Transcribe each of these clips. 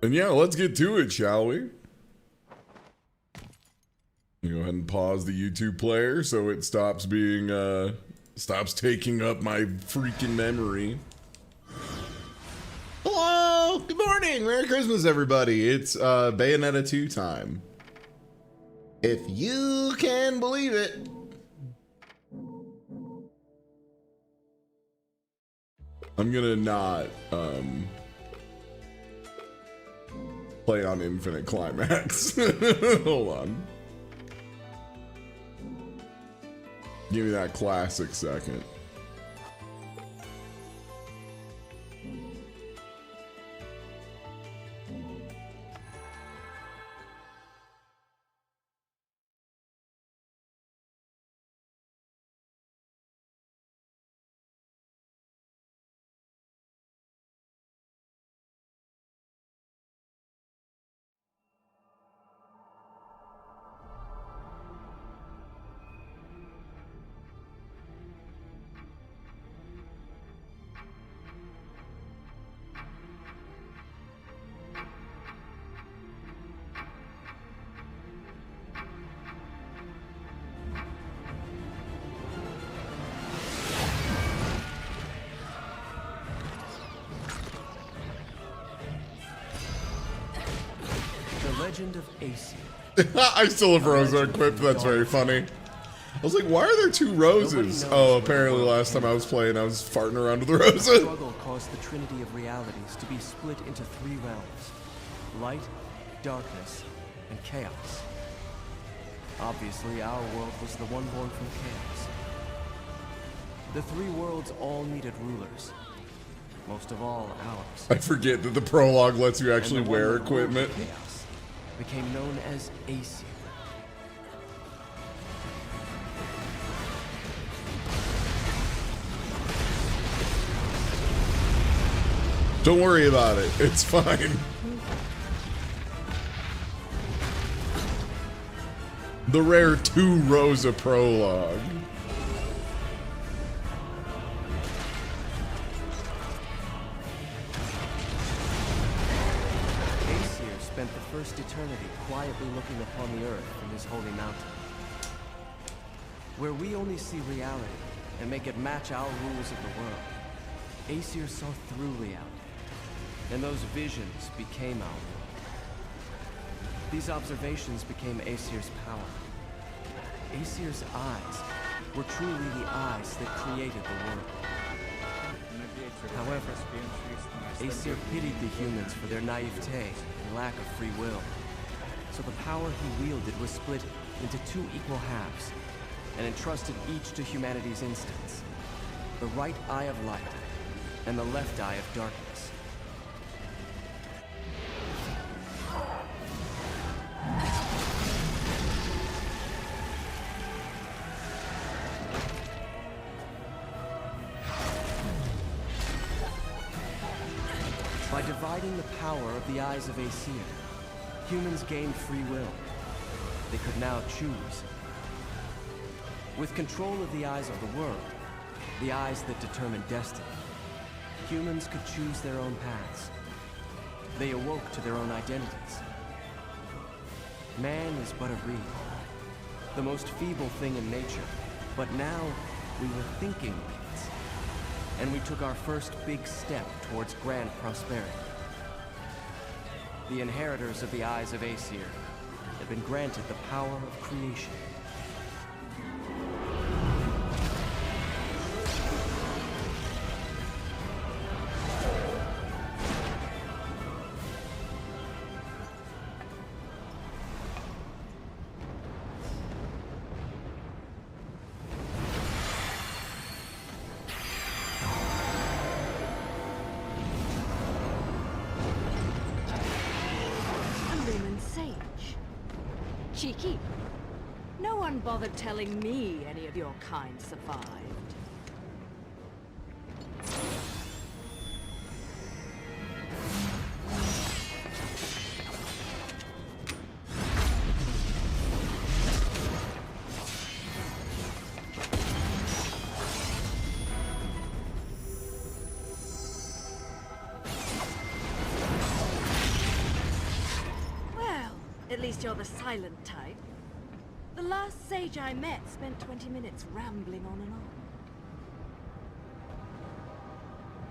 And yeah, let's get to it, shall we? You go ahead and pause the YouTube player so it stops being, stops taking up my freaking memory. Hello! Good morning! Merry Christmas, everybody! It's, Bayonetta 2 time. If you can believe it. I'm gonna not, play on Infinite Climax. Hold on. Give me that classic second. Legend of Aesir. I still have Rosa equipped. That's very funny. I was like, why are there two roses? Oh, apparently last time I was playing, I was farting around with the Rosa. The struggle caused the trinity of realities to be split into three realms: light, darkness, and chaos. Obviously, our world was the one born from chaos. The three worlds all needed rulers. Most of all, ours. I forget that the prologue lets you actually wear equipment. Became known as Aesir. Don't worry about it. It's fine. The rare 2 Rosa prologue. Spent the first eternity quietly looking upon the earth from his holy mountain, where we only see reality and make it match our rules of the world. Aesir saw through reality, and those visions became our world. These observations became Aesir's power. Aesir's eyes were truly the eyes that created the world. However, Aesir pitied the humans for their naivete and lack of free will. So the power he wielded was split into 2 equal halves, and entrusted each to humanity's instance: the right eye of light and the left eye of darkness. By dividing the power of the eyes of Aesir, humans gained free will. They could now choose. With control of the eyes of the world, the eyes that determine destiny, humans could choose their own paths. They awoke to their own identities. Man is but a reed, the most feeble thing in nature, but now we were thinking reeds. And we took our first big step towards grand prosperity. The inheritors of the eyes of Aesir had been granted the power of creation. Cheeky. No one bothered telling me any of your kind survived. At least you're the silent type. The last sage I met spent 20 minutes rambling on and on.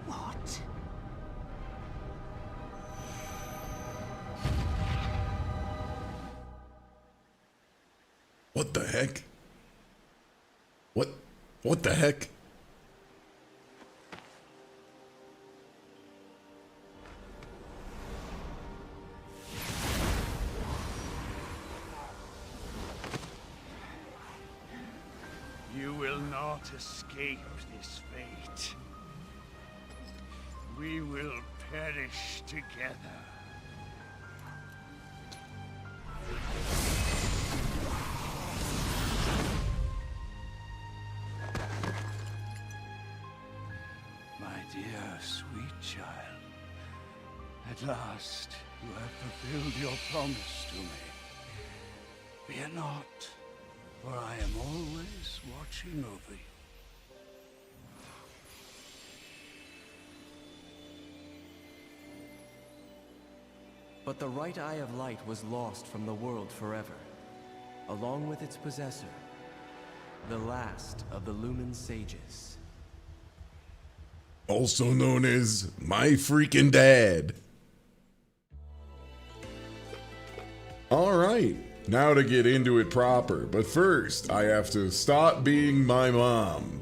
What? What the heck? What the heck? You will not escape this fate. We will perish together. My dear, sweet child, at last you have fulfilled your promise to me. Fear not, for I am always watching over you. But the right Eye of Light was lost from the world forever, along with its possessor, the last of the Lumen Sages. Also known as my freaking dad. Alright, now to get into it proper, but first I have to stop being my mom.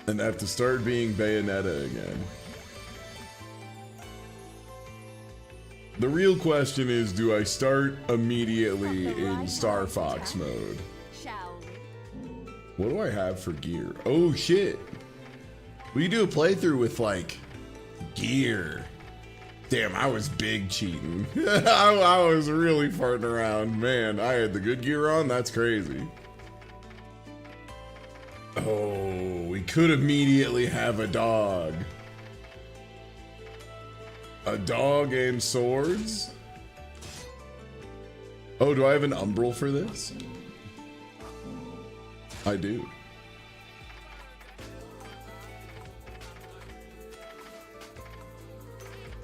And have to start being Bayonetta again. The real question is, do I start immediately in Star Fox mode? Shall we? What do I have for gear? Oh shit. We can do a playthrough with like gear. Damn, I was big cheating. I was really farting around. Man, I had the good gear on. That's crazy. Oh, we could immediately have a dog. A dog and swords? Oh, do I have an umbral for this? I do.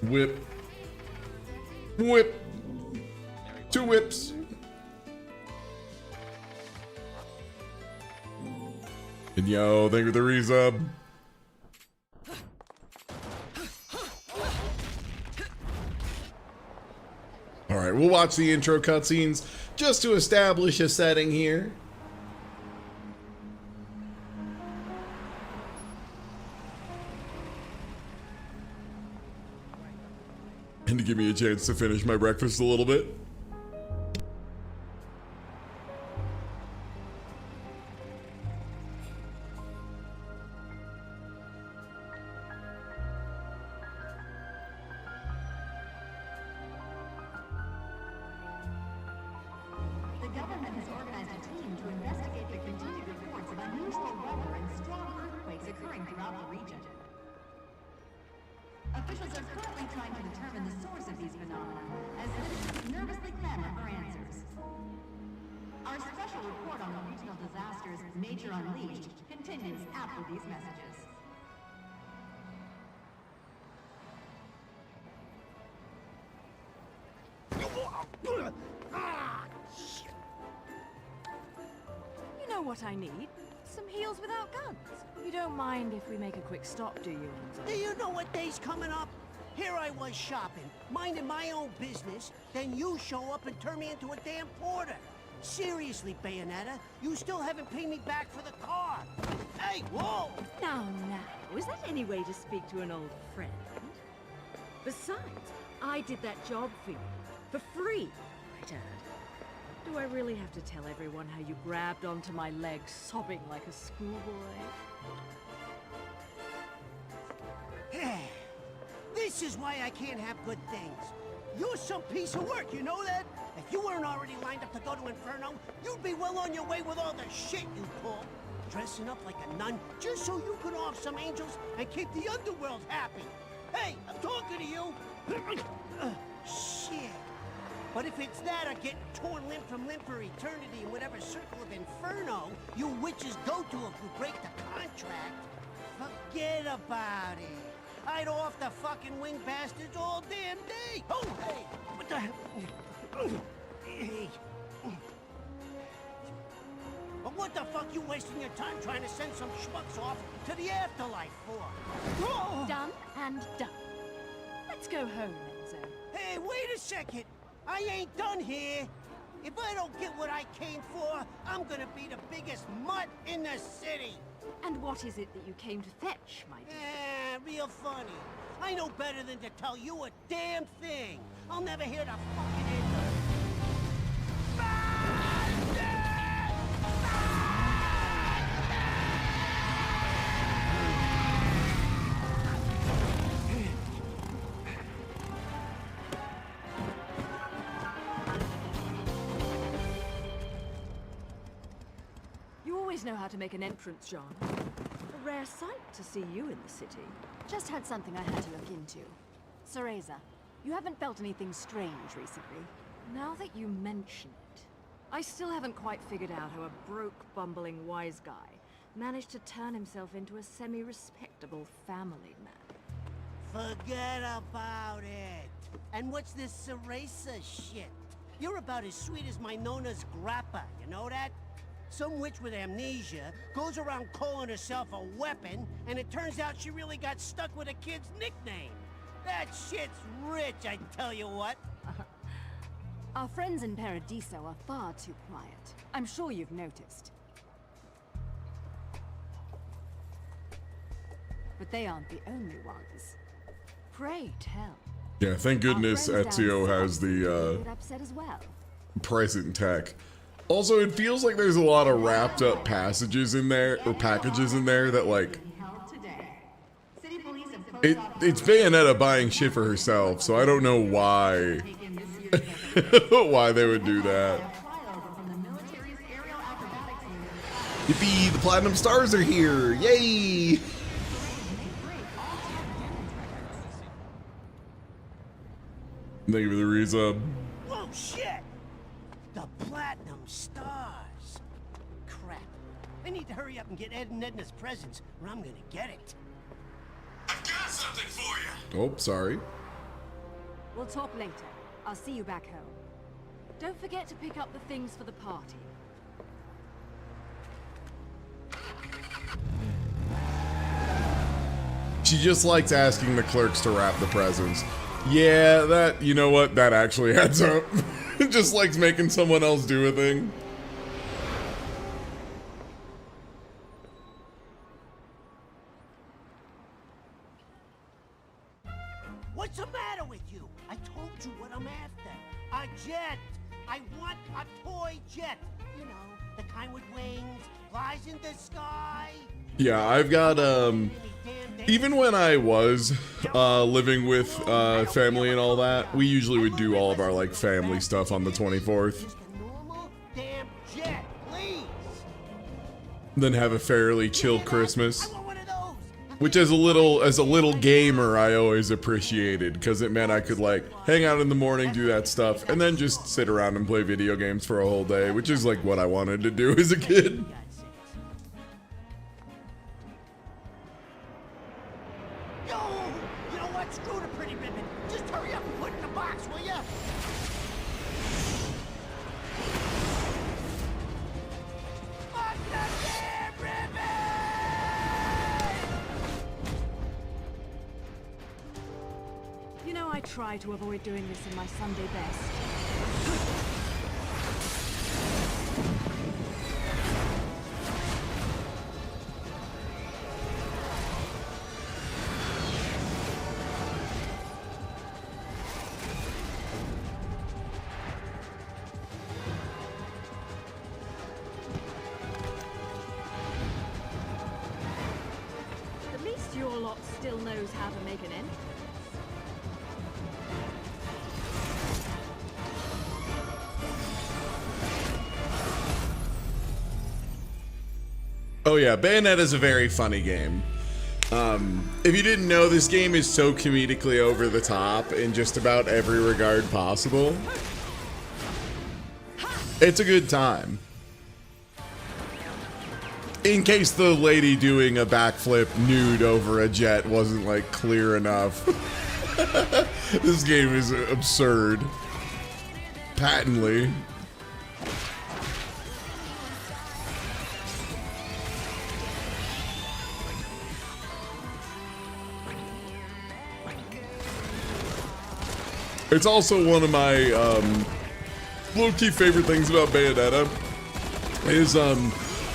Whip. Whip. 2 whips. And yo, thank you for the resub. Alright, we'll watch the intro cutscenes just to establish a setting here. And to give me a chance to finish my breakfast a little bit. The government has organized a team to investigate the continued reports of unusual weather and strong earthquakes occurring throughout the region. Officials are currently trying to determine the source of these phenomena, as citizens nervously clamor for answers. Our special report on the regional disasters, Nature Unleashed, continues after these messages. You know what I need? Some heels without guns. You don't mind if we make a quick stop, do you, Enzo? Do you know what day's coming up? Here I was shopping, minding my own business, then you show up and turn me into a damn porter. Seriously, Bayonetta, you still haven't paid me back for the car. Hey, whoa! Now, is that any way to speak to an old friend? Besides, I did that job for you. For free, might add. Do I really have to tell everyone how you grabbed onto my leg sobbing like a schoolboy? This is why I can't have good things. You're some piece of work, you know that? If you weren't already lined up to go to Inferno, you'd be well on your way with all the shit you pull. Dressing up like a nun just so you could off some angels and keep the underworld happy. Hey, I'm talking to you. Shit. But if it's that or getting torn limb from limb for eternity in whatever circle of Inferno you witches go to if you break the contract, forget about it. I'd off the fucking wing bastards all damn day. Oh, hey, what the hell? Hey. But what the fuck you wasting your time trying to send some schmucks off to the afterlife for? Oh. Done and done. Let's go home, Enzo. Hey, wait a second. I ain't done here. If I don't get what I came for, I'm gonna be the biggest mutt in the city. And what is it that you came to fetch, my dear? Real funny. I know better than to tell you a damn thing. I'll never hear the fucking end of it. You always know how to make an entrance, John. A rare sight to see you in the city. Just had something I had to look into. Cereza, you haven't felt anything strange recently? Now that you mention it, I still haven't quite figured out how a broke, bumbling wise guy managed to turn himself into a semi-respectable family man. Forget about it. And what's this Cereza shit? You're about as sweet as my Nona's grappa, you know that? Some witch with amnesia goes around calling herself a weapon, and it turns out she really got stuck with a kid's nickname. That shit's rich, I tell you what. Our friends in Paradiso are far too quiet. I'm sure you've noticed. But they aren't the only ones. Pray tell. Yeah, thank goodness Our friends Ezio down has south the seem a bit upset as well. present tech. Also, it feels like there's a lot of wrapped up passages in there, or packages in there that like, it's Bayonetta buying shit for herself, so I don't know why, why they would do that. Yippee, the Platinum Stars are here, yay! Thank you for the resub. Whoa, shit! The Platinum Stars. Crap. I need to hurry up and get Ed and Edna's presents, or I'm gonna get it. I've got something for you. Oh, sorry. We'll talk later. I'll see you back home. Don't forget to pick up the things for the party. She just likes asking the clerks to wrap the presents. Yeah, that, you know what, that actually adds up. Just likes making someone else do a thing. What's the matter with you? I told you what I'm after. A jet. I want a toy jet. You know, the kind with wings, flies in the sky. Yeah, I've got, even when I was living with family and all that, we usually would do all of our like family stuff on the 24th. Just a normal damn jet, please. Then have a fairly chill Christmas. I want one of those. Which as a little gamer I always appreciated, because it meant I could like hang out in the morning, do that stuff, and then just sit around and play video games for a whole day, which is like what I wanted to do as a kid. Yo, you know what? Screw the pretty ribbon. Just hurry up and put it in the box, will ya? Fuck the damn ribbon! You know, I try to avoid doing this in my Sunday best. At least your lot still knows how to make an entrance. Oh yeah, Bayonetta is a very funny game. If you didn't know, this game is so comedically over the top in just about every regard possible. It's a good time. in case the lady doing a backflip nude over a jet wasn't like clear enough. This game is absurd. Patently. It's also one of my low-key favorite things about Bayonetta is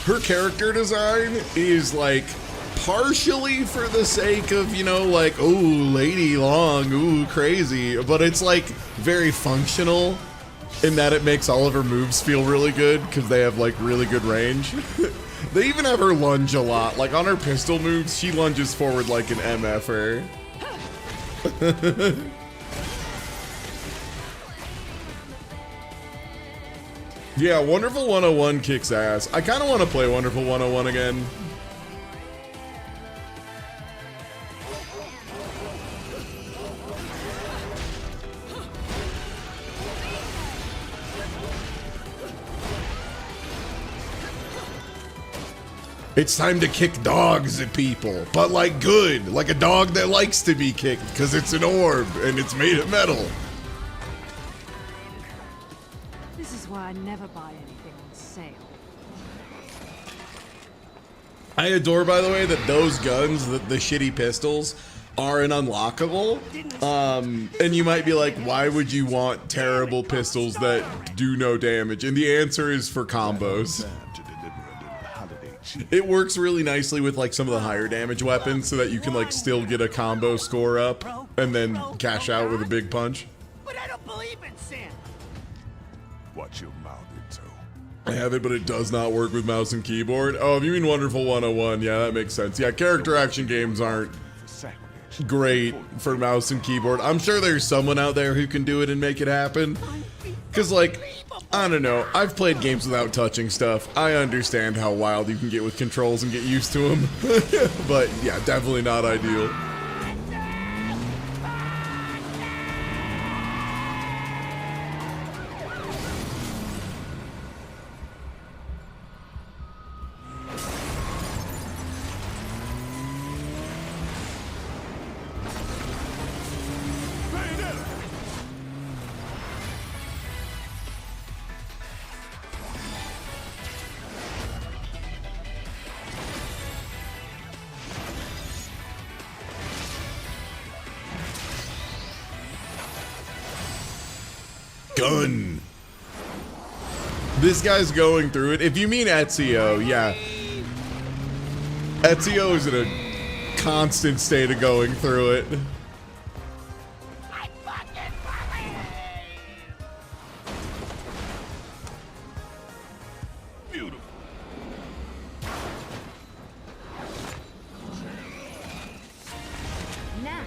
her character design is like partially for the sake of, you know, like, ooh, lady long, ooh, crazy, but it's like very functional in that it makes all of her moves feel really good because they have like really good range. They even have her lunge a lot. Like on her pistol moves, she lunges forward like an MFer. Yeah, Wonderful 101 kicks ass. I kind of want to play Wonderful 101 again. It's time to kick dogs at people, but like good, like a dog that likes to be kicked because it's an orb and it's made of metal. This is why I never buy anything on sale. I adore, by the way, that those guns, the shitty pistols, are an unlockable. And you might be like, why would you want terrible pistols that do no damage? And the answer is for combos. It works really nicely with like some of the higher damage weapons so that you can like still get a combo score up and then cash out with a big punch. But I don't believe in Santa. Watch your mouth, Itto. I have it, but it does not work with mouse and keyboard. Oh, if you mean Wonderful 101, yeah, that makes sense. Yeah, character action games aren't great for mouse and keyboard. I'm sure there's someone out there who can do it and make it happen. Because, like, I don't know. I've played games without touching stuff. I understand how wild you can get with controls and get used to them. But, yeah, definitely not ideal. Gun. This guy's going through it. If you mean Ezio, yeah. Ezio is in a constant state of going through it. Beautiful. Now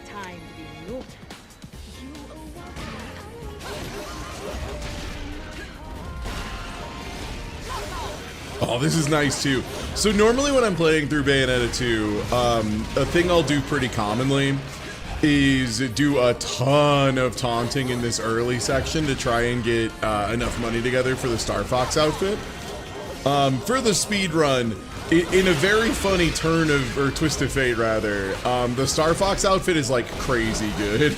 it's time to be naughty. Oh, this is nice too. So normally when I'm playing through Bayonetta 2, a thing I'll do pretty commonly is do a ton of taunting in this early section to try and get enough money together for the Star Fox outfit. For the speed run, in a very funny turn of, or twist of fate rather, the Star Fox outfit is like crazy good.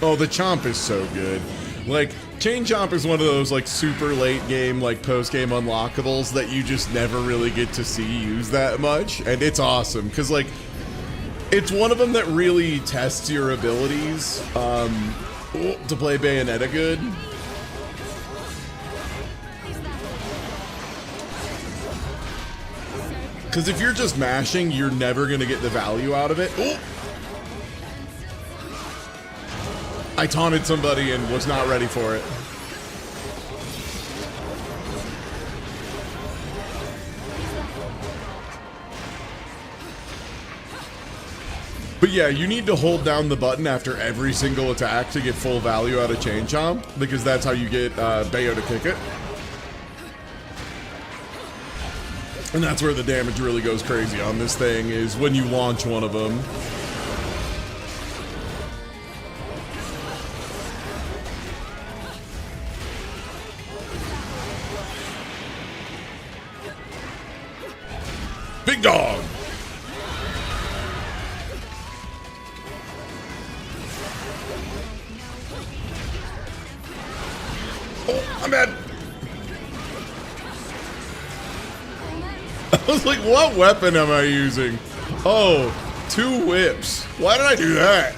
Oh, the Chomp is so good. Like, Chain Chomp is one of those, like, super late game, like, post-game unlockables that you just never really get to see used that much. And it's awesome, because, like, it's one of them that really tests your abilities to play Bayonetta good. Because if you're just mashing, you're never going to get the value out of it. Oh! I taunted somebody and was not ready for it. But yeah, you need to hold down the button after every single attack to get full value out of Chain Chomp, because that's how you get Bayo to kick it. And that's where the damage really goes crazy on this thing, is when you launch one of them. Big dog! Oh, I'm bad. I was like, what weapon am I using? Oh, 2 whips. Why did I do that?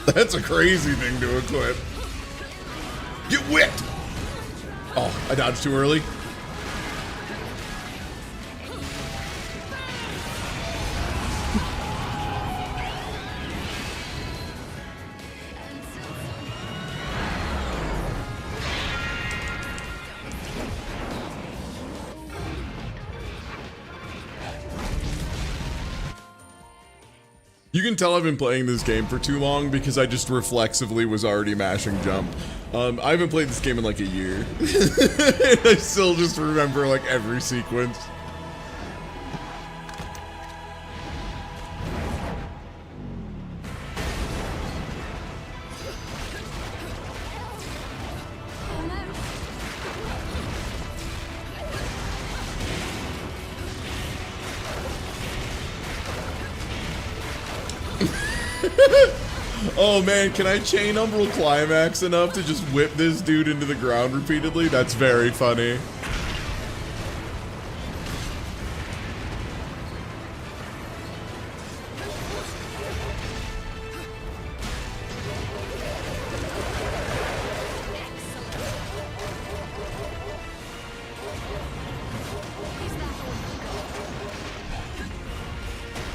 That's a crazy thing to equip. Get whipped! Oh, I dodged too early. You can tell I've been playing this game for too long because I just reflexively was already mashing jump. I haven't played this game in like a year. And I still just remember like every sequence. Oh man, can I chain Umbral Climax enough to just whip this dude into the ground repeatedly? That's very funny.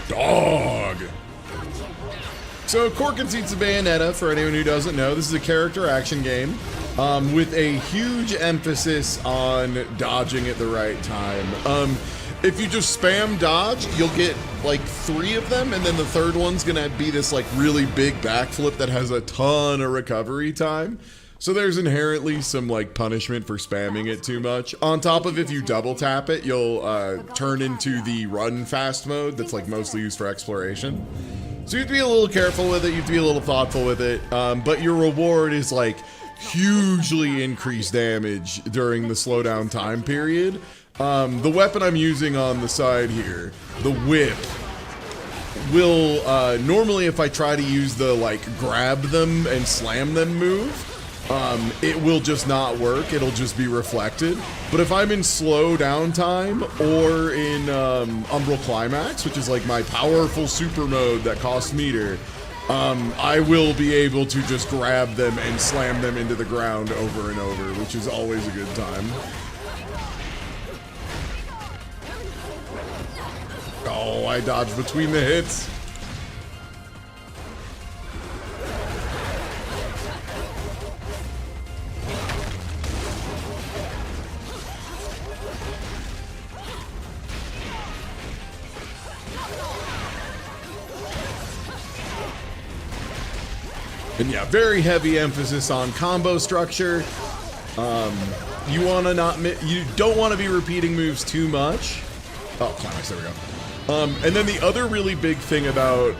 Dog! So, Cork and Seeds of Bayonetta, for anyone who doesn't know, this is a character action game with a huge emphasis on dodging at the right time. If you just spam dodge, you'll get like 3 of them, and then the third one's gonna be this like really big backflip that has a ton of recovery time. So there's inherently some like punishment for spamming it too much. On top of if you double tap it, you'll turn into the run fast mode that's like mostly used for exploration. So you have to be a little careful with it, you have to be a little thoughtful with it, but your reward is like hugely increased damage during the slowdown time period. The weapon I'm using on the side here, the whip, will normally if I try to use the like grab them and slam them move, it will just not work, it'll just be reflected. But if I'm in slow downtime or in Umbral Climax, which is like my powerful super mode that costs meter, I will be able to just grab them and slam them into the ground over and over, which is always a good time. Oh, I dodged between the hits. And yeah, very heavy emphasis on combo structure. You don't want to be repeating moves too much. Oh, climax, there we go. And then the other really big thing about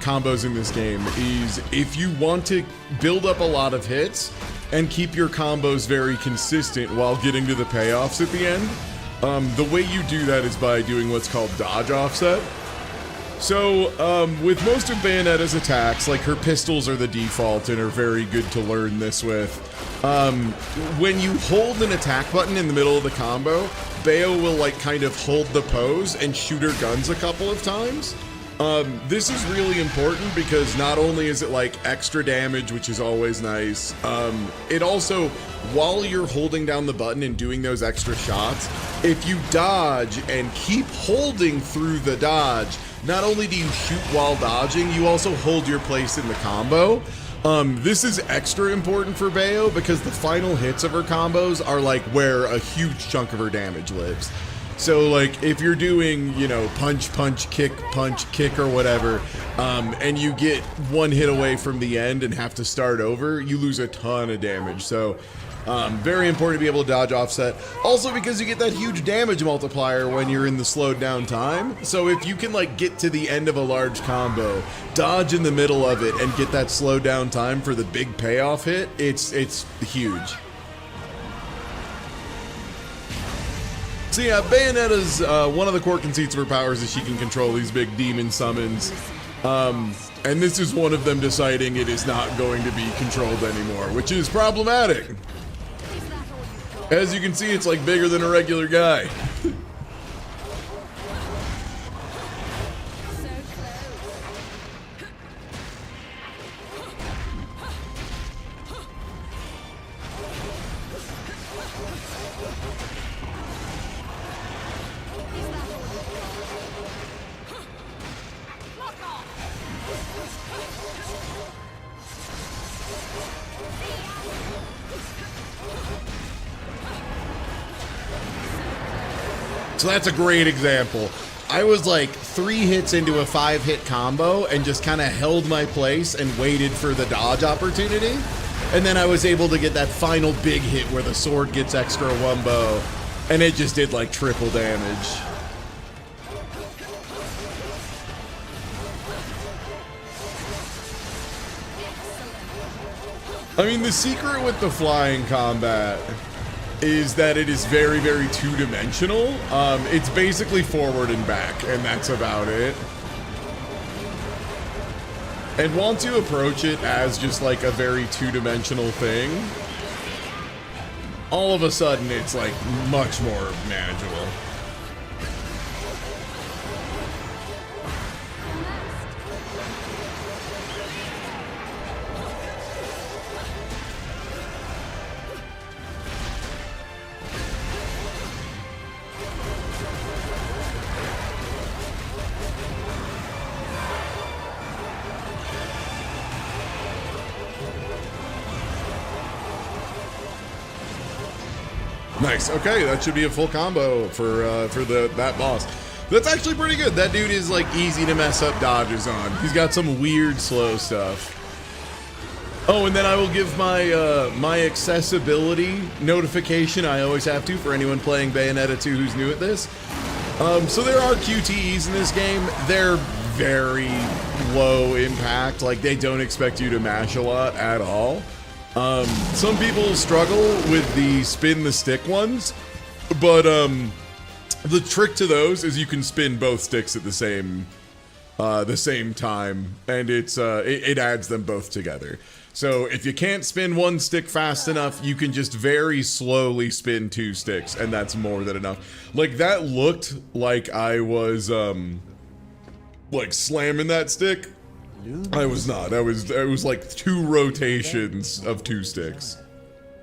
combos in this game is if you want to build up a lot of hits and keep your combos very consistent while getting to the payoffs at the end, the way you do that is by doing what's called dodge offset. So, with most of Bayonetta's attacks, like her pistols are the default and are very good to learn this with. When you hold an attack button in the middle of the combo, Bayo will like kind of hold the pose and shoot her guns a couple of times. This is really important because not only is it like extra damage, which is always nice, it also, while you're holding down the button and doing those extra shots, if you dodge and keep holding through the dodge, not only do you shoot while dodging, you also hold your place in the combo. This is extra important for Bayo because the final hits of her combos are like where a huge chunk of her damage lives. So like if you're doing, you know, punch, kick, or whatever, and you get one hit away from the end and have to start over, you lose a ton of damage. So very important to be able to dodge offset. Also because you get that huge damage multiplier when you're in the slowed down time. So if you can like get to the end of a large combo, dodge in the middle of it, and get that slowed down time for the big payoff hit, it's huge. So yeah, Bayonetta's one of the core conceits of her powers is she can control these big demon summons. And this is one of them deciding it is not going to be controlled anymore, which is problematic. As you can see, it's like bigger than a regular guy. So that's a great example. I was like 3 hits into a 5-hit combo and just kind of held my place and waited for the dodge opportunity. And then I was able to get that final big hit where the sword gets extra wumbo, and it just did like triple damage. I mean, the secret with the flying combat is that it is very, very two-dimensional. It's basically forward and back, and that's about it. And once you approach it as just like a very two-dimensional thing, all of a sudden it's like much more manageable. Nice. Okay, that should be a full combo for that boss. That's actually pretty good. That dude is like easy to mess up dodges on. He's got some weird slow stuff. Oh, and then I will give my my accessibility notification. I always have to for anyone playing Bayonetta 2 who's new at this. So there are QTEs in this game. They're very low impact. Like they don't expect you to mash a lot at all. Some people struggle with the spin the stick ones, but the trick to those is you can spin both sticks at the same time, and it adds them both together. So if you can't spin one stick fast enough, you can just very slowly spin 2 sticks, and that's more than enough. Like that looked like I was like slamming that stick. I was not. It was like 2 rotations of 2 sticks.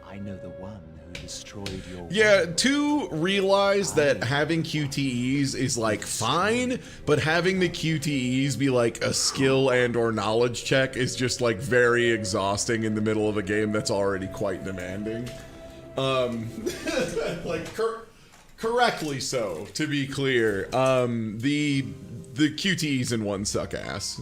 I know the one who destroyed your... Yeah, 2 realized that having QTEs is like fine, but having the QTEs be like a skill and or knowledge check is just like very exhausting in the middle of a game that's already quite demanding. Like correctly so, to be clear. The QTEs in one suck ass.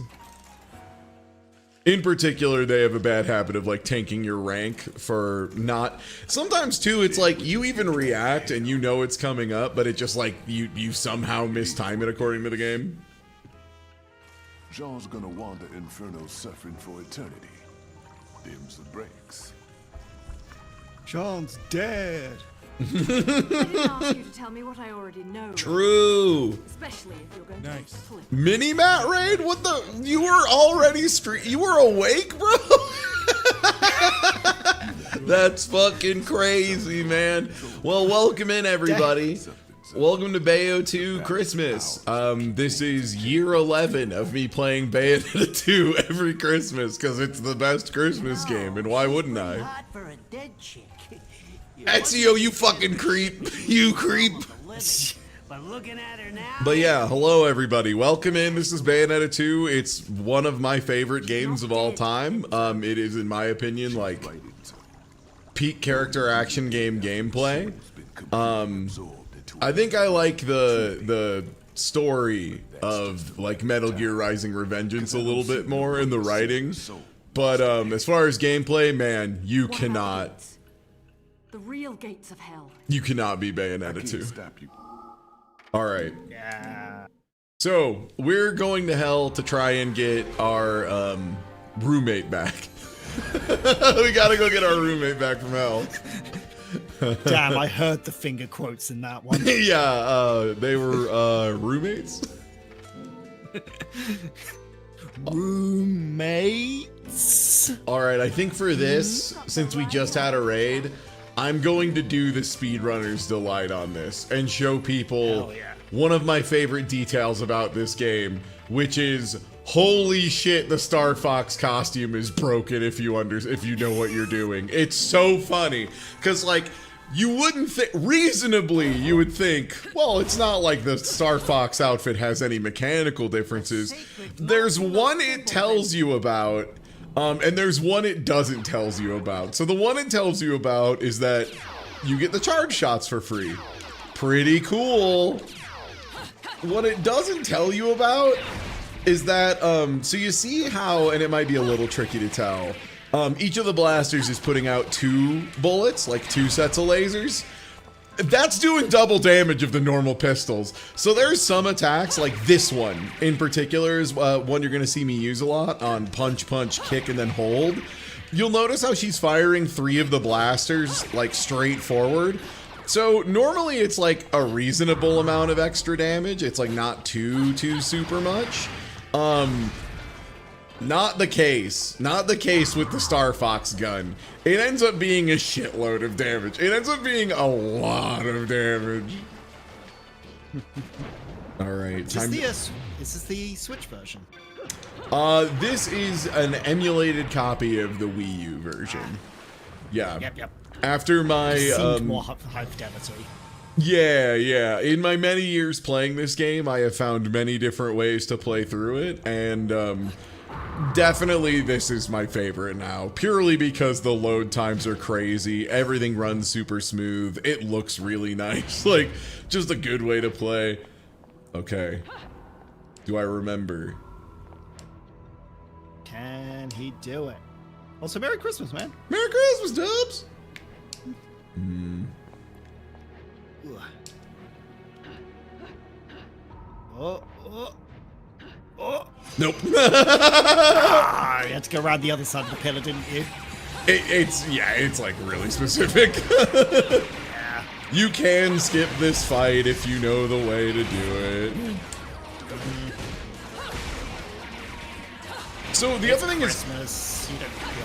In particular, they have a bad habit of like tanking your rank for not... Sometimes too, it's like you even react and you know it's coming up, but it just like you somehow mistime it according to the game. Jean's gonna wander Inferno suffering for eternity. Dims the brakes. Jean's dead. I didn't ask you to tell me what I already know. True. Especially if you're going Nice. to flip. Mini Mat raid? What the? You were already you were awake, bro? That's fucking crazy, man. Well, welcome in, everybody. Welcome to Bayo 2 Christmas. This is year 11 of me playing Bayonetta 2 every Christmas because it's the best Christmas game, and why wouldn't I? Hot for a dead chick. Ezio, you fucking creep. You creep. But looking at her now. But yeah, hello everybody. Welcome in. This is Bayonetta 2. It's one of my favorite games of all time. It is, in my opinion, like peak character action game gameplay. I think I like the story of like Metal Gear Rising: Revengeance a little bit more in the writing. But as far as gameplay, man, you cannot. The real gates of hell. You cannot be Bayonetta 2. Stop you. All right. Yeah. So we're going to hell to try and get our roommate back. We gotta go get our roommate back from hell. Damn, I heard the finger quotes in that one. Yeah, they were roommates. Roommates. All right, I think for this, since we just had a raid, I'm going to do the speedrunner's delight on this and show people one of my favorite details about this game, which is holy shit, the Star Fox costume is broken if you know what you're doing. It's so funny because like you wouldn't think reasonably you would think, well, it's not like the Star Fox outfit has any mechanical differences. There's one it tells you about. And there's one it doesn't tells you about. So the one it tells you about is that you get the charge shots for free. Pretty cool. What it doesn't tell you about is that, so you see how, and it might be a little tricky to tell, each of the blasters is putting out 2 bullets, like 2 sets of lasers. That's doing double damage of the normal pistols. So there's some attacks, like this one in particular is one you're going to see me use a lot on punch, punch, kick, and then hold. You'll notice how she's firing 3 of the blasters like straight forward. So normally it's like a reasonable amount of extra damage. It's like not too super much. Not the case. Not the case with the Star Fox gun. It ends up being a shitload of damage. It ends up being a lot of damage. All right. Is this the Switch version? This is an emulated copy of the Wii U version. Yeah. Yep. After my more high fidelity. Yeah. In my many years playing this game, I have found many different ways to play through it, and definitely this is my favorite now, purely because the load times are crazy, everything runs super smooth, it looks really nice, like, just a good way to play. Okay. Do I remember? Can he do it? Also, Merry Christmas, man. Merry Christmas, Dubs! Nope. You had to go around the other side of the pillar, didn't you? It's like really specific. Yeah. You can skip this fight if you know the way to do it. So the other thing is, Christmas. You don't feel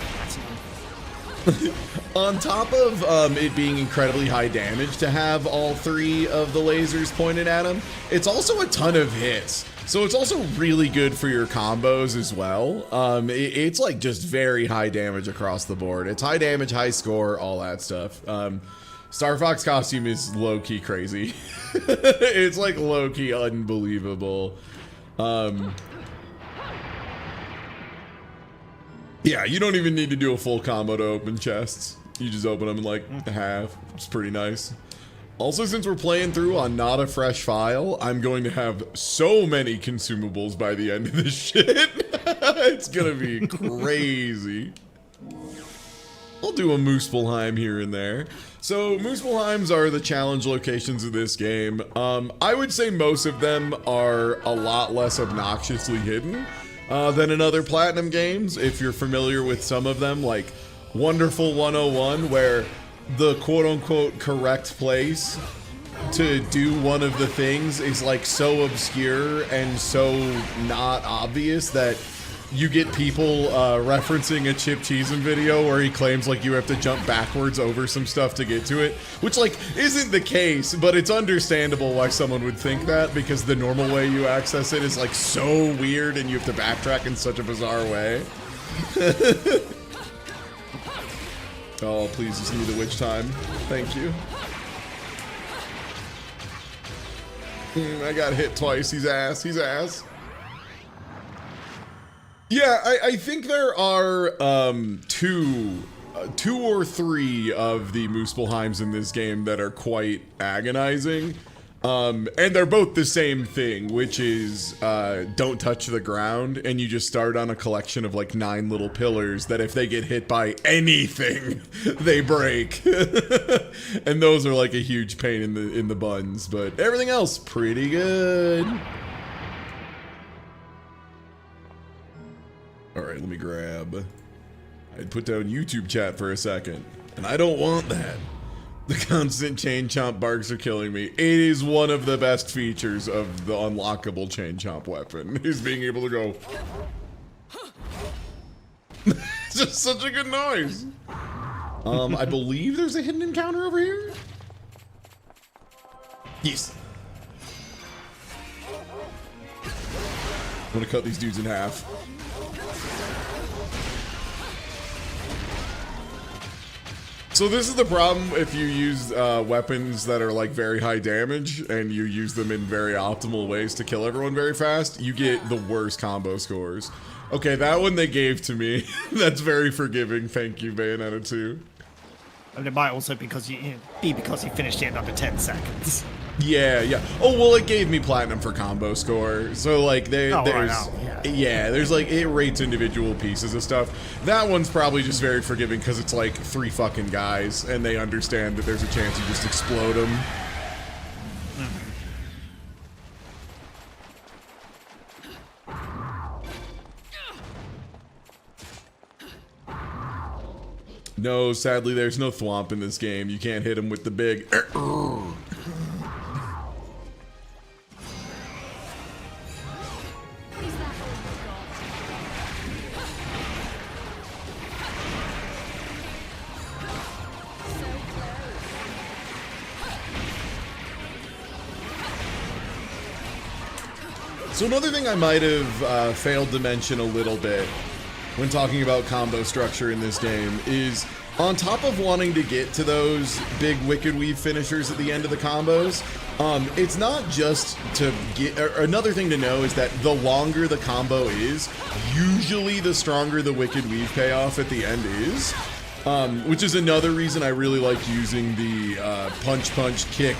on top of it being incredibly high damage to have all 3 of the lasers pointed at him, it's also a ton of hits. So it's also really good for your combos as well. It's like just very high damage across the board. It's high damage, high score, all that stuff. Star Fox costume is low-key crazy. It's like low-key unbelievable. Yeah, you don't even need to do a full combo to open chests. You just open them in like half. It's pretty nice. Also, since we're playing through on not a fresh file, I'm going to have so many consumables by the end of this shit. It's gonna be crazy. I'll do a Muspelheim here and there. So Muspelheims are the challenge locations of this game. I would say most of them are a lot less obnoxiously hidden than in other Platinum games. If you're familiar with some of them, like Wonderful 101, where the quote-unquote correct place to do one of the things is like so obscure and so not obvious that you get people referencing a Chip Cheesin video where he claims like you have to jump backwards over some stuff to get to it, which like isn't the case, but it's understandable why someone would think that, because the normal way you access it is like so weird and you have to backtrack in such a bizarre way. Oh, please just give me the witch time. Thank you. I got hit twice. He's ass. He's ass. Yeah, I think there are two or three of the Muspelheims in this game that are quite agonizing. And they're both the same thing, which is don't touch the ground, and you just start on a collection of like 9 little pillars that if they get hit by anything, they break. And those are like a huge pain in the buns, but everything else pretty good. All right, let me grab. I'd put down YouTube chat for a second, and I don't want that. The constant chain chomp barks are killing me. It is one of the best features of the unlockable chain chomp weapon, is being able to go. It's just such a good noise. I believe there's a hidden encounter over here. Yes. I'm gonna cut these dudes in half. So this is the problem if you use weapons that are like very high damage and you use them in very optimal ways to kill everyone very fast, you get the worst combo scores. Okay, that one they gave to me. That's very forgiving. Thank you, Bayonetta 2. And it might also be because you finished it in under 10 seconds. Yeah. Oh, well, it gave me platinum for combo score. So, like, there's... Yeah, there's, like, it rates individual pieces of stuff. That one's probably just very forgiving because it's, like, 3 fucking guys, and they understand that there's a chance you just explode them. No, sadly, there's no thwomp in this game. You can't hit him with the big... So another thing I might have failed to mention a little bit when talking about combo structure in this game is on top of wanting to get to those big Wicked Weave finishers at the end of the combos, it's not just to get... Another thing to know is that the longer the combo is, usually the stronger the Wicked Weave payoff at the end is. Which is another reason I really like using the punch, kick,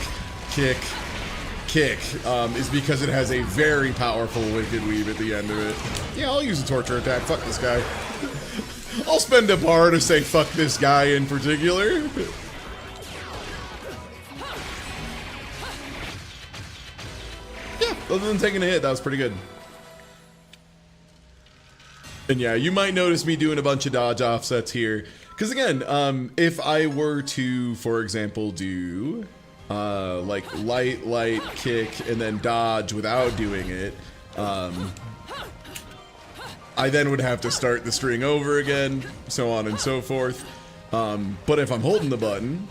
is because it has a very powerful Wicked Weave at the end of it. Yeah, I'll use a torture attack. Fuck this guy. I'll spend a bar to say fuck this guy in particular. Yeah, other than taking a hit, that was pretty good. And yeah, you might notice me doing a bunch of dodge offsets here. Because again, if I were to, for example, do... like light, kick, and then dodge without doing it, I then would have to start the string over again, so on and so forth. But if I'm holding the button,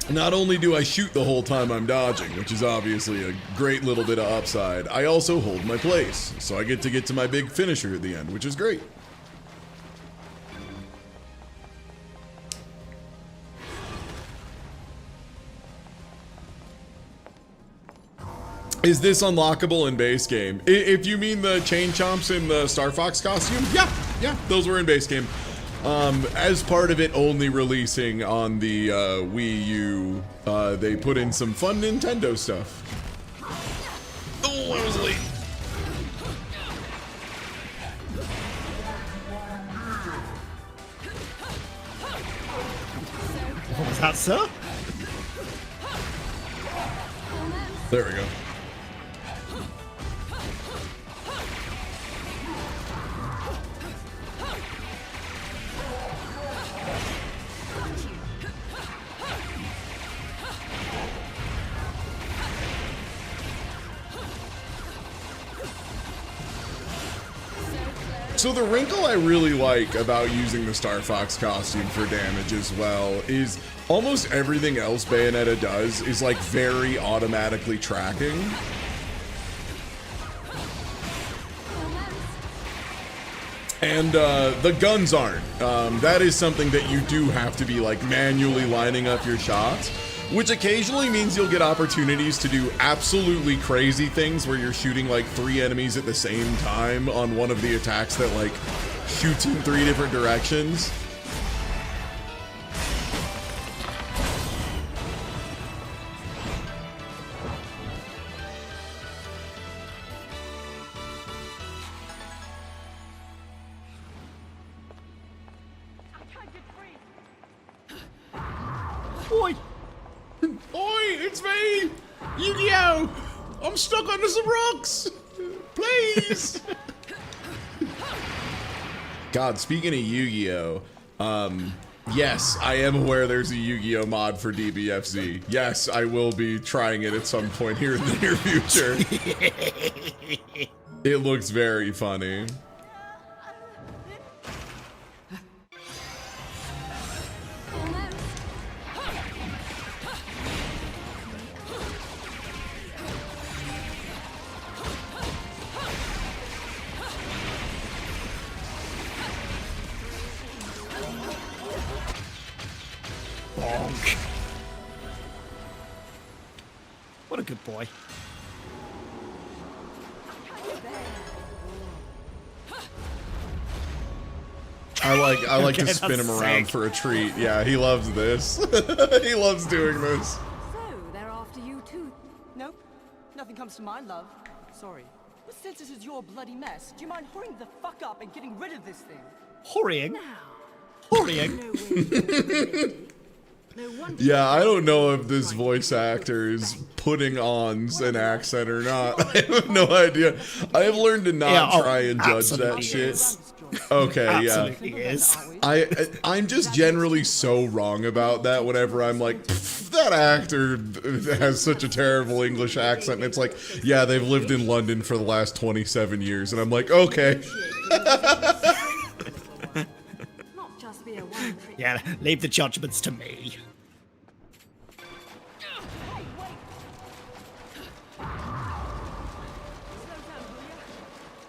not only do I shoot the whole time I'm dodging, which is obviously a great little bit of upside, I also hold my place, so I get to my big finisher at the end, which is great. Is this unlockable in base game? If you mean the chain chomps in the Star Fox costume, yeah, those were in base game. As part of it only releasing on the Wii U, they put in some fun Nintendo stuff. Oh, I was late. What was that, sir? There we go. So the wrinkle I really like about using the Star Fox costume for damage as well is almost everything else Bayonetta does is like very automatically tracking. And the guns aren't. That is something that you do have to be like manually lining up your shots, which occasionally means you'll get opportunities to do absolutely crazy things where you're shooting like 3 enemies at the same time on one of the attacks that like shoots in 3 different directions. Oi! Oi, it's me! Yu-Gi-Oh! I'm stuck under some rocks! Please! God, speaking of Yu-Gi-Oh! Yes, I am aware there's a Yu-Gi-Oh mod for DBFZ. Yes, I will be trying it at some point here in the near future. It looks very funny. Bonk. What a good boy. I like to Okay, spin him that's around sick. for a treat. Yeah, he loves this. He loves doing this. So, they're after you too. Nope. Nothing comes to mind, love. Sorry. But since this is your bloody mess, do you mind hurrying the fuck up and getting rid of this thing? Hurrying? Hurrying? No way. No wonder. Yeah, I don't know if this voice actor is putting on an accent or not. I have no idea. I have learned to not try and judge that shit. Okay, Absolutely yeah. is. I'm just generally so wrong about that whenever I'm like, that actor has such a terrible English accent. And it's like, yeah, they've lived in London for the last 27 years. And I'm like, okay. Not just be a one-trick. Yeah, leave the judgments to me.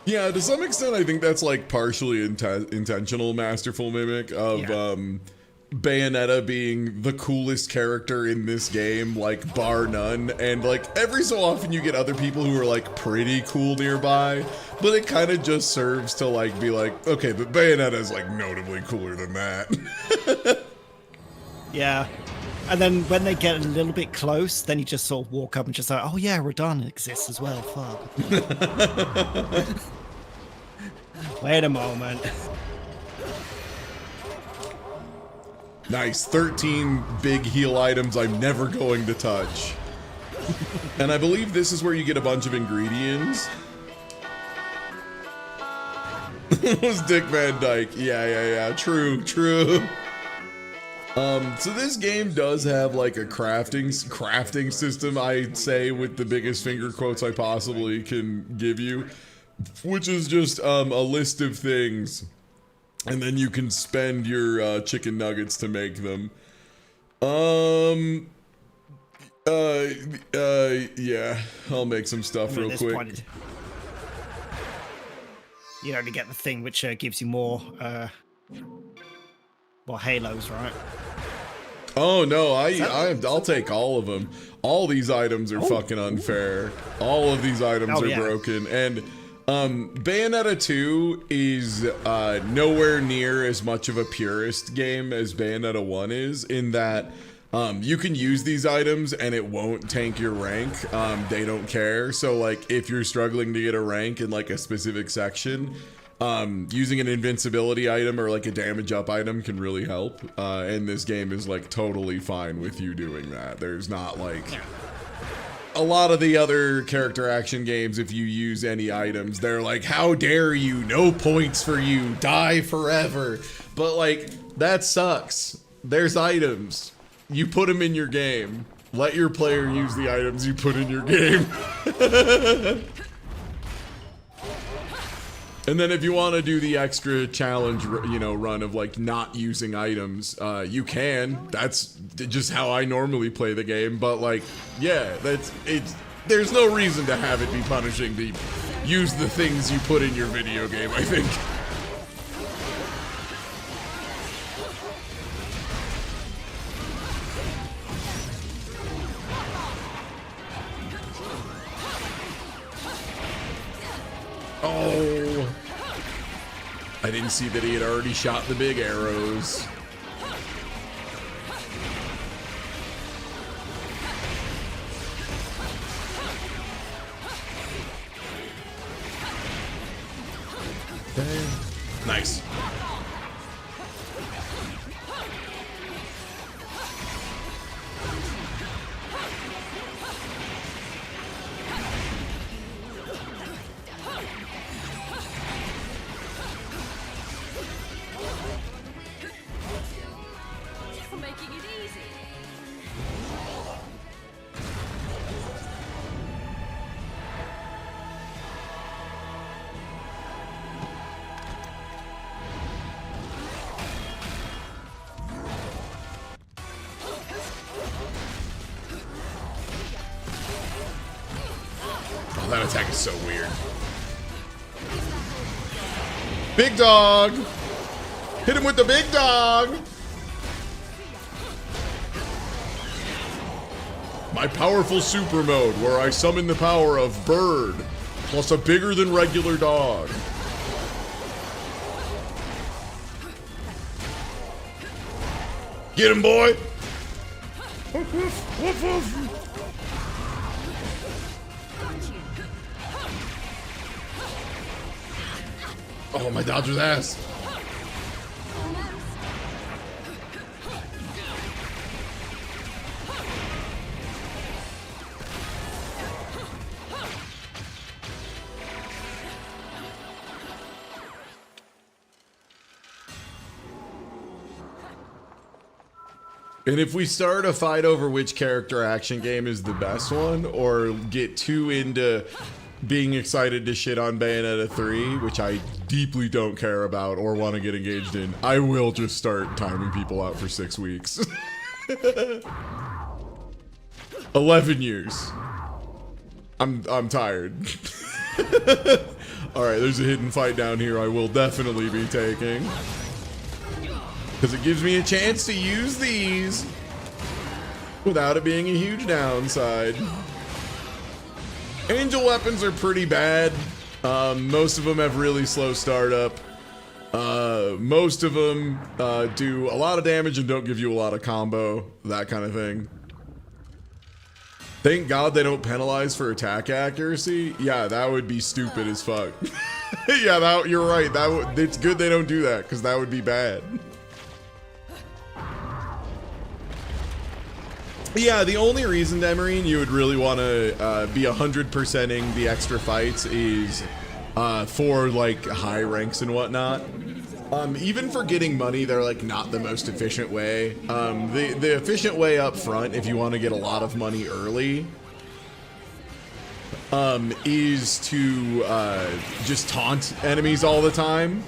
Yeah, to some extent, I think that's like partially intentional masterful mimic of Bayonetta being the coolest character in this game, like bar none. And like every so often you get other people who are like pretty cool nearby, but it kind of just serves to like be like, okay, but Bayonetta is like notably cooler than that. Yeah. And then when they get a little bit close, then you just sort of walk up and just like, oh yeah, Radahn exists as well, fuck. Wait a moment. Nice, 13 big heal items I'm never going to touch. And I believe this is where you get a bunch of ingredients. It was Dick Van Dyke. Yeah. True. So this game does have like a crafting system, I'd say, with the biggest finger quotes I possibly can give you, which is just a list of things, and then you can spend your chicken nuggets to make them. Yeah, I'll make some stuff real quick. You only get the thing which gives you more halos, right? Oh no, I'll take all of them. All these items are fucking unfair. All of these items are broken, and Bayonetta 2 is nowhere near as much of a purist game as Bayonetta 1 is, in that you can use these items and it won't tank your rank. They don't care. So like if you're struggling to get a rank in like a specific section, using an invincibility item or like a damage up item can really help. And this game is like totally fine with you doing that. There's not like a lot of the other character action games, if you use any items, they're like, how dare you, no points for you, die forever. But like, that sucks. There's items. You put them in your game. Let your player use the items you put in your game. And then if you want to do the extra challenge, run of like not using items, you can. That's just how I normally play the game. But like, yeah, there's no reason to have it be punishing to use the things you put in your video game, I think. Oh, I didn't see that he had already shot the big arrows. Nice. Oh, that attack is so weird. Big dog! Hit him with the big dog! My powerful super mode, where I summon the power of bird, plus a bigger than regular dog. Get him, boy! Woof, woof, woof, woof. Oh, my dodger's ass. And if we start a fight over which character action game is the best one, or get too into being excited to shit on Bayonetta 3, which I deeply don't care about or want to get engaged in, I will just start timing people out for 6 weeks. 11 years. I'm tired. Alright, there's a hidden fight down here I will definitely be taking. Because it gives me a chance to use these without it being a huge downside. Angel weapons are pretty bad. Most of them have really slow startup. Most of them do a lot of damage and don't give you a lot of combo, that kind of thing. Thank God they don't penalize for attack accuracy. Yeah, that would be stupid as fuck. Yeah, you're right. It's good they don't do that, because that would be bad. Yeah, the only reason, Demarine, you would really want to be 100%ing the extra fights is for like high ranks and whatnot. Even for getting money, they're like not the most efficient way. The efficient way up front, if you want to get a lot of money early, is to just taunt enemies all the time.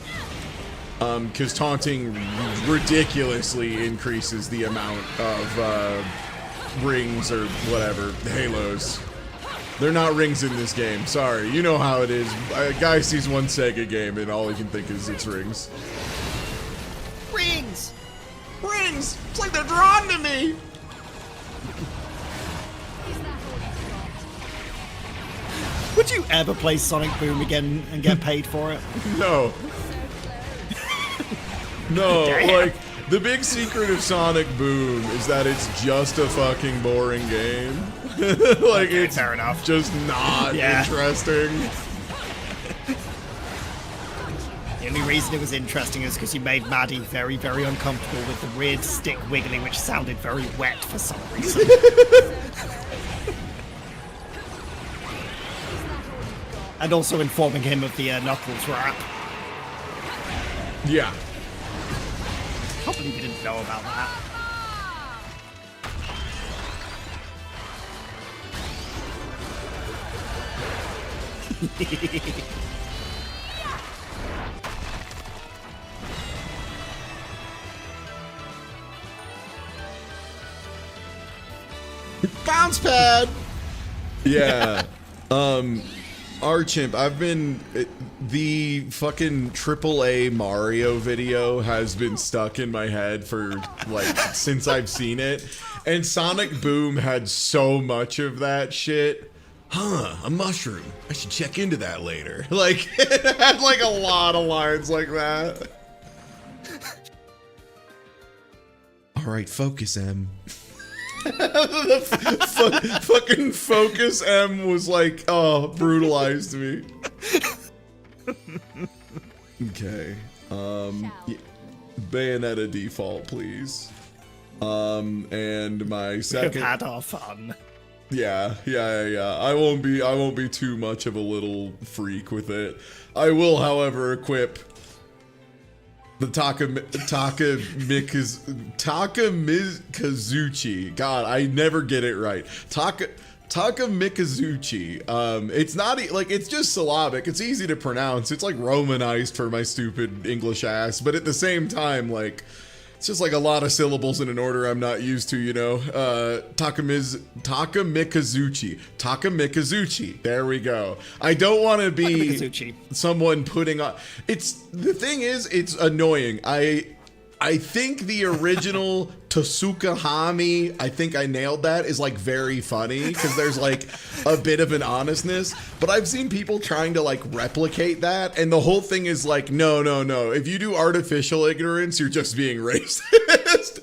Because taunting ridiculously increases the amount of rings or whatever, halos. They're not rings in this game. Sorry, you know how it is. A guy sees one Sega game and all he can think is it's rings. Rings! Rings! It's like they're drawn to me! Would you ever play Sonic Boom again and get paid for it? No. No, like, the big secret of Sonic Boom is that it's just a fucking boring game. Like, okay, it's fair enough. Just not interesting. The only reason it was interesting is because you made Maddie very, very uncomfortable with the weird stick wiggling, which sounded very wet for some reason. And also informing him of the Knuckles rap. Yeah. I can't believe you didn't know about that. Bounce pad! Yeah. Archimp, I've been... the fucking AAA Mario video has been stuck in my head for, like, since I've seen it. And Sonic Boom had so much of that shit. Huh, a mushroom. I should check into that later. Like, it had, like, a lot of lines like that. Alright, focus, M. Fucking Focus M was like, oh, brutalized me. Okay. Bayonetta default, please. And my second. We've had our fun. Yeah. I won't be too much of a little freak with it. I will, however, equip the Takamizuchi. God, I never get it right. Takamizuchi. It's not like, it's just syllabic. It's easy to pronounce. It's like Romanized for my stupid English ass. But at the same time, like, It's just like a lot of syllables in an order I'm not used to, you know. Takamikazuchi. There we go. I don't want to be someone putting on. The thing is, it's annoying. I think the original Tasukahami, I think I nailed that, is like very funny because there's like a bit of an honestness. But I've seen people trying to like replicate that, and the whole thing is like, no. If you do artificial ignorance, you're just being racist.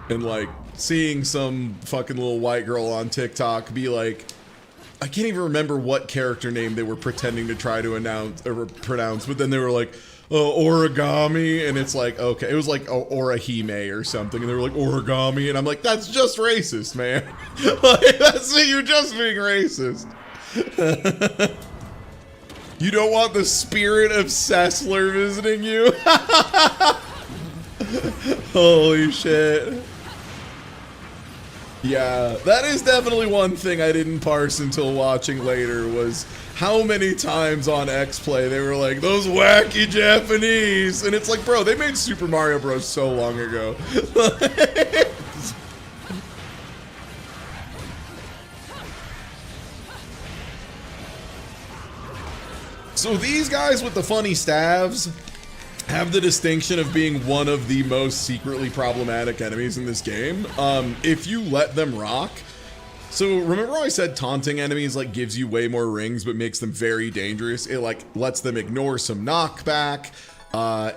And like seeing some fucking little white girl on TikTok be like, I can't even remember what character name they were pretending to try to pronounce, but then they were like, origami, and it's like, okay, it was like orihime or something, and they were like origami, and I'm like, that's just racist, man. Like, that's you just being racist. You don't want the spirit of Sessler visiting you? Holy shit. Yeah, that is definitely one thing I didn't parse until watching later, was how many times on X-Play they were like, those wacky Japanese, and it's like, bro, they made Super Mario Bros. So long ago. So these guys with the funny staves have the distinction of being one of the most secretly problematic enemies in this game. If you let them rock. So remember how I said taunting enemies like gives you way more rings but makes them very dangerous? It like lets them ignore some knockback.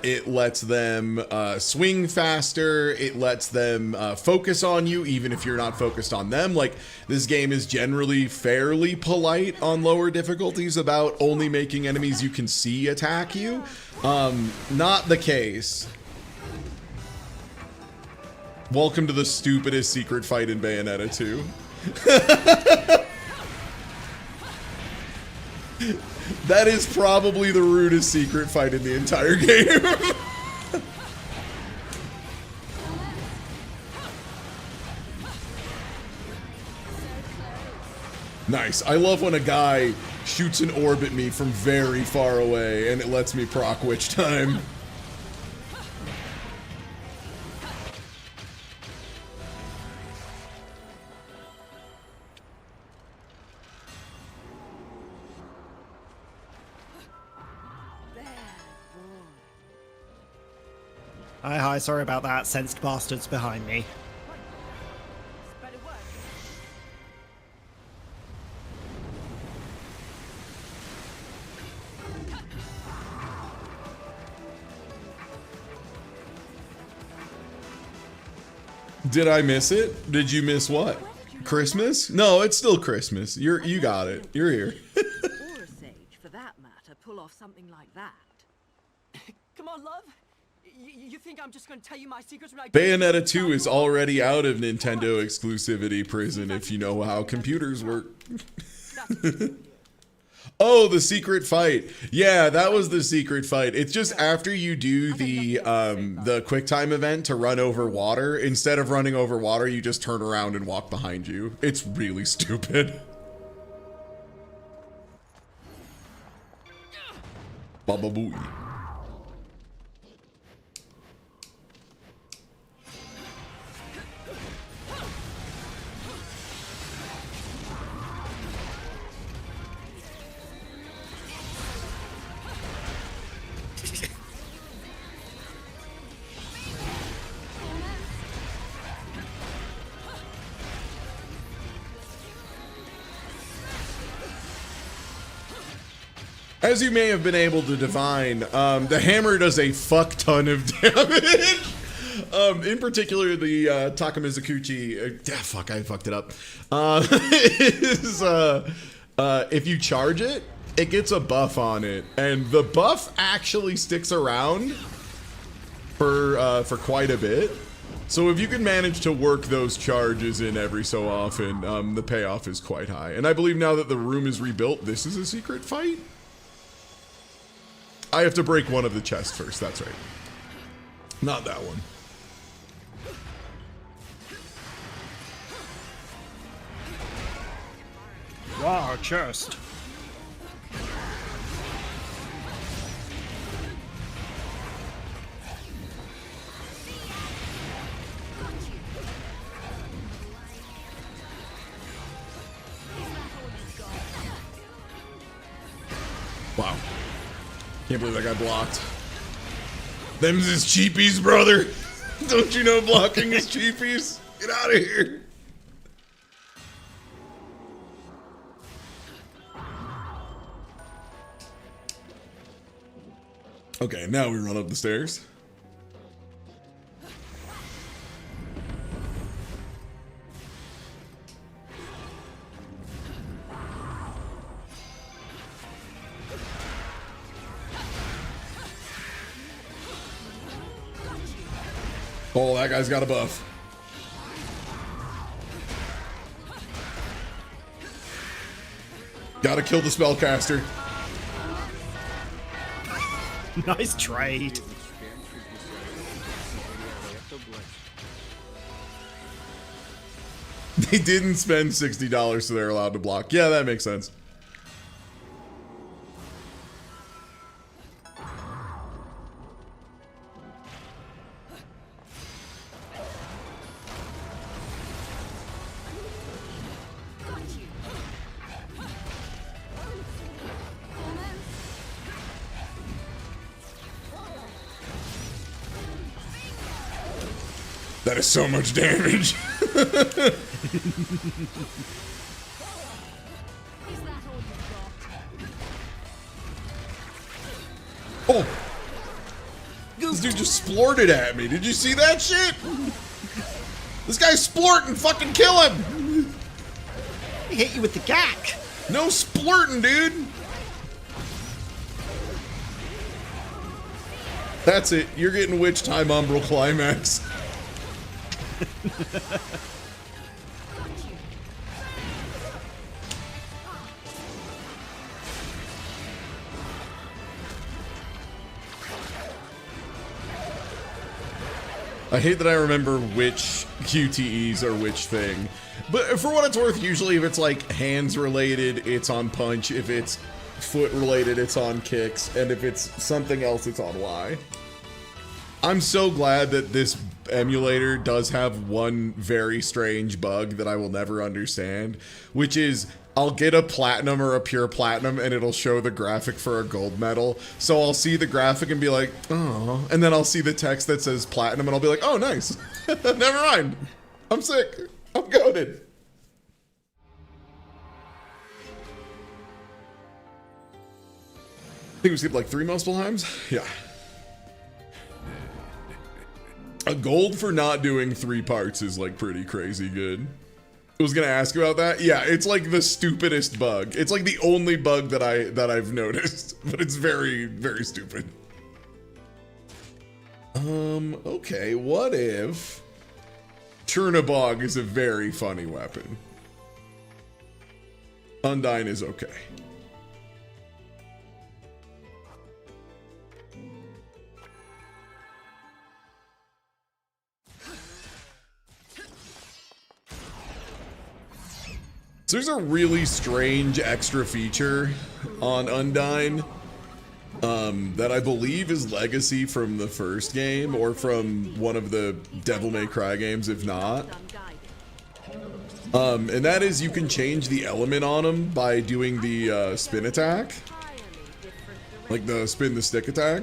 It lets them swing faster. It lets them focus on you even if you're not focused on them. Like, this game is generally fairly polite on lower difficulties about only making enemies you can see attack you. Not the case. Welcome to the stupidest secret fight in Bayonetta 2. That is probably the rudest secret fight in the entire game. Nice. I love when a guy shoots an orb at me from very far away and it lets me proc witch time. Hi, sorry about that. Sensed bastards behind me. Did I miss it? Did you miss what? Christmas? No, it's still Christmas. You got it. You're here. Or a sage, for that matter, pull off something like that. Come on, love. You think I'm just gonna tell you my secrets when I Bayonetta 2 is already out of Nintendo exclusivity prison, if you know how computers work. Oh, the secret fight. Yeah, that was the secret fight. It's just after you do the QuickTime event to run over water, instead of running over water, you just turn around and walk behind you. It's really stupid. Baba Booey. As you may have been able to divine, the hammer does a fuck ton of damage. In particular, the Takamizukuchi, fuck, I fucked it up. If you charge it, it gets a buff on it, and the buff actually sticks around for quite a bit. So if you can manage to work those charges in every so often, the payoff is quite high. And I believe now that the room is rebuilt, this is a secret fight? I have to break one of the chests first, that's right. Not that one. Wow, chest. Wow. Can't believe that got blocked. Them's his cheapies, brother. Don't you know blocking is cheapies? Get out of here. Okay, now we run up the stairs. Oh, that guy's got a buff. Gotta kill the spellcaster. Nice trade. They didn't spend $60, so they're allowed to block. Yeah, that makes sense. That is so much damage. Oh! This dude just splorted at me. Did you see that shit? This guy's splorting. Fucking kill him. He hit you with the gack. No splorting, dude. That's it. You're getting Witch Time Umbral Climax. I hate that I remember which QTEs are which thing. But for what it's worth, usually if it's like hands related, it's on punch. If it's foot related, it's on kicks. And if it's something else, it's on Y. I'm so glad that this emulator does have one very strange bug that I will never understand, which is I'll get a platinum or a pure platinum and it'll show the graphic for a gold medal. So I'll see the graphic and be like, oh, and then I'll see the text that says platinum and I'll be like, oh, nice. Never mind. I'm sick. I'm goated. I think we skipped like 3 Muspelheims. Yeah. A gold for not doing 3 parts is like pretty crazy good. I was gonna ask about that. Yeah, it's like the stupidest bug. It's like the only bug that I've noticed, but it's very, very stupid. Okay, what if Chernabog is a very funny weapon? Undyne is okay. So there's a really strange extra feature on Undyne that I believe is legacy from the first game or from one of the Devil May Cry games, if not. And that is you can change the element on them by doing the spin attack. Like the spin the stick attack.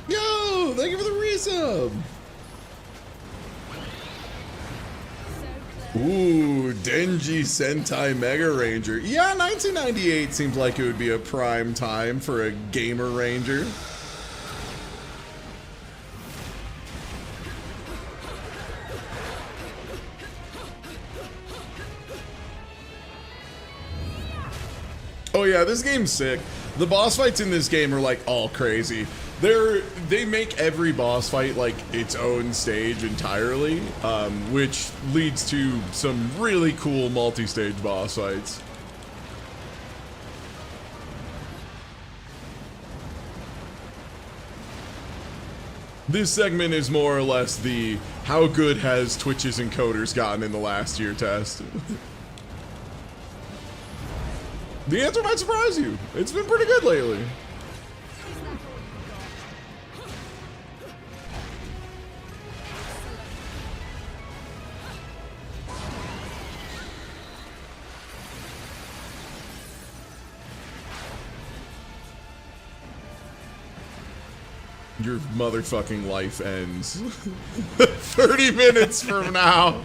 Yo, thank you for the resub. Ooh, Denji Sentai Mega Ranger. Yeah, 1998 seems like it would be a prime time for a gamer ranger. Oh yeah, this game's sick. The boss fights in this game are like all crazy. They make every boss fight like its own stage entirely, which leads to some really cool multi-stage boss fights. This segment is more or less the how good has Twitch's encoders gotten in the last year test. The answer might surprise you. It's been pretty good lately. Your motherfucking life ends 30 minutes from now.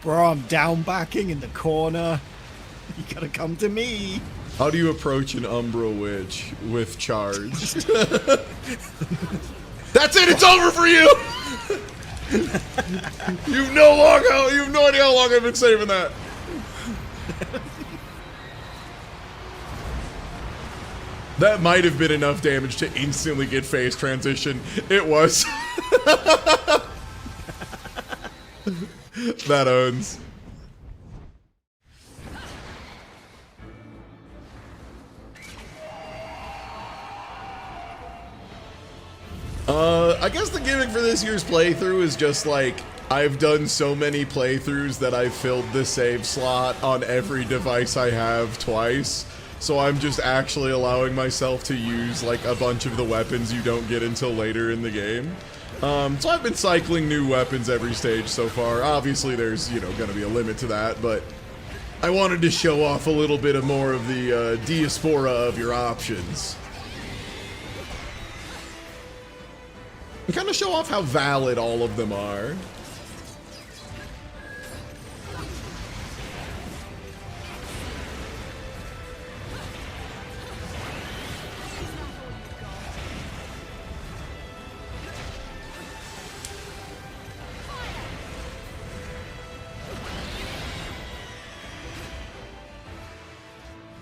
Bro, I'm down backing in the corner. You gotta come to me. How do you approach an Umbra Witch with charge? That's it, it's over for you! You've no idea how long I've been saving that. That might have been enough damage to instantly get phase transition. It was. That owns. I guess the gimmick for this year's playthrough is just like, I've done so many playthroughs that I've filled the save slot on every device I have twice. So I'm just actually allowing myself to use like a bunch of the weapons you don't get until later in the game. So I've been cycling new weapons every stage so far. Obviously there's, you know, gonna be a limit to that, but I wanted to show off a little bit of more of the diaspora of your options. And kind of show off how valid all of them are.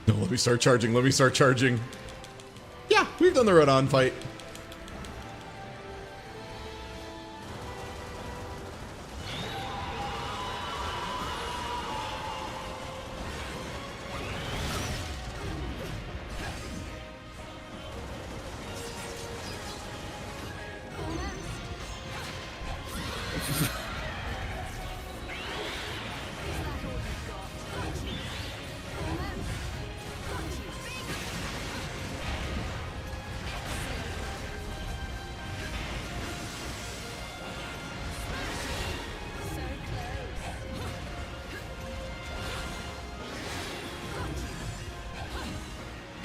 No, let me start charging, let me start charging. Yeah, we've done the Rodon fight.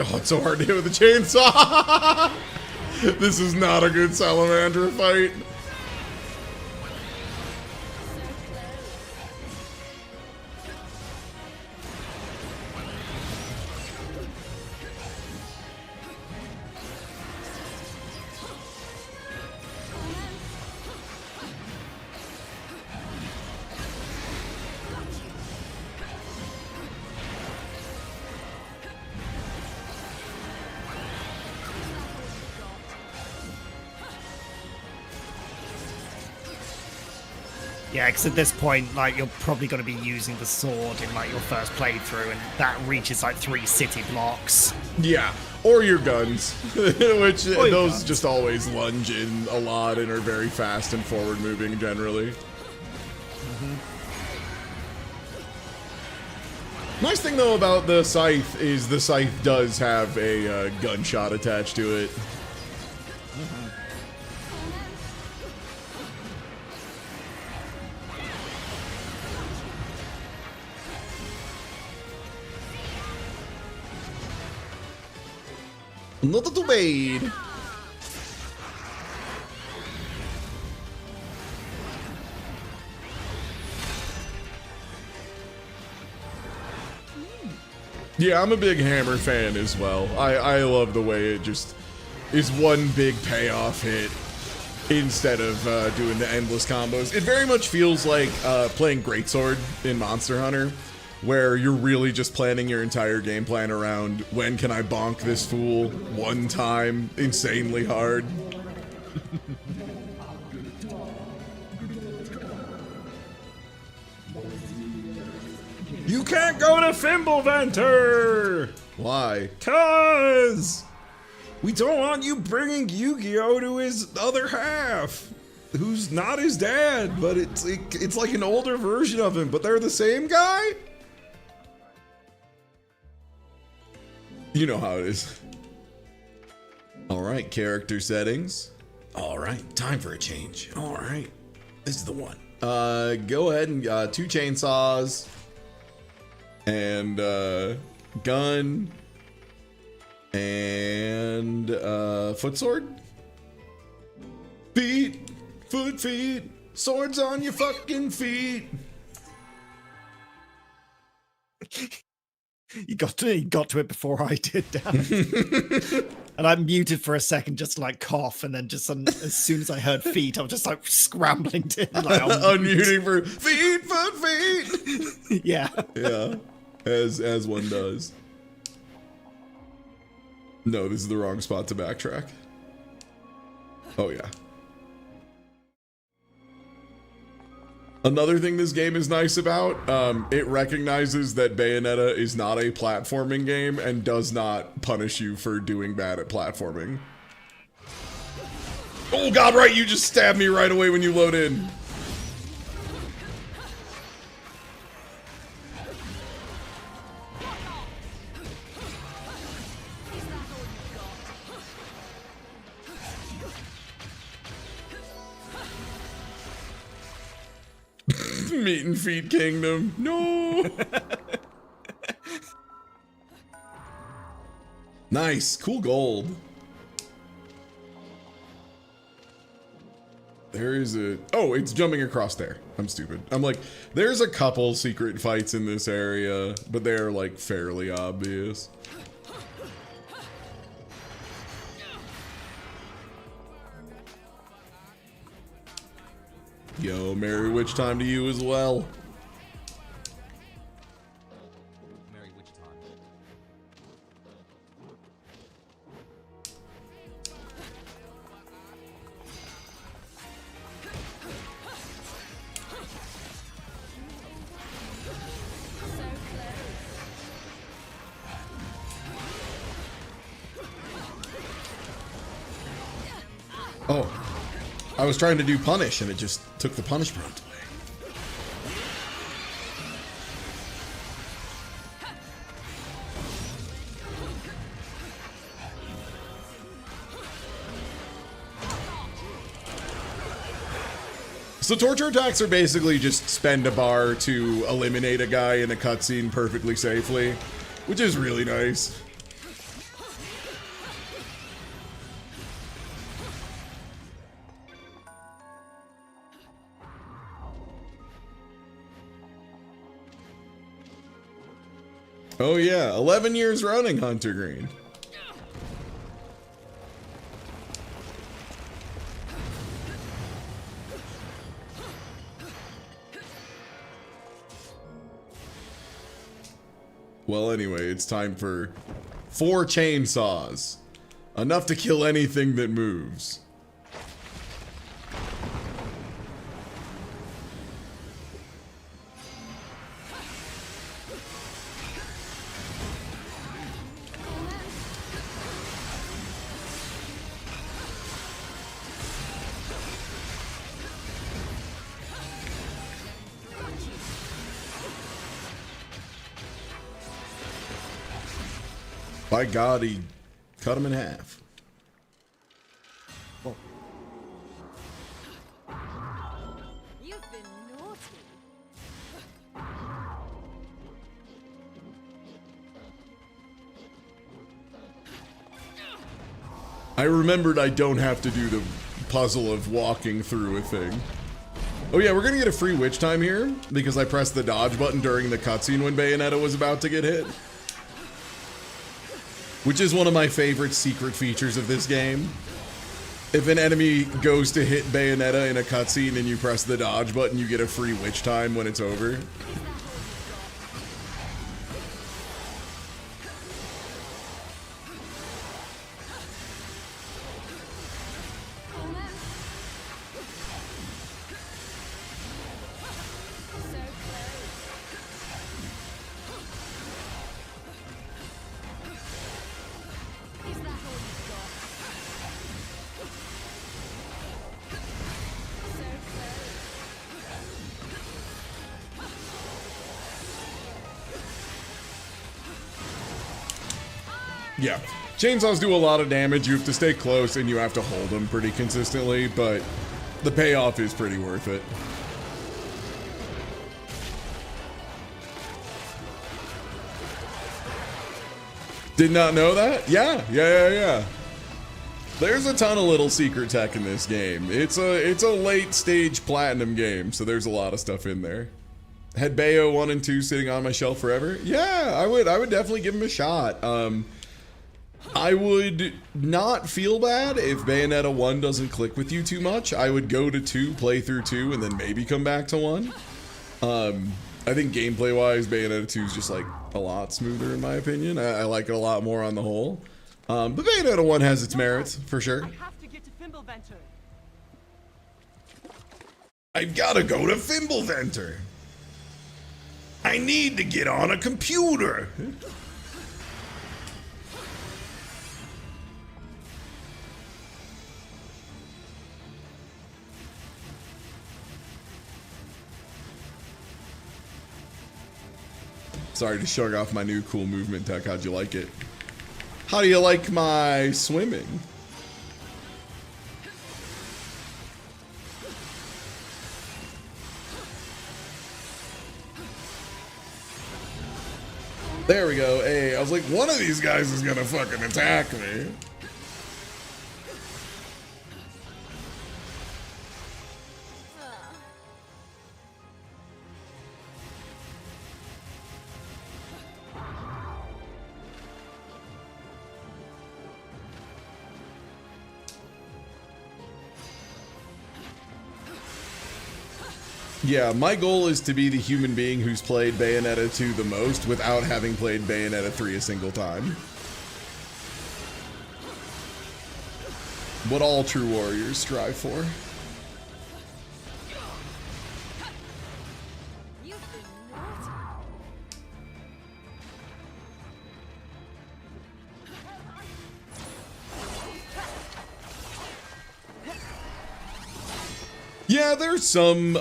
Oh, it's so hard to hit with a chainsaw! This is not a good salamander fight. Yeah, because at this point, like, you're probably going to be using the sword in, like, your first playthrough, and that reaches, like, 3 city blocks. Yeah, or your guns, which those just always lunge in a lot and are very fast and forward-moving generally. Nice thing, though, about the scythe is the scythe does have a gunshot attached to it. Not too bad. Yeah, I'm a big Hammer fan as well. I love the way it just is one big payoff hit instead of doing the endless combos. It very much feels like playing Greatsword in Monster Hunter, where you're really just planning your entire game plan around when can I bonk this fool one time insanely hard. You can't go to Fimbulventer! Why? 'Cause we don't want you bringing Yu-Gi-Oh to his other half, who's not his dad, but it's like an older version of him, but they're the same guy? You know how it is. All right, character settings. All right, time for a change. All right, this is the one. Go ahead and 2 chainsaws and gun and foot sword. Feet, foot, feet, swords on your fucking feet. You got to it before I did, Dan. And I muted for a second just to like cough, and then just as soon as I heard feet, I was just like scrambling to like unmuting for feet, foot, feet. Yeah. Yeah. As one does. No, this is the wrong spot to backtrack. Oh yeah. Another thing this game is nice about, it recognizes that Bayonetta is not a platforming game and does not punish you for doing bad at platforming. Oh god, right, you just stabbed me right away when you load in. Meat and Feet Kingdom. No. Nice. Cool gold. There is a... Oh, it's jumping across there. I'm stupid. I'm like, there's a couple secret fights in this area, but they're like fairly obvious. Yo, Merry Witch time to you as well. Merry Witch time. Oh. I was trying to do punish and it just took the punish prompt away. So torture attacks are basically just spend a bar to eliminate a guy in a cutscene perfectly safely, which is really nice. Oh yeah, 11 years running, Hunter Green. Well, anyway, it's time for 4 chainsaws. Enough to kill anything that moves. By God, he cut him in half. You've been naughty. I remembered I don't have to do the puzzle of walking through a thing. Oh yeah, we're gonna get a free witch time here because I pressed the dodge button during the cutscene when Bayonetta was about to get hit. which is one of my favorite secret features of this game. If an enemy goes to hit Bayonetta in a cutscene and you press the dodge button, you get a free witch time when it's over. Yeah, chainsaws do a lot of damage. You have to stay close and you have to hold them pretty consistently, but the payoff is pretty worth it. Did not know that? Yeah. There's a ton of little secret tech in this game. It's a late stage platinum game, so there's a lot of stuff in there. Had Bayo 1 and 2 sitting on my shelf forever? Yeah, I would definitely give them a shot. I would not feel bad if Bayonetta 1 doesn't click with you too much. I would go to 2, play through 2, and then maybe come back to 1. I think gameplay-wise, Bayonetta 2 is just like a lot smoother in my opinion. I like it a lot more on the whole. But Bayonetta 1 has its merits, for sure. I have to get to Fimbulventer. I've gotta go to Fimbulventer. I need to get on a computer. Sorry to shrug off my new cool movement tech. How'd you like it? How do you like my swimming? There we go. Hey, I was like, one of these guys is gonna fucking attack me. Yeah, my goal is to be the human being who's played Bayonetta 2 the most without having played Bayonetta 3 a single time. What all true warriors strive for. Yeah, there's some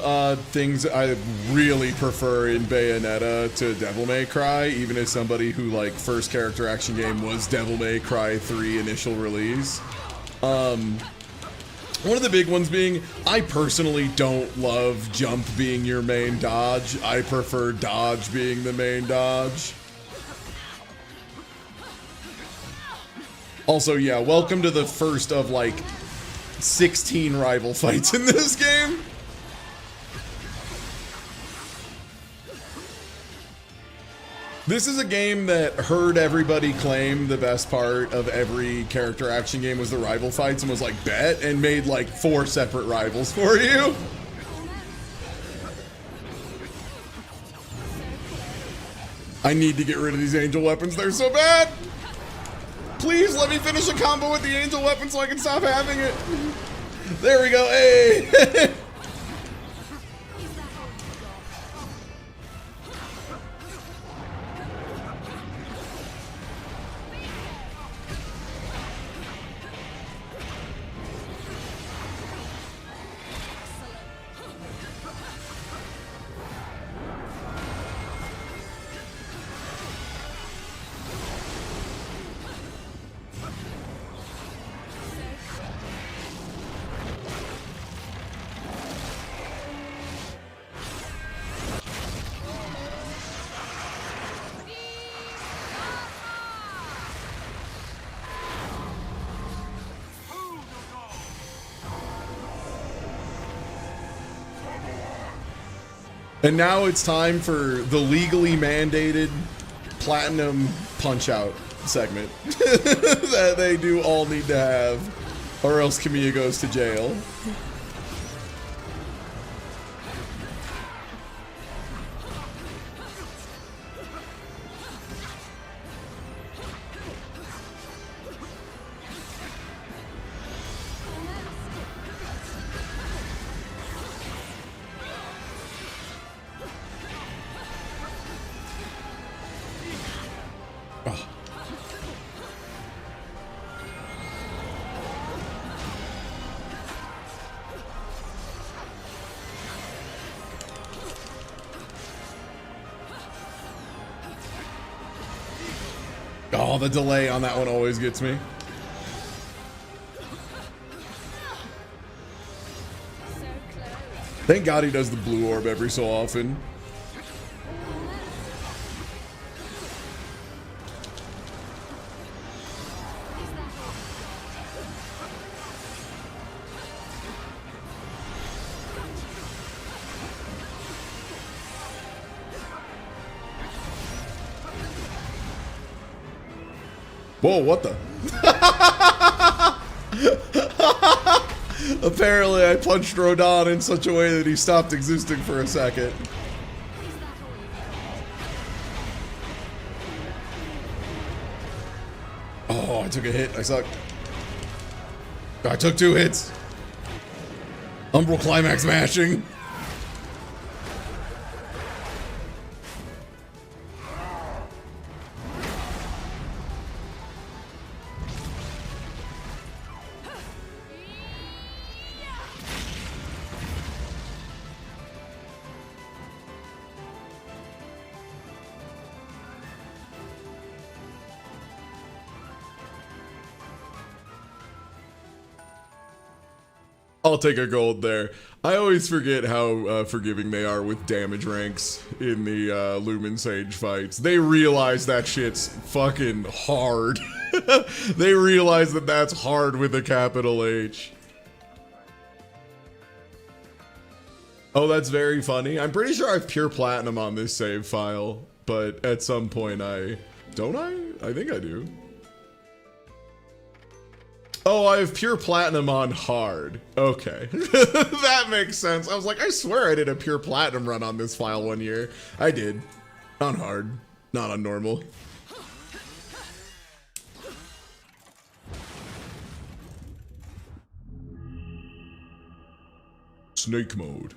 things I really prefer in Bayonetta to Devil May Cry, even as somebody who, like, first character action game was Devil May Cry 3 initial release. One of the big ones being, I personally don't love jump being your main dodge. I prefer dodge being the main dodge. Also, yeah, welcome to the first of, like, 16 rival fights in this game. This is a game that heard everybody claim the best part of every character action game was the rival fights and was like, bet, and made like 4 separate rivals for you. I need to get rid of these angel weapons. They're so bad. Please let me finish a combo with the angel weapon so I can stop having it. There we go. Hey. And now it's time for the legally mandated platinum punch out. segment that they do all need to have, or else Camilla goes to jail. Oh, the delay on that one always gets me. Thank God he does the blue orb every so often. Whoa, what the? Apparently I punched Rodon in such a way that he stopped existing for a second. Oh, I took a hit. I suck. I took 2 hits. Umbral climax mashing. I'll take a gold there. I always forget how forgiving they are with damage ranks in the Lumen Sage fights. They realize that shit's fucking hard. They realize that that's hard with a capital H. Oh, that's very funny. I'm pretty sure I have pure platinum on this save file, but at some point don't I? I think I do. Oh, I have pure platinum on hard. Okay. That makes sense. I was like, I swear I did a pure platinum run on this file one year. I did. On hard, not on normal. Snake mode.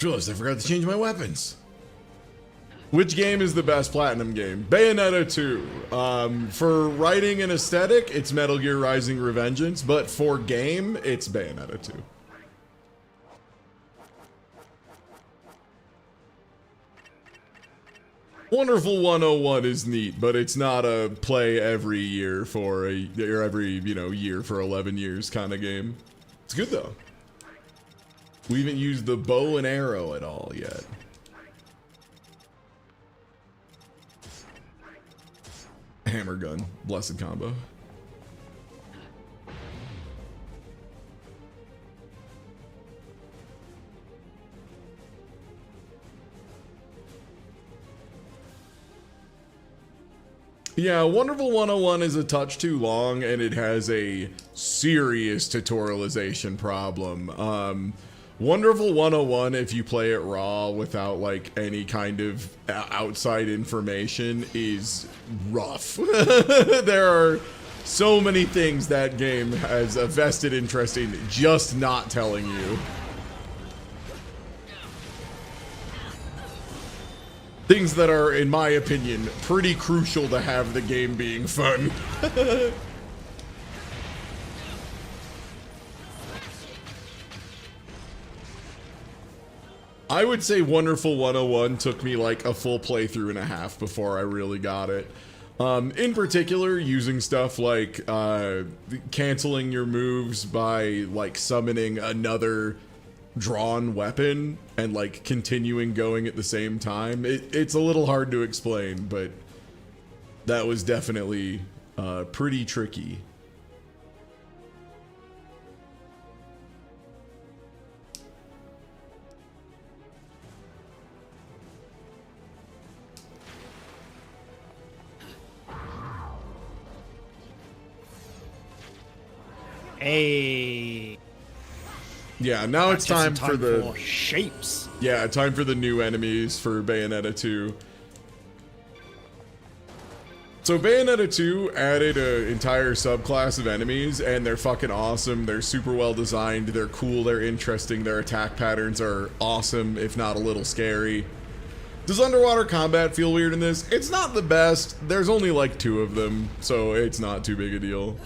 Realized I forgot to change my weapons. Which game is the best platinum game? Bayonetta 2. For writing and aesthetic, it's Metal Gear Rising: Revengeance, but for game, it's Bayonetta 2. Wonderful 101 is neat, but it's not a play every year for every year for 11 years kind of game. It's good though. We haven't used the bow and arrow at all yet. Hammer gun, blessed combo. Yeah, Wonderful 101 is a touch too long, and it has a serious tutorialization problem. Wonderful 101, if you play it raw without like any kind of outside information, is rough. There are so many things that game has a vested interest in just not telling you. Things that are, in my opinion, pretty crucial to have the game being fun. I would say Wonderful 101 took me like a full playthrough and a half before I really got it. In particular, using stuff like canceling your moves by like summoning another drawn weapon and like continuing going at the same time. It's a little hard to explain, but that was definitely pretty tricky. Hey. Yeah, now it's time for the shapes. Yeah, time for the new enemies for Bayonetta 2. So Bayonetta 2 added an entire subclass of enemies, and they're fucking awesome. They're super well designed. They're cool. They're interesting. Their attack patterns are awesome, if not a little scary. Does underwater combat feel weird in this? It's not the best. There's only like 2 of them, so it's not too big a deal.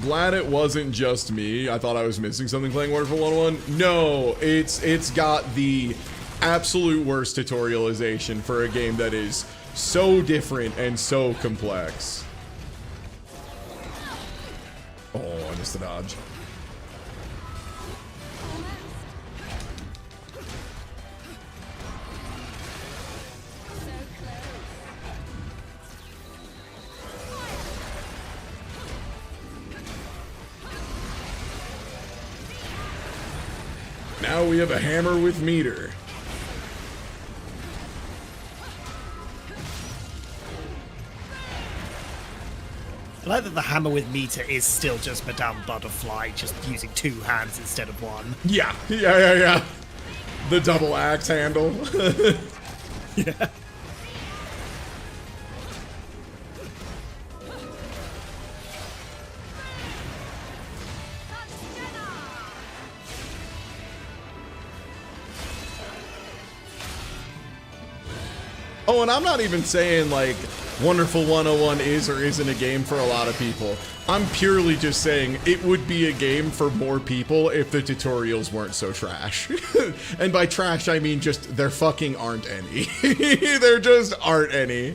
Glad it wasn't just me. I thought I was missing something playing Wonderful 101. No, it's got the absolute worst tutorialization for a game that is so different and so complex. Oh, I missed the dodge. Now we have a hammer with meter. I like that the hammer with meter is still just Madame Butterfly, just using 2 hands instead of 1. Yeah. The double axe handle. Yeah. Oh, and I'm not even saying like Wonderful 101 is or isn't a game for a lot of people. I'm purely just saying it would be a game for more people if the tutorials weren't so trash. And by trash, I mean just there fucking aren't any. There just aren't any.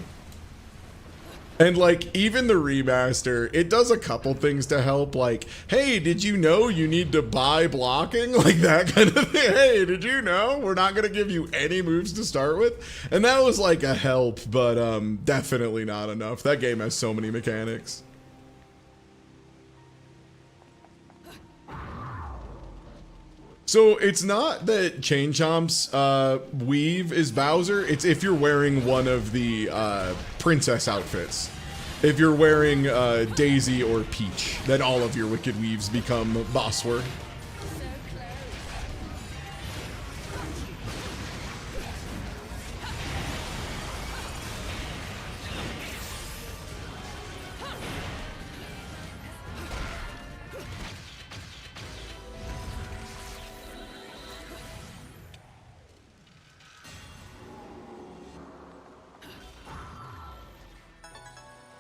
And like even the remaster, it does a couple things to help, like, hey, did you know you need to buy blocking? Like that kind of thing. Hey, did you know we're not gonna give you any moves to start with? And that was like a help, but definitely not enough. That game has so many mechanics. So it's not that Chain Chomp's weave is Bowser, it's if you're wearing one of the princess outfits. If you're wearing Daisy or Peach, then all of your Wicked Weaves become Bossword.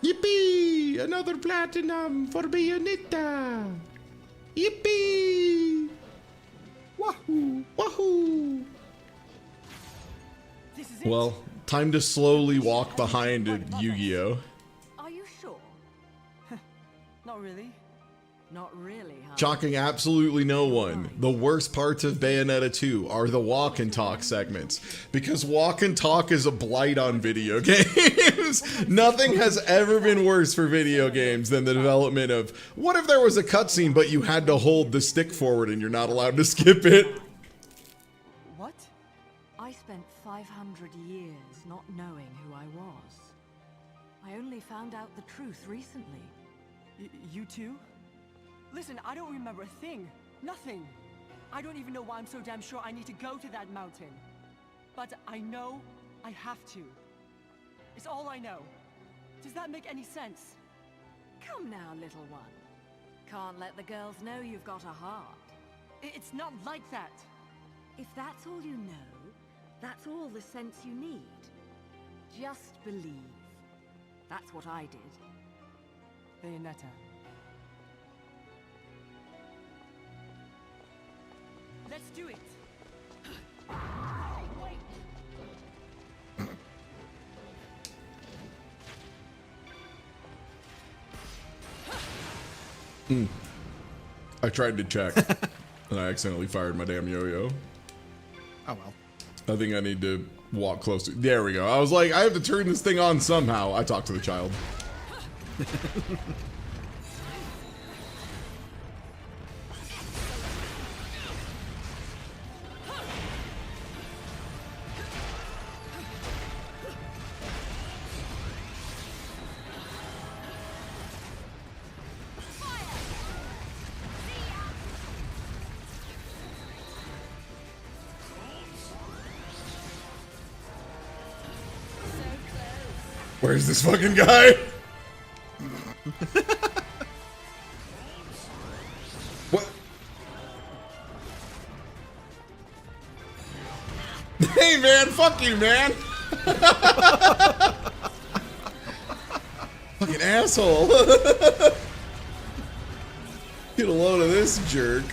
Yippee! Another platinum for Bayonetta! Yippee! Wahoo! Wahoo! Well, time to slowly walk behind Yu-Gi-Oh! Are you sure? Not really. Not really, huh? Shocking absolutely no one. The worst parts of Bayonetta 2 are the walk and talk segments, because walk and talk is a blight on video games. Nothing has ever been worse for video games than the development of, what if there was a cutscene but you had to hold the stick forward and you're not allowed to skip it? What? I spent 500 years not knowing who I was. I only found out the truth recently. You too? Listen, I don't remember a thing. Nothing. I don't even know why I'm so damn sure I need to go to that mountain. But I know I have to. It's all I know. Does that make any sense? Come now, little one. Can't let the girls know you've got a heart. It's not like that. If that's all you know, that's all the sense you need. Just believe. That's what I did. Bayonetta. Let's do it. Wait. I tried to check, and I accidentally fired my damn yo-yo. Oh well. I think I need to walk closer. There we go. I was like, I have to turn this thing on somehow. I talked to the child. Where's this fucking guy? What? Hey man, fuck you, man. Fucking asshole. Get a load of this jerk.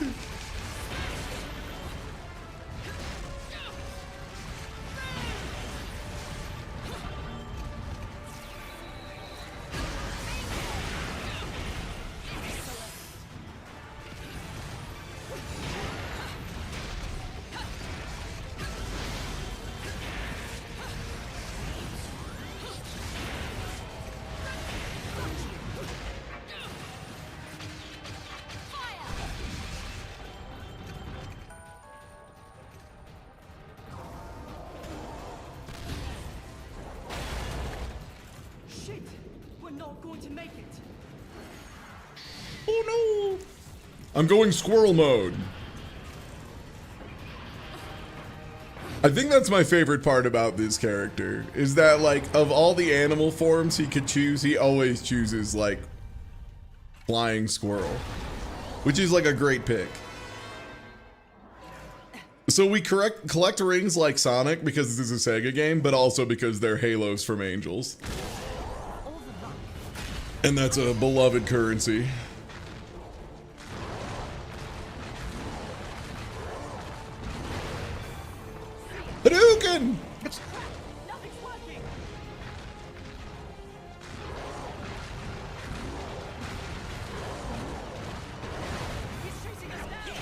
Shit! We're not going to make it. Oh no! I'm going squirrel mode. I think that's my favorite part about this character, is that like, of all the animal forms he could choose, he always chooses like flying squirrel, which is like a great pick. So we collect rings like Sonic because this is a Sega game, but also because they're halos from angels. And that's a beloved currency. Hadouken! Nothing's working. He's chasing us now.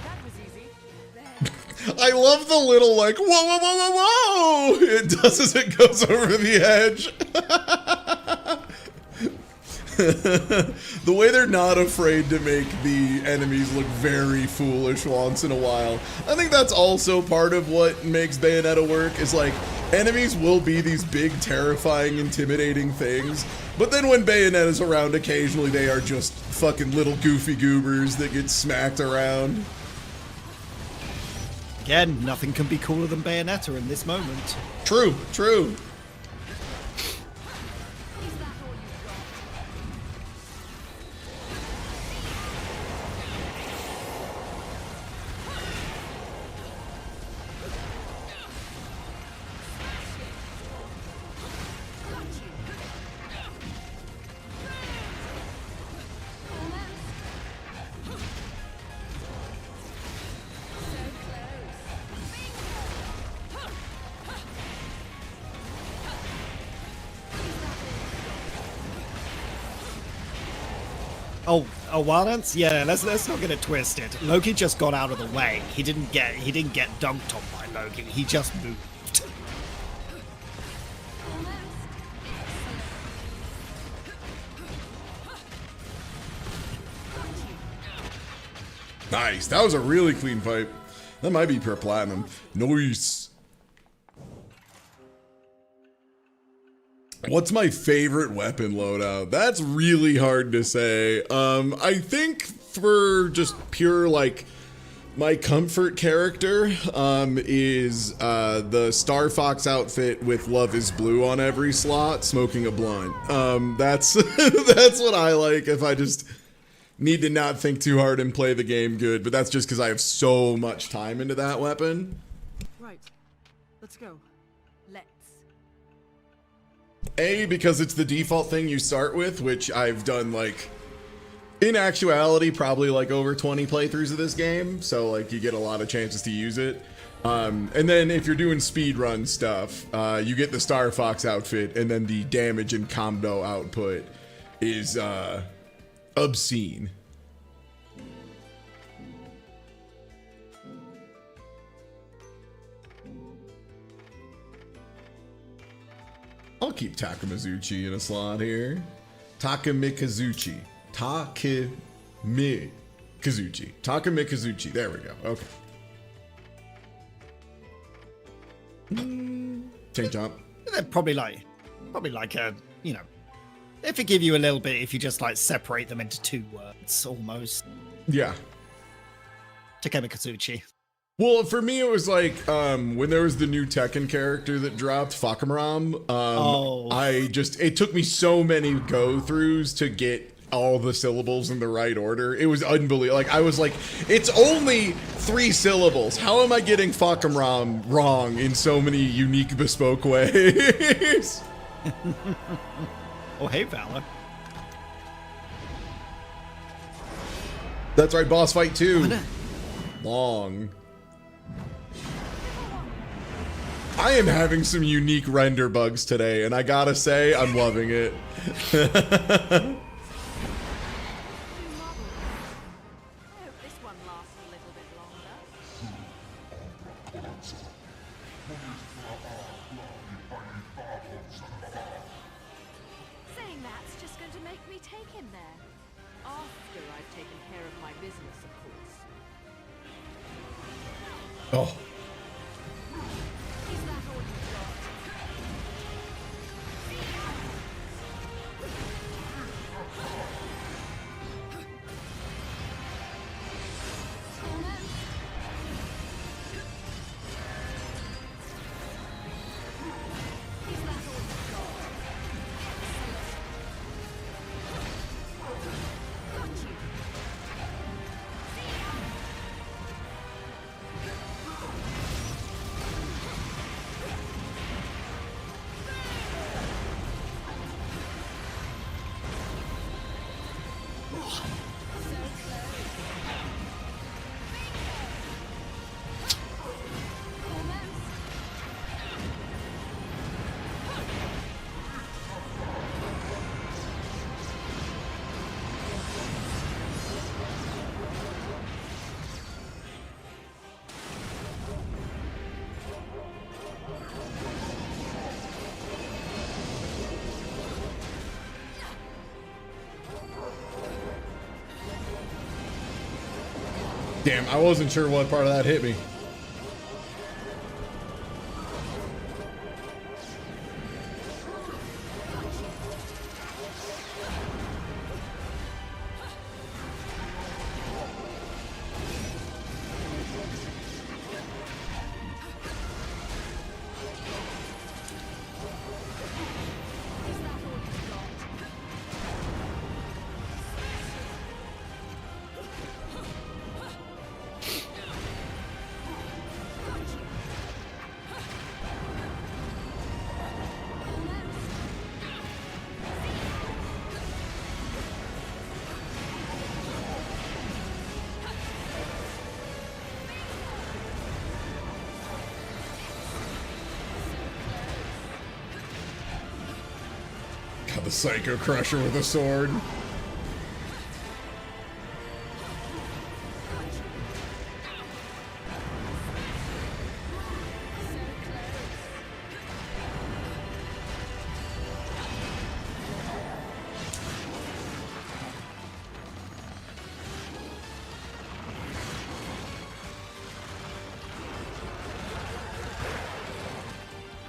That was easy. I love the little like, whoa, whoa, whoa, whoa, whoa! It does as it goes over the edge. The way they're not afraid to make the enemies look very foolish once in a while. I think that's also part of what makes Bayonetta work, is like, enemies will be these big, terrifying, intimidating things, but then when Bayonetta's around, occasionally they are just fucking little goofy goobers that get smacked around. Again, nothing can be cooler than Bayonetta in this moment. True, true. Oh, wild ants? Yeah, let's not get it twisted. Loki just got out of the way. He didn't get dunked on by Loki. He just moved. Nice. That was a really clean fight. That might be per platinum. Nice. What's my favorite weapon loadout? That's really hard to say. I think for just pure, like, my comfort character is the Star Fox outfit with Love is Blue on every slot, smoking a blunt. That's that's what I like if I just need to not think too hard and play the game good, but that's just because I have so much time into that weapon. Right. Let's go. Let's. A, because it's the default thing you start with, which I've done, like, in actuality, probably like over 20 playthroughs of this game, so like you get a lot of chances to use it. And then if you're doing speedrun stuff, you get the Star Fox outfit, and then the damage and combo output is obscene. I'll keep Takamizuchi in a slot here. Takamikazuchi. Takamikazuchi. There we go. Okay. Tank jump. They're probably like a, you know, they forgive you a little bit if you just like separate them into two words almost. Yeah. Takemikazuchi. Well, for me, it was like when there was the new Tekken character that dropped, Fakaram. It took me so many go-throughs to get all the syllables in the right order. It was unbelievable. Like, I was like, it's only 3 syllables. How am I getting Fakaram wrong in so many unique, bespoke ways? Oh, hey, Valor. That's right, boss fight 2. Long. I am having some unique render bugs today, and I gotta say, I'm loving it. Saying that's just going to make me take him there. After I've taken care of my business, of course. Oh. Is that all you've got? Damn, I wasn't sure what part of that hit me. God, the Psycho Crusher with a sword.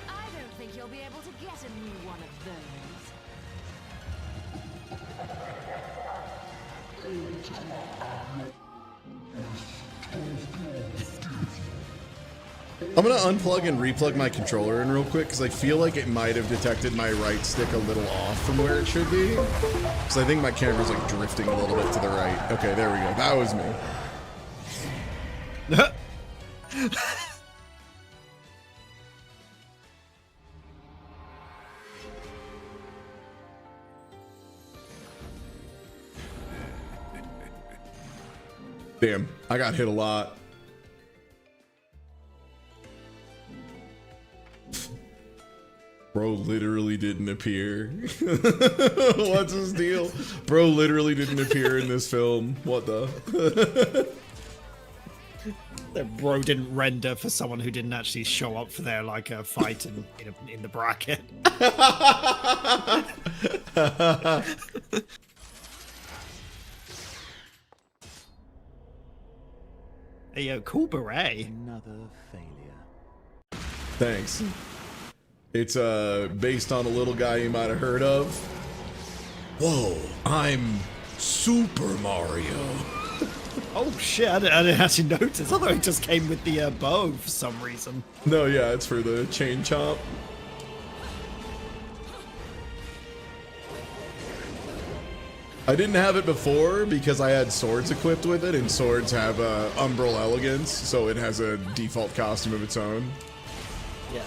I don't think you'll be be able to get a new one of those. I'm gonna unplug and replug my controller in real quick because I feel like it might have detected my right stick a little off from where it should be. Because I think my camera's like drifting a little bit to the right. Okay, there we go. That was me. Damn, I got hit a lot. Bro literally didn't appear. What's his deal? Bro literally didn't appear in this film. What the? The bro didn't render for someone who didn't actually show up for their like a fight in the bracket. Hey, yo, cool beret. Another failure. Thanks. It's based on a little guy you might have heard of. Whoa, I'm Super Mario. Oh shit, I didn't actually notice. I thought it just came with the bow for some reason. No, yeah, it's for the chain chomp. I didn't have it before because I had swords equipped with it, and swords have Umbral Elegance, so it has a default costume of its own. Yeah.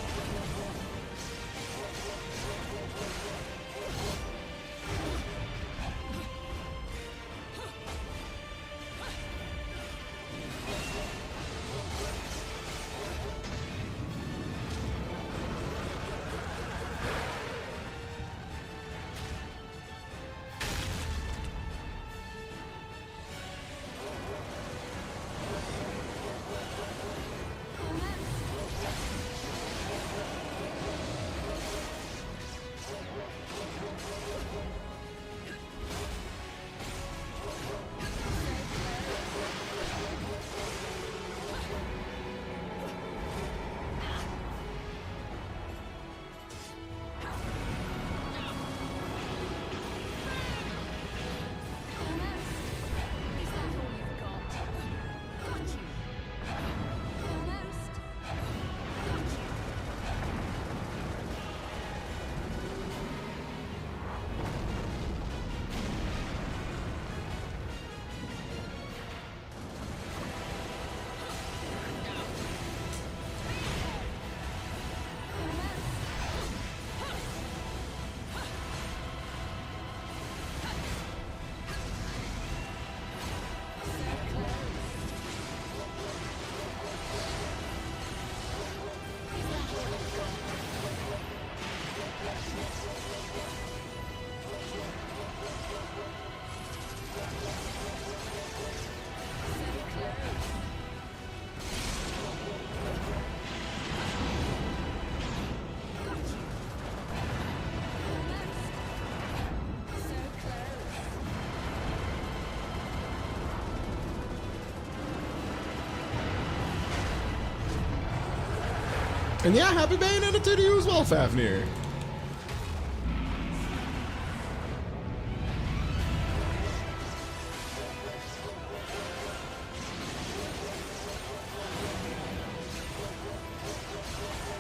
And yeah, happy Bayonetta 2 to you as well, Fafnir.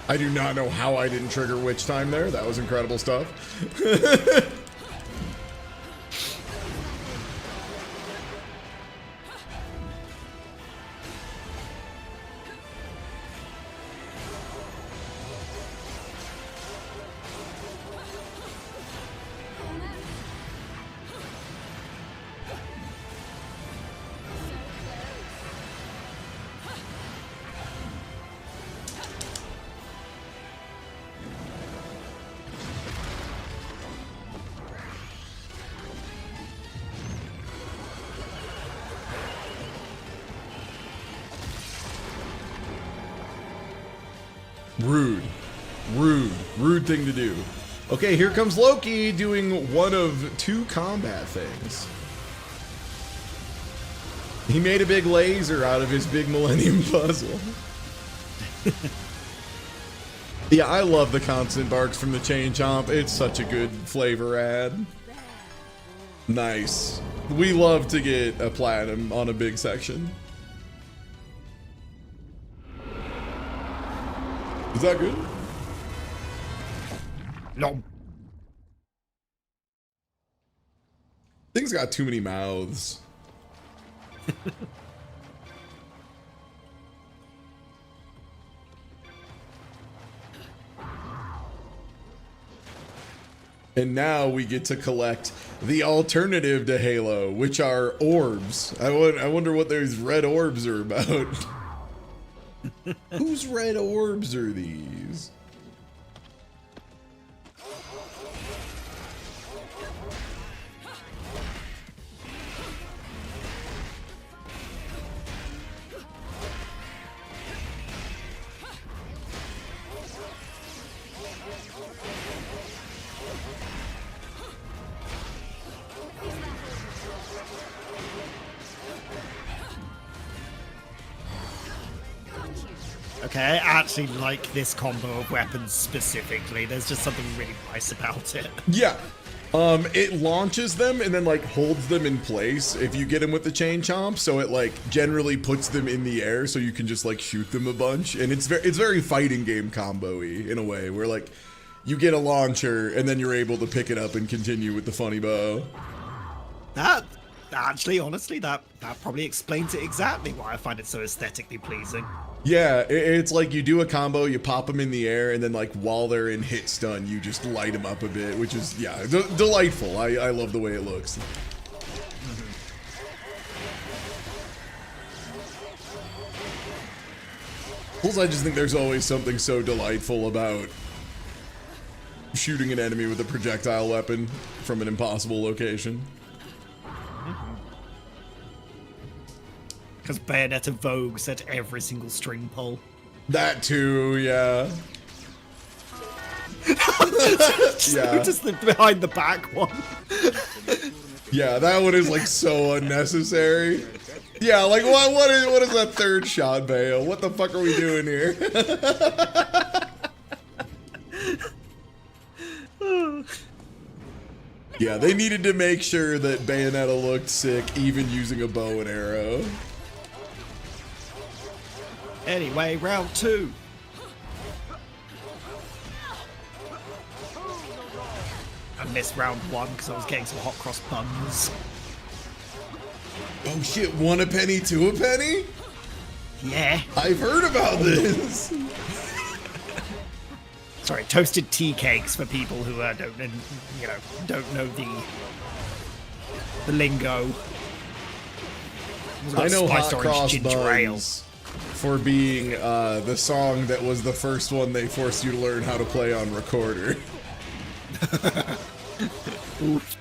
I do not know how I didn't trigger Witch Time there. That was incredible stuff. Rude. Rude. Rude thing to do. Okay, here comes Loki doing one of two combat things. He made a big laser out of his big Millennium Puzzle. Yeah, I love the constant barks from the chain chomp. It's such a good flavor add. Nice. We love to get a platinum on a big section. Is that good? No. Thing's got too many mouths. And now we get to collect the alternative to Halo, which are orbs. I wonder what those red orbs are about. Whose red orbs are these? Okay, I actually like this combo of weapons specifically. There's just something really nice about it. Yeah. It launches them and then like holds them in place if you get them with the chain chomp. So it like generally puts them in the air so you can just like shoot them a bunch. And it's very fighting game combo-y in a way where like you get a launcher and then you're able to pick it up and continue with the funny bow. That actually, honestly, that probably explains it exactly why I find it so aesthetically pleasing. Yeah, it's like you do a combo, you pop them in the air, and then like while they're in hit stun, you just light them up a bit, which is, yeah, delightful. I love the way it looks. Plus, I just think there's always something so delightful about shooting an enemy with a projectile weapon from an impossible location. Because Bayonetta vogues at every single string pull. That too, yeah. Just the behind the back one. Yeah, that one is like so unnecessary. Yeah, like what is that third shot, Bayo? What the fuck are we doing here? Yeah, they needed to make sure that Bayonetta looked sick even using a bow and arrow. Anyway, round 2. I missed round 1 because I was getting some hot cross buns. Oh shit, 1 a penny, 2 a penny? Yeah. I've heard about this. Sorry, toasted tea cakes for people who don't know the lingo. I know hot spiced orange cross ginger ale. buns for being the song that was the first one they forced you to learn how to play on recorder. Oof.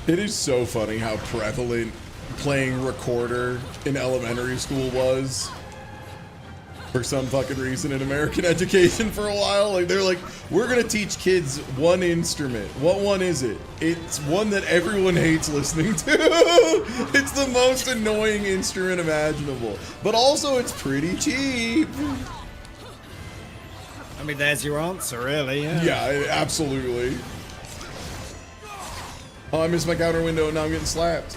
It is so funny how prevalent playing recorder in elementary school was. For some fucking reason in American education for a while. Like they're like, we're gonna teach kids one instrument. What one is it? It's one that everyone hates listening to. It's the most annoying instrument imaginable. But also it's pretty cheap. I mean, there's your answer, really. Yeah, yeah, absolutely. Oh, I missed my counter window and now I'm getting slapped.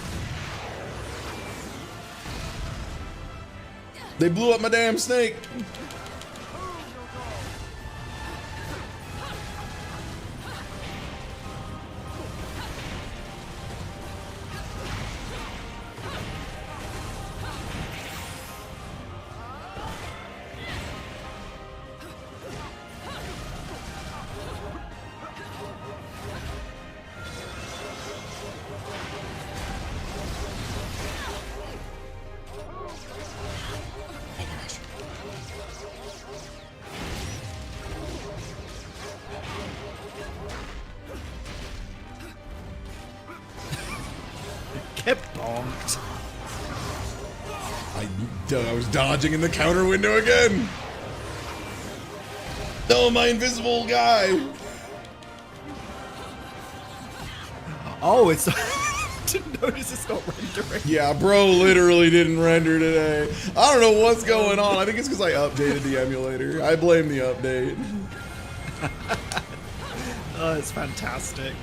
They blew up my damn snake. Bonked. I was dodging in the counter window again. No, my invisible guy. Oh, it's... didn't notice it's not rendering. Yeah, bro literally didn't render today. I don't know what's going on. I think it's because I updated the emulator. I blame the update. Oh, it's fantastic.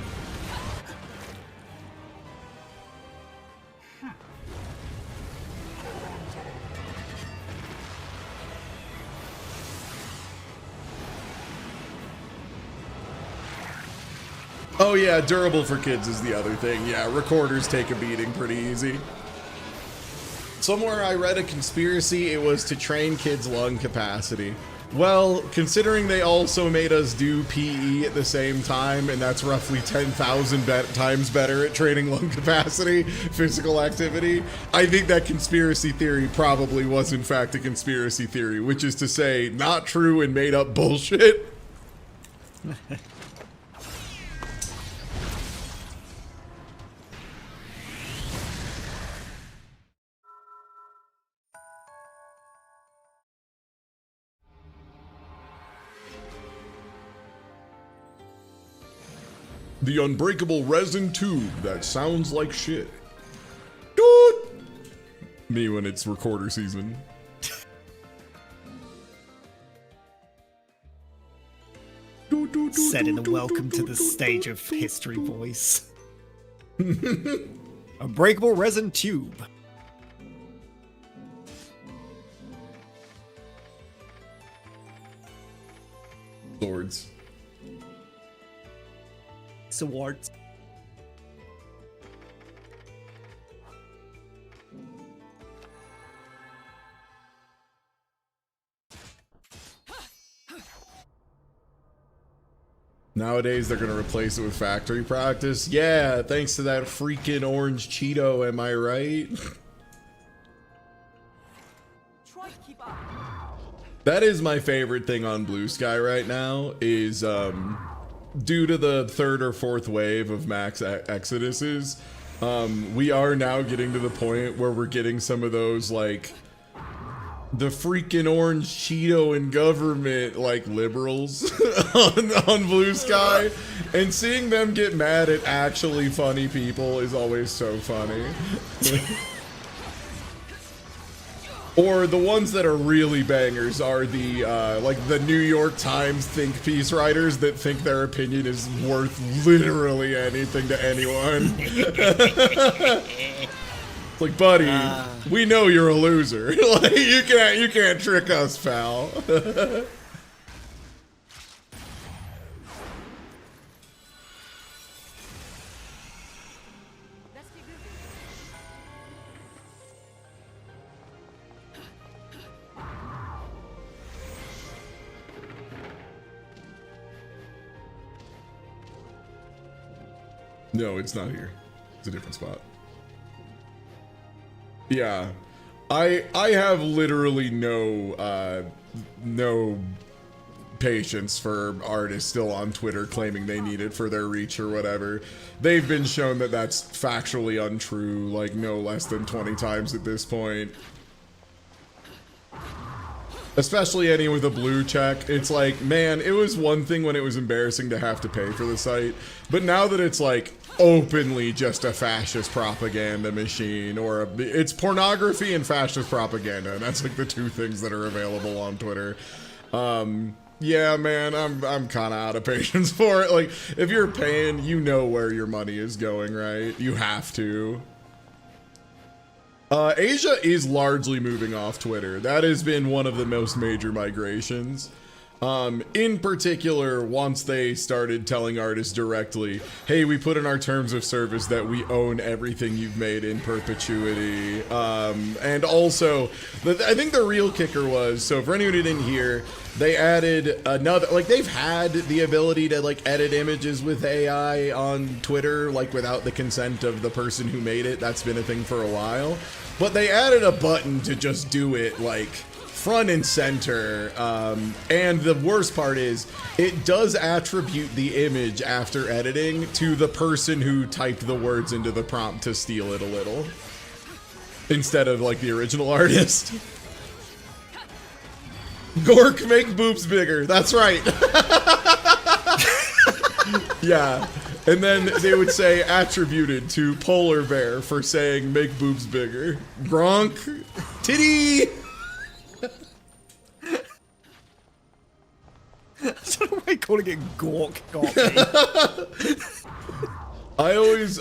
Oh yeah, durable for kids is the other thing. Yeah, recorders take a beating pretty easy. Somewhere I read a conspiracy, it was to train kids' lung capacity. Well, considering they also made us do PE at the same time, and that's roughly 10,000 times better at training lung capacity, physical activity, I think that conspiracy theory probably was in fact a conspiracy theory, which is to say, not true and made up bullshit. The unbreakable resin tube that sounds like shit. Dude! Me when it's recorder season. Said in the welcome to the stage of history voice. Unbreakable resin tube. Swords. Swords. Nowadays, they're going to replace it with factory practice. Yeah, thanks to that freaking orange Cheeto, am I right? Try to keep up. That is my favorite thing on Blue Sky right now, is due to the third or fourth wave of max exoduses, we are now getting to the point where we're getting some of those, like, the freaking orange Cheeto in government, like, liberals on Blue Sky, and seeing them get mad at actually funny people is always so funny. Or the ones that are really bangers are the, like, the New York Times think piece writers that think their opinion is worth literally anything to anyone. Like, buddy, we know you're a loser. Like, you can't trick us, pal. No, it's not here. It's a different spot. Yeah, I have literally no patience for artists still on Twitter claiming they need it for their reach or whatever. They've been shown that that's factually untrue, like no less than 20 times at this point. Especially any with a blue check. It's like, man, it was one thing when it was embarrassing to have to pay for the site, but now that it's like openly just a fascist propaganda machine, or it's pornography and fascist propaganda, and that's like the two things that are available on Twitter. Yeah, man, I'm kind of out of patience for it. Like, if you're paying, you know where your money is going, right? You have to. Asia is largely moving off Twitter. That has been one of the most major migrations. In particular, once they started telling artists directly, hey, we put in our terms of service that we own everything you've made in perpetuity. And also, I think the real kicker was, so for anyone who didn't hear, they added another, like, they've had the ability to, like, edit images with AI on Twitter, like, without the consent of the person who made it. That's been a thing for a while. But they added a button to just do it, like, front and center, and the worst part is it does attribute the image after editing to the person who typed the words into the prompt to steal it a little. instead of like the original artist. Gork, make boobs bigger. That's right. Yeah. And then they would say attributed to Polar Bear for saying make boobs bigger. Gronk, titty. I don't know why calling it Gork got me.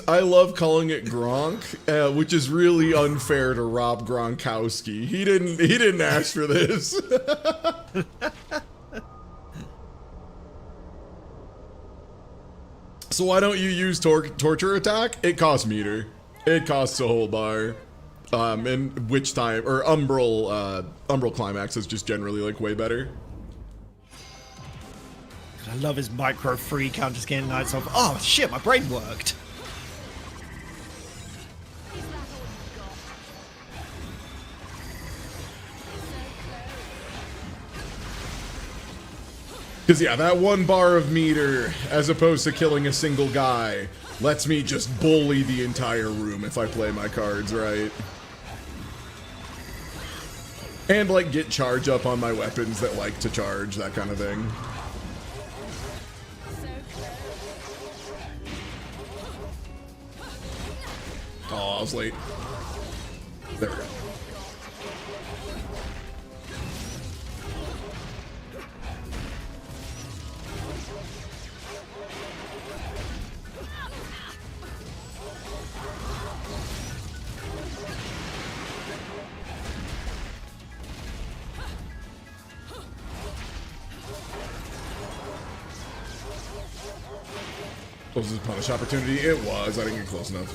I love calling it Gronk, which is really unfair to Rob Gronkowski. He didn't ask for this. So why don't you use torture attack? It costs meter. It costs a whole bar. And which time or Umbral Climax is just generally like way better. I love his micro free count just getting nights off. Oh shit, my brain worked. Because yeah, that 1 bar of meter, as opposed to killing a single guy, lets me just bully the entire room if I play my cards right. And like get charge up on my weapons that like to charge, that kind of thing. Oh, I was late. There we go. Was this a punish opportunity? It was. I didn't get close enough.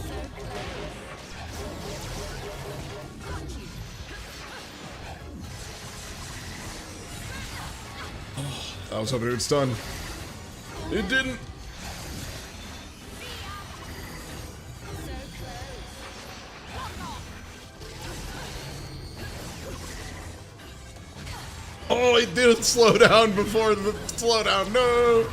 Oh, I was hoping it would stun. It didn't. Oh, it didn't slow down before the slowdown. No.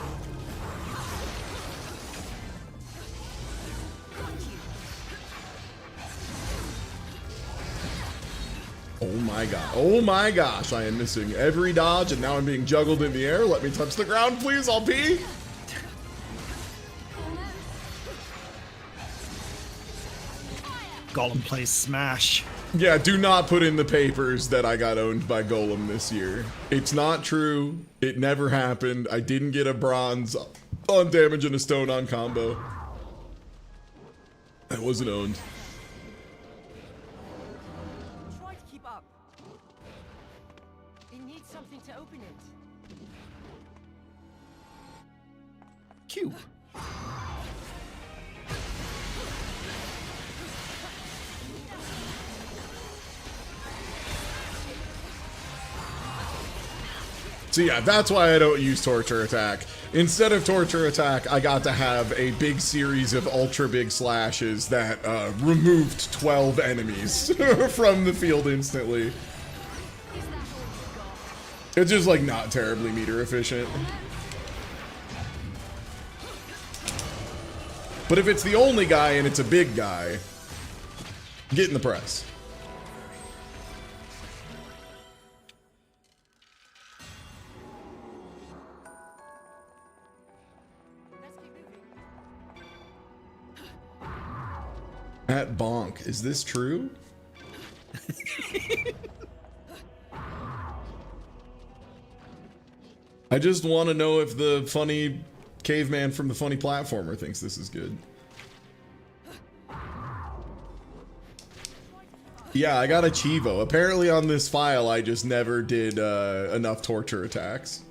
Oh my god. Oh my gosh, I am missing every dodge and now I'm being juggled in the air. Let me touch the ground, please. I'll pee. Golem plays Smash. Yeah, do not put in the papers that I got owned by Golem this year. It's not true. It never happened. I didn't get a bronze on damage and a stone on combo. I wasn't owned. Try to keep up. It needs something to open it. Q. So yeah, that's why I don't use Torture Attack. Instead of Torture Attack, I got to have a big series of ultra big slashes that removed 12 enemies from the field instantly. It's just like not terribly meter efficient. But if it's the only guy and it's a big guy, get in the press. At Bonk, is this true? I just want to know if the funny caveman from the funny platformer thinks this is good. Yeah, I got a Chivo. Apparently on this file, I just never did enough torture attacks.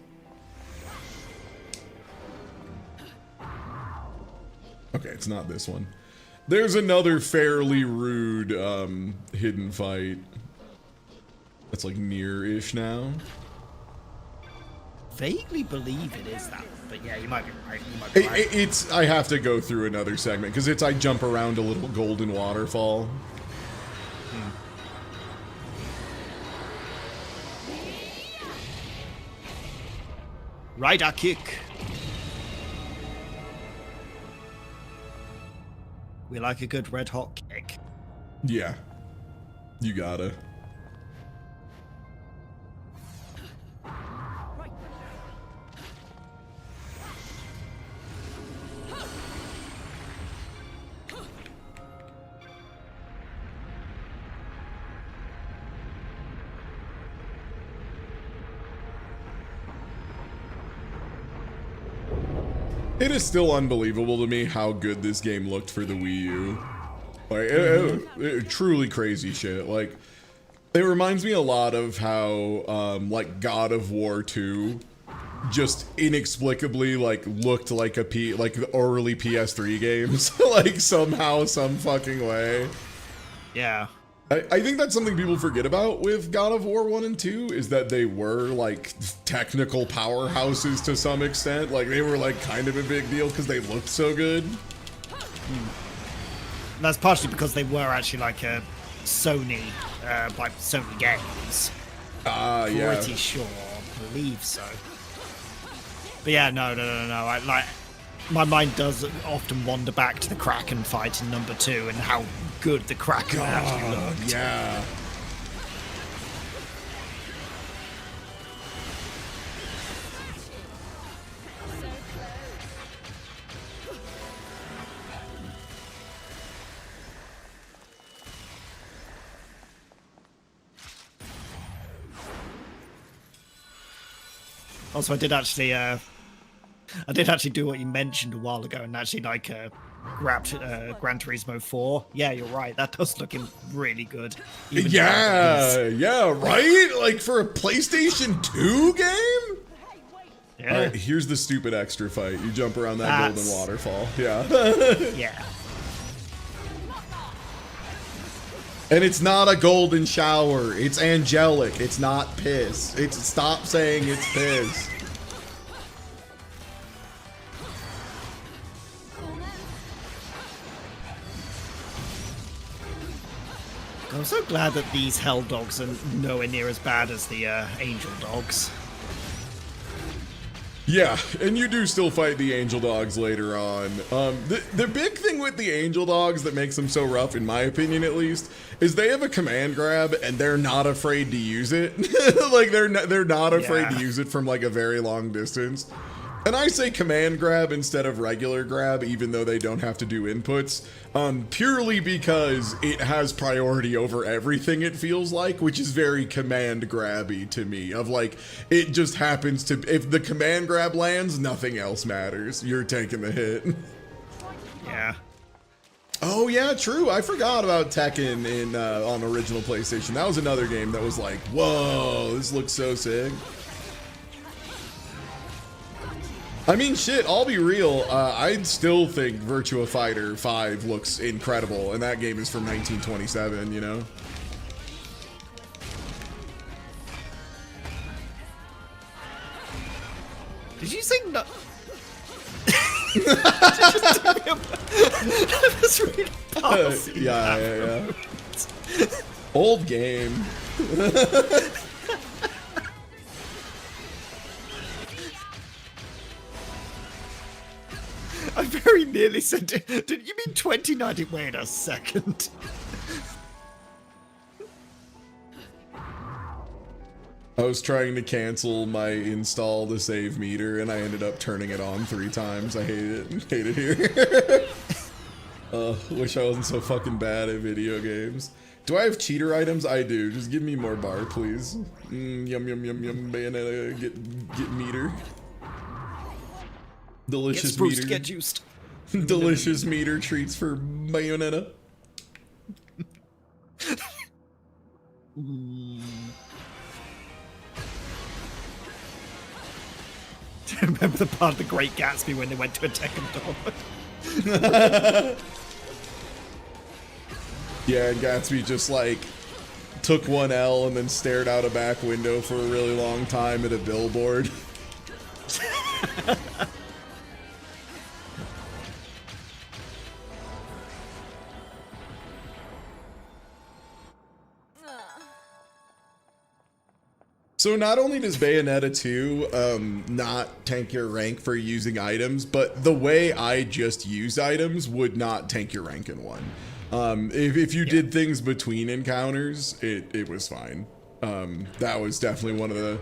Okay, it's not this one. There's another fairly rude hidden fight that's like near-ish now. Vaguely believe it is that, but yeah, you might be right. You might be right. It's I have to go through another segment because it's I jump around a little golden waterfall. Rider kick. We like a good red hot kick. Yeah. You gotta. It is still unbelievable to me how good this game looked for the Wii U. Like, truly crazy shit. Like, it reminds me a lot of how, like, God of War 2 just inexplicably, like, looked like like the early PS3 games. Like, somehow, some fucking way. Yeah. I think that's something people forget about with God of War 1 and 2 is that they were like technical powerhouses to some extent. Like they were like kind of a big deal because they looked so good. That's partially because they were actually like a Sony, like Sony games. Yeah. Pretty sure, I believe so. But yeah, no. I like my mind does often wander back to the Kraken fight in number 2 and how good the Kraken actually looked. Yeah. Also, I did actually do what you mentioned a while ago and actually like grabbed Gran Turismo 4. Yeah, you're right. That does look really good. Yeah, right? Like for a PlayStation 2 game? Yeah. All right, here's the stupid extra fight. You jump around that golden waterfall. Yeah. Yeah. And it's not a golden shower. It's angelic. It's not piss. Stop saying it's piss. I'm so glad that these Hell Dogs are nowhere near as bad as the Angel Dogs. Yeah, and you do still fight the Angel Dogs later on. The big thing with the Angel Dogs that makes them so rough, in my opinion at least, is they have a command grab and they're not afraid to use it. Like they're not afraid to use it from like a very long distance. And I say command grab instead of regular grab, even though they don't have to do inputs, purely because it has priority over everything, it feels like, which is very command grabby to me. Of like, it just happens to, if the command grab lands, nothing else matters. You're taking the hit. Yeah. Oh yeah, true. I forgot about Tekken on original PlayStation. That was another game that was like, whoa, this looks so sick. I mean, shit, I'll be real, I'd still think Virtua Fighter 5 looks incredible, and that game is from 1927, you know? Did you say no? That was really passing. Yeah. Old game. I very nearly said, did you mean 2019? Wait a second. I was trying to cancel my install to save meter and I ended up turning it on 3 times. I hate it. Hate it here. Wish I wasn't so fucking bad at video games. Do I have cheater items? I do. Just give me more bar, please. Yum, yum, yum, yum. Bayonetta, get meter. Delicious meter. Get juiced. Delicious meter treats for Bayonetta. Do you remember the part of The Great Gatsby when they went to a Tekken tournament? Yeah, and Gatsby just like took one L and then stared out a back window for a really long time at a billboard. So not only does Bayonetta 2 not tank your rank for using items, but the way I just use items would not tank your rank in 1. If you did things between encounters, it was fine. That was definitely one of the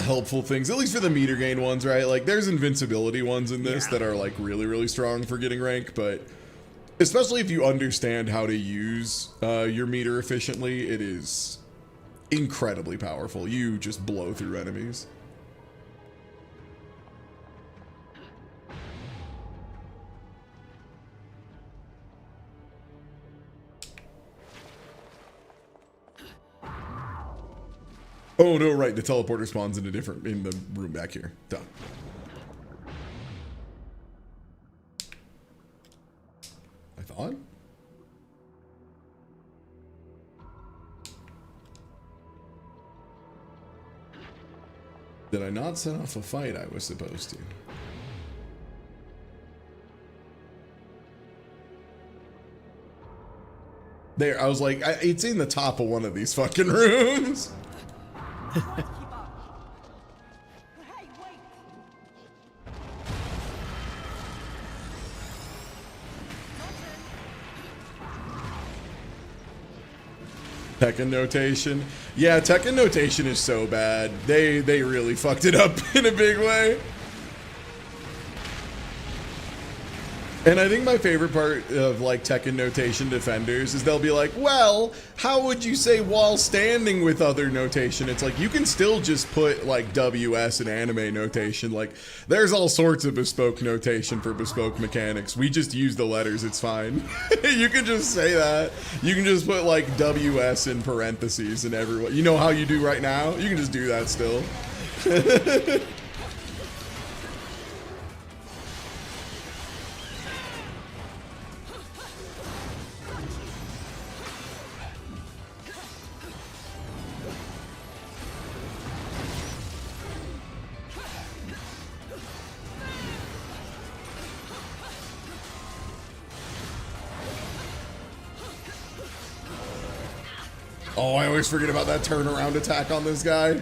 helpful things, at least for the meter gain ones, right? Like there's invincibility ones in this that are like really, really strong for getting rank, but especially if you understand how to use your meter efficiently, it is incredibly powerful. You just blow through enemies. Oh no, right, the teleporter spawns in the room back here. Duh. I thought? Did I not set off a fight I was supposed to? There, I was like, it's in the top of one of these fucking rooms. Tekken notation. Yeah, Tekken notation is so bad. They really fucked it up in a big way. And I think my favorite part of like Tekken notation defenders is they'll be like, well, how would you say while standing with other notation? It's like, you can still just put like WS and anime notation. Like there's all sorts of bespoke notation for bespoke mechanics. We just use the letters. It's fine. You can just say that. You can just put like WS in parentheses and everyone, you know how you do right now? You can just do that still. Oh, I always forget about that turnaround attack on this guy.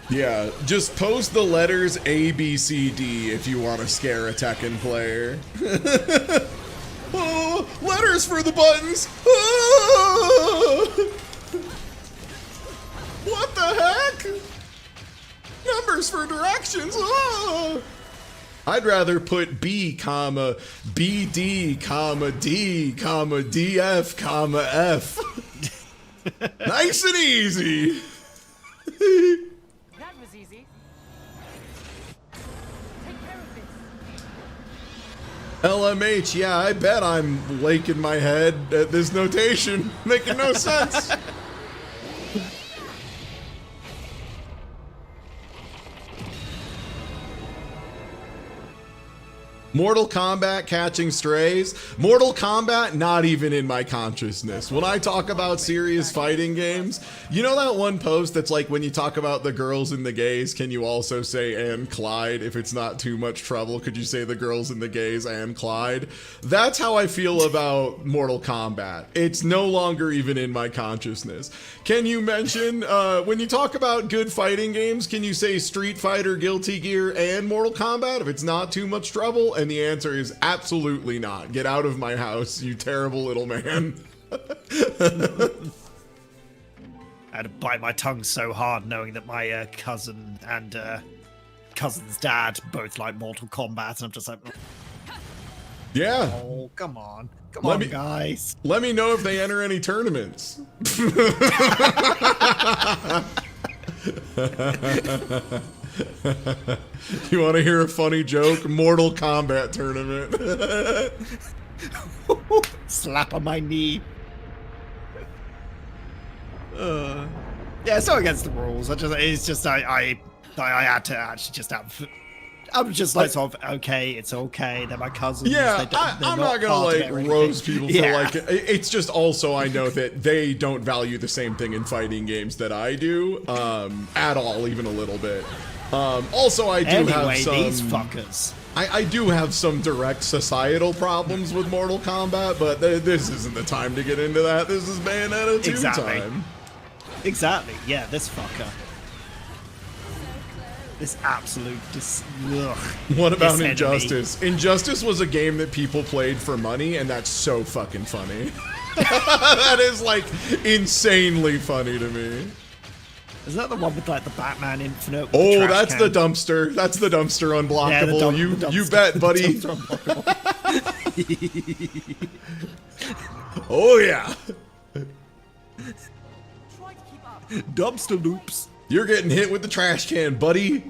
Yeah, just post the letters A, B, C, D if you want to scare a Tekken player. Oh, letters for the buttons. Oh! What the heck? Numbers for directions. Oh! I'd rather put B, comma, BD, comma, D, comma, DF, comma, F. Nice and easy. That was easy. Take care of this. LMH, yeah, I bet I'm laking my head at this notation. Making no sense. Mortal Kombat catching strays. Mortal Kombat not even in my consciousness. When I talk about serious fighting games, you know that one post that's like when you talk about the girls and the gays, can you also say and Clyde? If it's not too much trouble, could you say the girls and the gays and Clyde? That's how I feel about Mortal Kombat. It's no longer even in my consciousness. Can you mention, when you talk about good fighting games, can you say Street Fighter, Guilty Gear, and Mortal Kombat if it's not too much trouble? And the answer is absolutely not. Get out of my house, you terrible little man. I had to bite my tongue so hard knowing that my cousin and cousin's dad both like Mortal Kombat, and I'm just like, yeah. Oh, come on. Come on, guys. Let me know if they enter any tournaments. You want to hear a funny joke? Mortal Kombat tournament. Slap on my knee. Yeah, so against the rules. I had to actually just have. I'm just like sort of okay. It's okay. They're my cousins. Yeah, I'm not gonna like roast people for like it. It's just also I know that they don't value the same thing in fighting games that I do at all, even a little bit. Also, I do have some. These fuckers. I do have some direct societal problems with Mortal Kombat, but this isn't the time to get into that. This is Bayonetta 2 time. Exactly. Yeah, this fucker. This absolute ugh. What about This Injustice? Injustice was a game that people played for money, and that's so fucking funny. That is like insanely funny to me. Is that the one with like the Batman Infinite? With Oh, the trash that's can? the dumpster. That's the dumpster unblockable. Yeah, you the you dumpster- bet, buddy. the dumpster unblockable. Oh yeah. Try to keep up. Dumpster loops. You're getting hit with the trash can, buddy.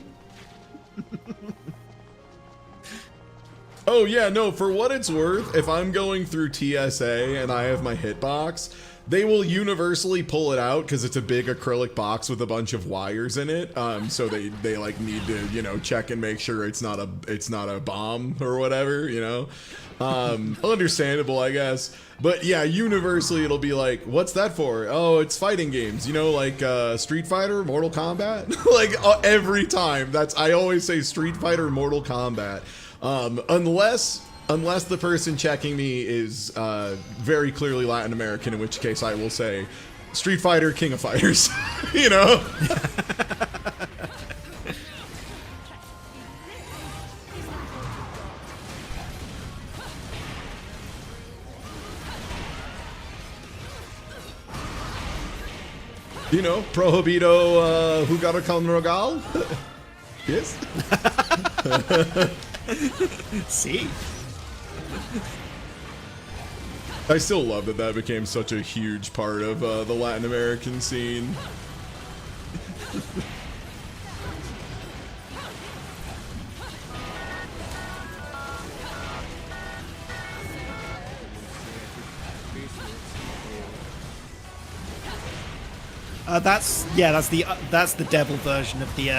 Oh yeah, no, for what it's worth, if I'm going through TSA and I have my hitbox, they will universally pull it out because it's a big acrylic box with a bunch of wires in it. So they like need to, you know, check and make sure it's not a bomb or whatever, you know. Understandable, I guess. But yeah, universally it'll be like, what's that for? Oh, it's fighting games, you know, like Street Fighter, Mortal Kombat. Like every time, I always say Street Fighter, Mortal Kombat. Unless the person checking me is very clearly Latin American, in which case I will say Street Fighter, King of Fighters. You know. You know, Prohibito, Jugar con Rogal? Yes? See? I still love that that became such a huge part of the Latin American scene. That's the devil version of the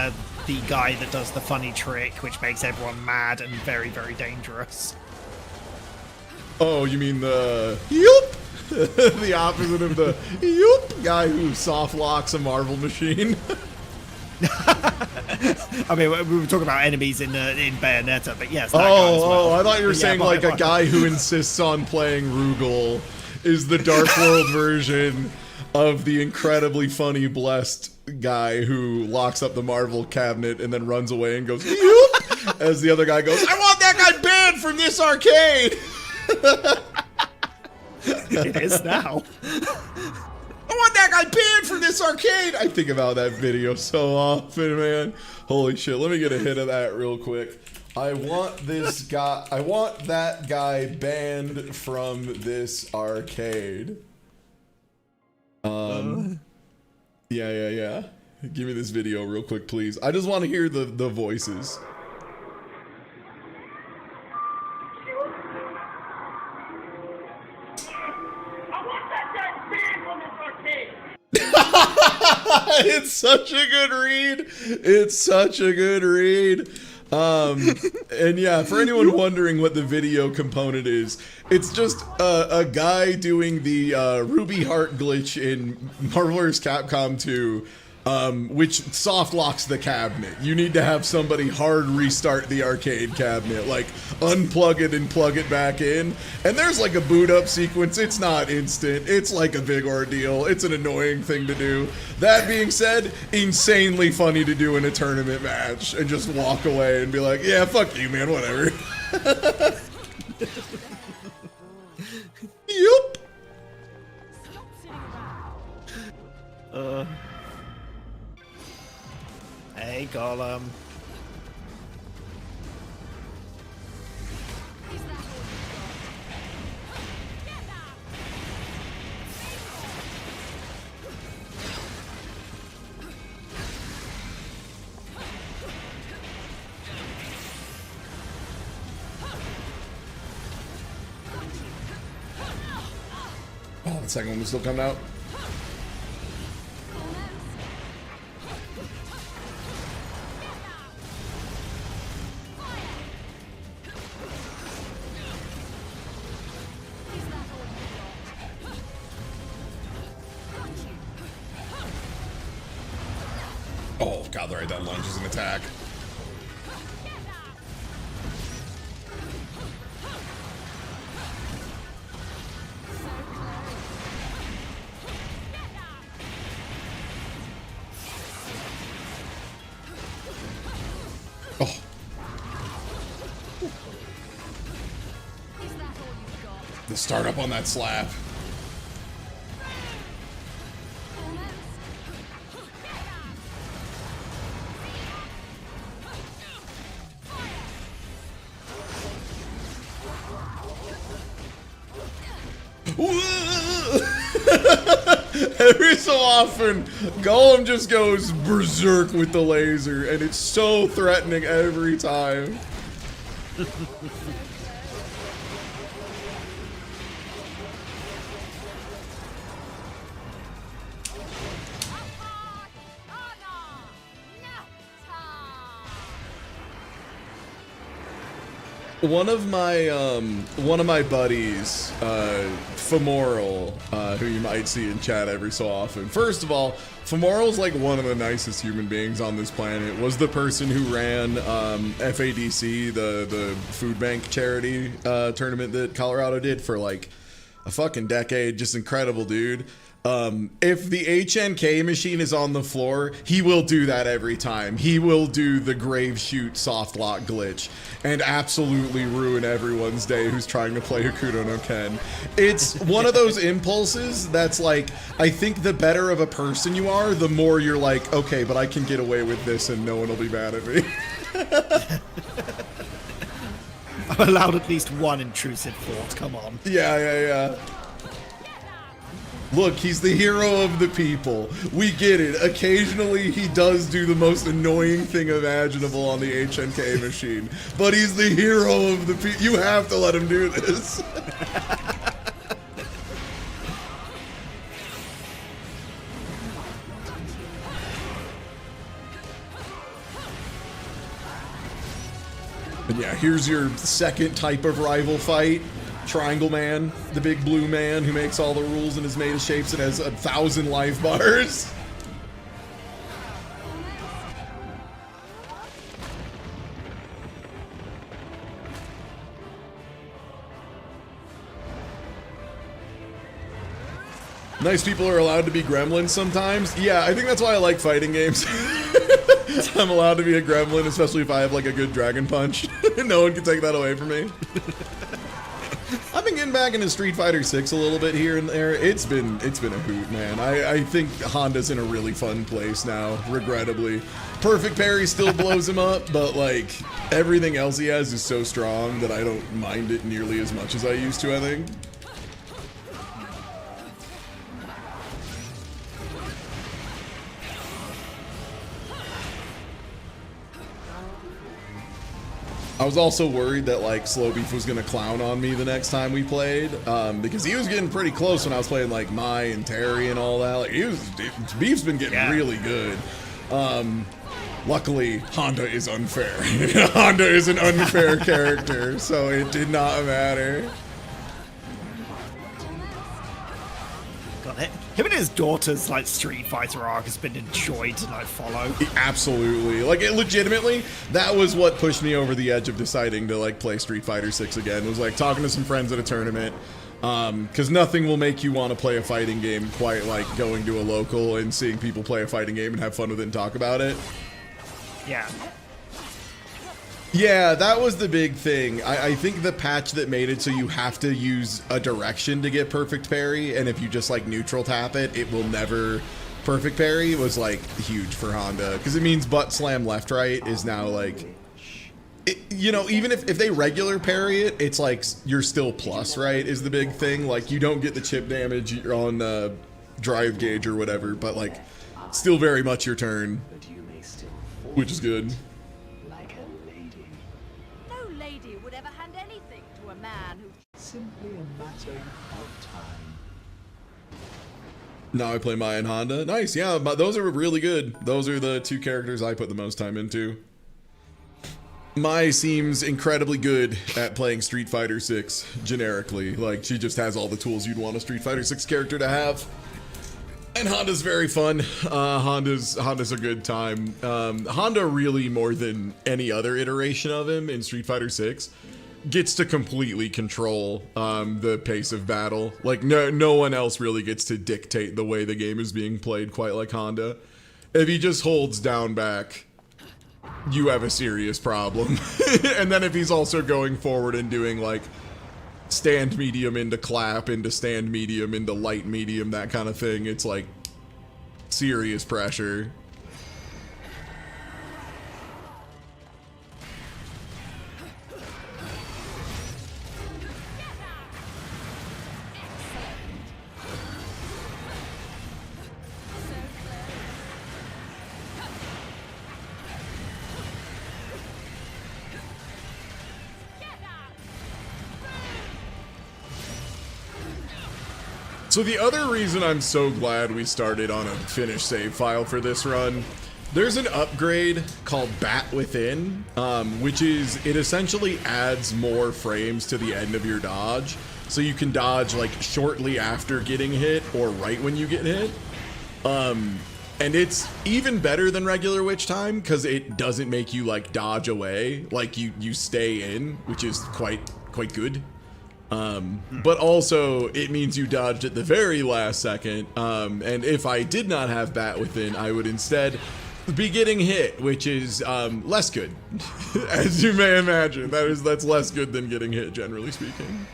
guy that does the funny trick, which makes everyone mad and very, very dangerous. Oh, you mean the yoop? The opposite of the yoop guy who soft locks a Marvel machine. I mean, we were talking about enemies in Bayonetta, but yes, that guy as well. I thought you were saying but- like a guy who insists on playing Rugal is the Dark World version of the incredibly funny blessed guy who locks up the Marvel cabinet and then runs away and goes yoop as the other guy goes, I want that guy banned from this arcade. It is now. I want that guy banned from this arcade. I think about that video so often, man. Holy shit. Let me get a hit of that real quick. I want that guy banned from this arcade. Yeah. Give me this video real quick, please. I just want to hear the voices. It's such a good read. It's such a good read. And yeah, for anyone wondering what the video component is, it's just a guy doing the Ruby Heart glitch in Marvel vs. Capcom 2, which soft locks the cabinet. You need to have somebody hard restart the arcade cabinet, like unplug it and plug it back in. And there's like a boot up sequence. It's not instant. It's like a big ordeal. It's an annoying thing to do. That being said, insanely funny to do in a tournament match and just walk away and be like, yeah, fuck you, man, whatever. Yup. Hey, Gollum. Oh, the second one was still coming out. Oh, God, right, that lunge is an attack. The startup on that slap. Every so often, Gollum just goes berserk with the laser, and it's so threatening every time. One of my buddies, Femoral, who you might see in chat every so often. First of all, Femoral's like one of the nicest human beings on this planet. Was the person who ran FADC, the food bank charity tournament that Colorado did for like a fucking decade. Just incredible dude. If the HNK machine is on the floor, he will do that every time. He will do the grave shoot soft lock glitch and absolutely ruin everyone's day who's trying to play Hakuto no Ken. It's one of those impulses that's like, I think the better of a person you are, the more you're like, okay, but I can get away with this and no one will be mad at me. I'm allowed at least one intrusive thought, come on. Yeah. Look, he's the hero of the people. We get it. Occasionally, he does do the most annoying thing imaginable on the HNK machine. But he's the hero of the people. You have to let him do this. And yeah, here's your second type of rival fight. Triangle Man, the big blue man who makes all the rules and is made of shapes and has 1,000 life bars. Nice people are allowed to be gremlins sometimes. Yeah, I think that's why I like fighting games. I'm allowed to be a gremlin, especially if I have like a good dragon punch. No one can take that away from me. I've been getting back into Street Fighter 6 a little bit here and there. It's been a hoot, man. I think Honda's in a really fun place now, regrettably. Perfect parry still blows him up, but like everything else he has is so strong that I don't mind it nearly as much as I used to, I think. I was also worried that like Slow Beef was gonna clown on me the next time we played, because he was getting pretty close when I was playing like Mai and Terry and all that. Like Beef's been getting really good. Luckily, Honda is unfair. Honda is an unfair character, so it did not matter. Got it. Him and his daughter's like Street Fighter arc has been enjoyed to like follow. Absolutely. Like it legitimately, that was what pushed me over the edge of deciding to like play Street Fighter 6 again. It was like talking to some friends at a tournament. Because nothing will make you want to play a fighting game quite like going to a local and seeing people play a fighting game and have fun with it and talk about it. Yeah. Yeah, that was the big thing. I think the patch that made it so you have to use a direction to get perfect parry, and if you just like neutral tap it, it will never perfect parry, was like huge for Honda. Because it means butt slam left right is now like, you know, even if they regular parry it, it's like you're still plus, right, is the big thing. Like you don't get the chip damage on drive gauge or whatever, but like still very much your turn, which is good. Simply a matter of time. Now I play Mai and Honda. Nice, yeah, but those are really good. Those are the two characters I put the most time into. Mai seems incredibly good at playing Street Fighter 6 generically. Like, she just has all the tools you'd want a Street Fighter 6 character to have. And Honda's very fun. Honda's a good time. Honda really, more than any other iteration of him in Street Fighter 6, gets to completely control the pace of battle. Like no one else really gets to dictate the way the game is being played quite like Honda. If he just holds down back, you have a serious problem. And then if he's also going forward and doing like stand medium into clap into stand medium into light medium, that kind of thing. It's like serious pressure. So the other reason I'm so glad we started on a finished save file for this run, there's an upgrade called Bat Within, which is, it essentially adds more frames to the end of your dodge. So you can dodge like shortly after getting hit or right when you get hit. And it's even better than regular witch time because it doesn't make you like dodge away, like you stay in, which is quite good. But also it means you dodged at the very last second. And if I did not have Bat Within, I would instead be getting hit, which is less good, as you may imagine. That's less good than getting hit, generally speaking.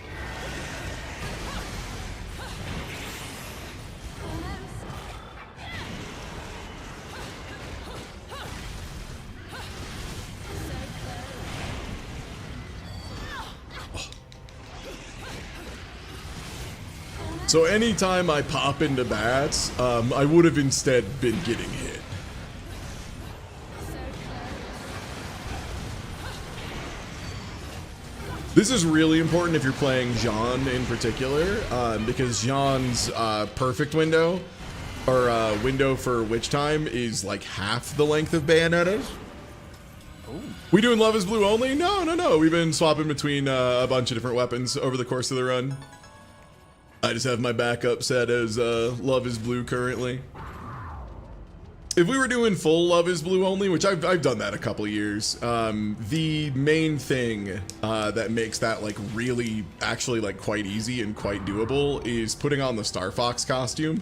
So anytime I pop into bats, I would have instead been getting hit. This is really important if you're playing Jean in particular, because Jean's perfect window, or window for witch time, is like half the length of Bayonetta's. We doing Love is Blue only? No. We've been swapping between a bunch of different weapons over the course of the run. I just have my backup set as Love is Blue currently. If we were doing full Love is Blue only, which I've done that a couple of years, the main thing that makes that like really actually like quite easy and quite doable is putting on the Star Fox costume.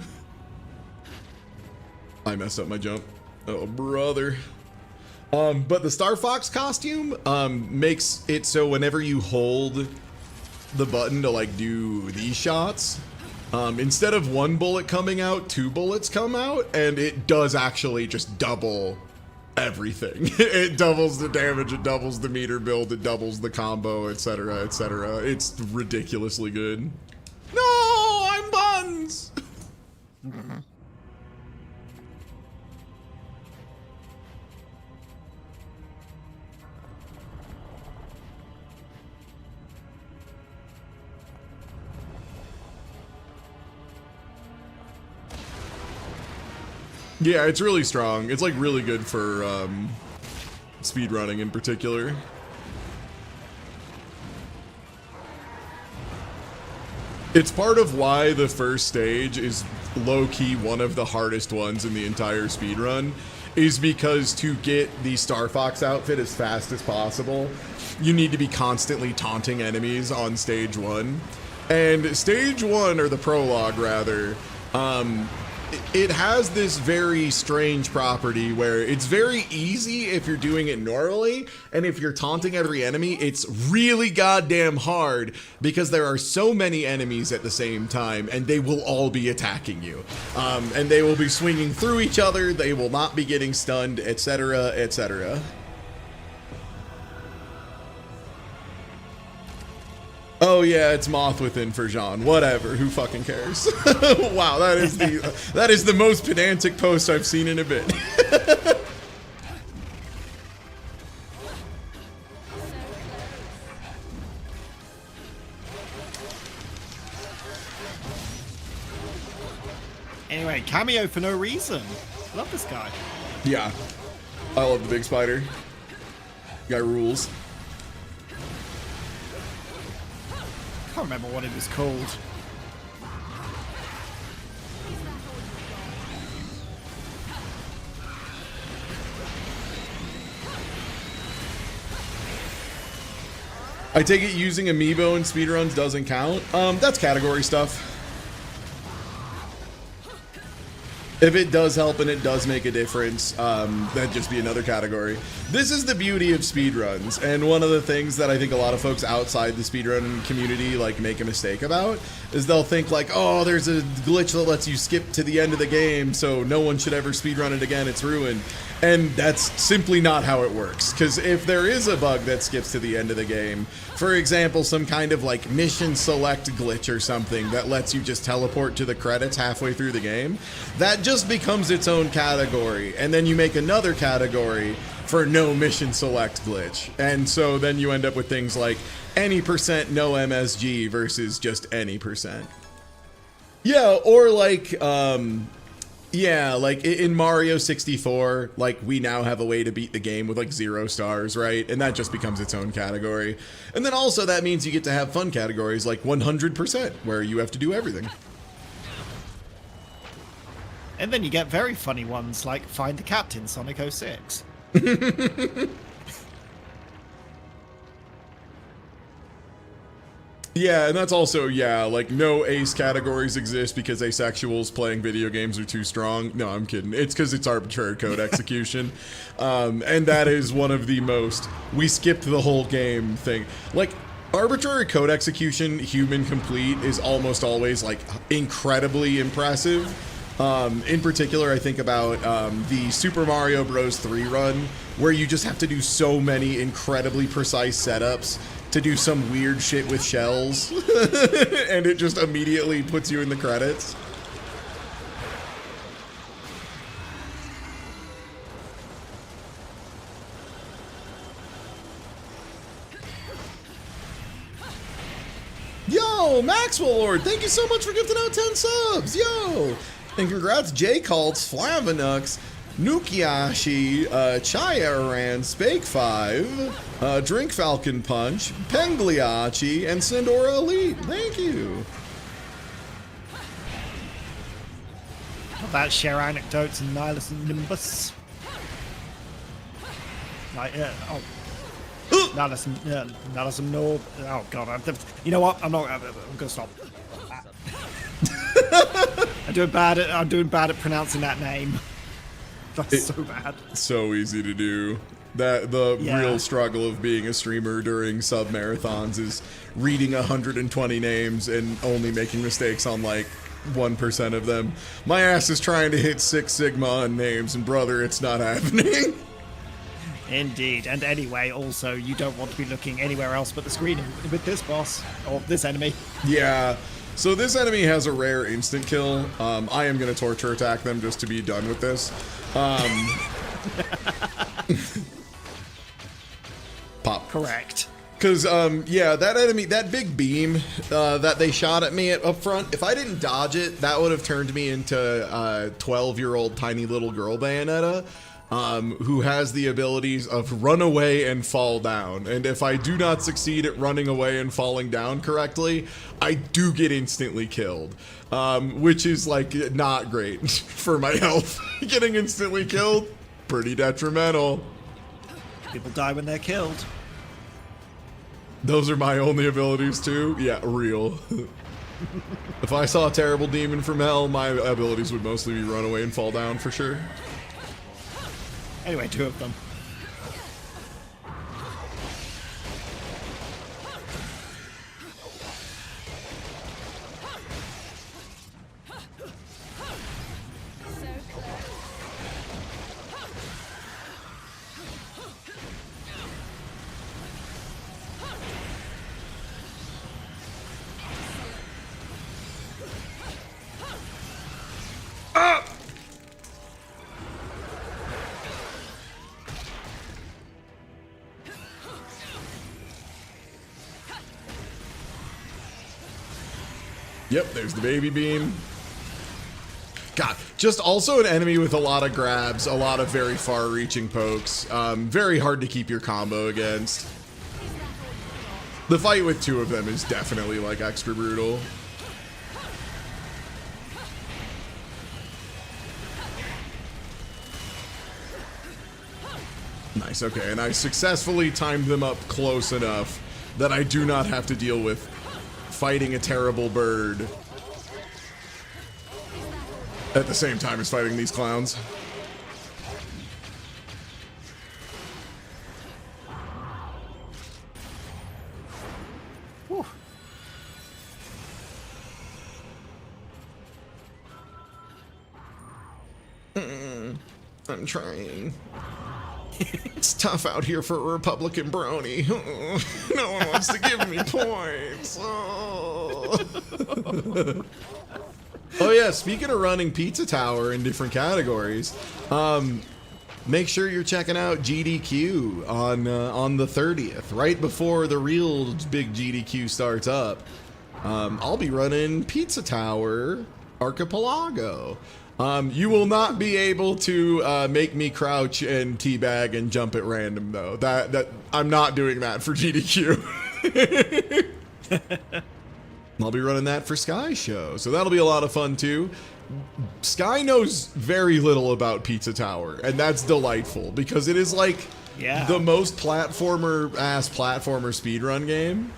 I messed up my jump. Oh, brother. But the Star Fox costume makes it so whenever you hold the button to like do these shots, instead of one bullet coming out, 2 bullets come out, and it does actually just double everything. It doubles the damage, it doubles the meter build, it doubles the combo, etc., etc. It's ridiculously good. No, I'm buns. Yeah, it's really strong. It's like really good for speed running in particular. It's part of why the first stage is low-key one of the hardest ones in the entire speedrun, is because to get the Star Fox outfit as fast as possible, you need to be constantly taunting enemies on stage 1. And stage 1, or the prologue rather, it has this very strange property where it's very easy if you're doing it normally, and if you're taunting every enemy, it's really goddamn hard because there are so many enemies at the same time, and they will all be attacking you. And they will be swinging through each other, they will not be getting stunned, etc., etc. Oh yeah, it's Moth Within for Jean. Whatever, who fucking cares? Wow, that is the most pedantic post I've seen in a bit. Anyway, cameo for no reason. Love this guy. Yeah, I love the big spider. Guy rules. I can't remember what it was called. I take it using amiibo in speedruns doesn't count. That's category stuff. If it does help and it does make a difference, that'd just be another category. This is the beauty of speedruns, and one of the things that I think a lot of folks outside the speedrun community like make a mistake about is they'll think like, oh, there's a glitch that lets you skip to the end of the game, so no one should ever speedrun it again, it's ruined. And that's simply not how it works, because if there is a bug that skips to the end of the game, for example, some kind of like mission select glitch or something that lets you just teleport to the credits halfway through the game, that just becomes its own category, and then you make another category for no mission select glitch. And so then you end up with things like any percent no MSG versus just any percent. Yeah, or like, yeah, like in Mario 64, like we now have a way to beat the game with like 0 stars, right? And that just becomes its own category. And then also that means you get to have fun categories like 100%, where you have to do everything. And then you get very funny ones like Find the Captain, Sonic 06. Yeah, and that's also, yeah, like no ace categories exist because asexuals playing video games are too strong. No, I'm kidding. It's because it's arbitrary code execution. And that is one of the most, we skipped the whole game thing. Like, arbitrary code execution, human complete, is almost always like incredibly impressive. In particular, I think about the Super Mario Bros. 3 run, where you just have to do so many incredibly precise setups to do some weird shit with shells, and it just immediately puts you in the credits. Yo, Maxwell Lord, thank you so much for gifting out 10 subs. Yo, and congrats J Cults, Flavanux, Nukiashi, Chaya Spake 5, Drink Falcon Punch, Pengliachi, and Sindora Elite. Thank you. How about share anecdotes and Nihilus and Nimbus? Like, oh. Nihilus and Norb. Oh god, you know what? I'm gonna stop. I'm doing bad at pronouncing that name. That's so bad. So easy to do. Real struggle of being a streamer during sub marathons is reading 120 names and only making mistakes on like 1% of them. My ass is trying to hit 6 Sigma on names, and brother, it's not happening. Indeed, and anyway, also, you don't want to be looking anywhere else but the screen with this boss, or this enemy. Yeah. So this enemy has a rare instant kill. I am going to torture attack them just to be done with this. Pop. Correct. Because, yeah, that enemy, that big beam that they shot at me up front, if I didn't dodge it, that would have turned me into a 12-year-old tiny little girl Bayonetta. Who has the abilities of run away and fall down. And if I do not succeed at running away and falling down correctly, I do get instantly killed. Which is like not great for my health. Getting instantly killed, pretty detrimental. People die when they're killed. Those are my only abilities too? Yeah, real. If I saw a terrible demon from hell, my abilities would mostly be run away and fall down for sure. Anyway, 2 of them. Yep, there's the baby beam. God, just also an enemy with a lot of grabs, a lot of very far-reaching pokes. Very hard to keep your combo against. The fight with 2 of them is definitely like extra brutal. Nice, okay, and I successfully timed them up close enough that I do not have to deal with fighting a terrible bird. at the same time as fighting these clowns. Whew. I'm trying. It's tough out here for a Republican brony. No one wants to give me points. Oh yeah, speaking of running Pizza Tower in different categories, make sure you're checking out GDQ on the 30th, right before the real big GDQ starts up. I'll be running Pizza Tower Archipelago. You will not be able to make me crouch and teabag and jump at random though. That I'm not doing that for GDQ. I'll be running that for Sky Show, so that'll be a lot of fun too. Sky knows very little about Pizza Tower, and that's delightful because it is like the most platformer speedrun game,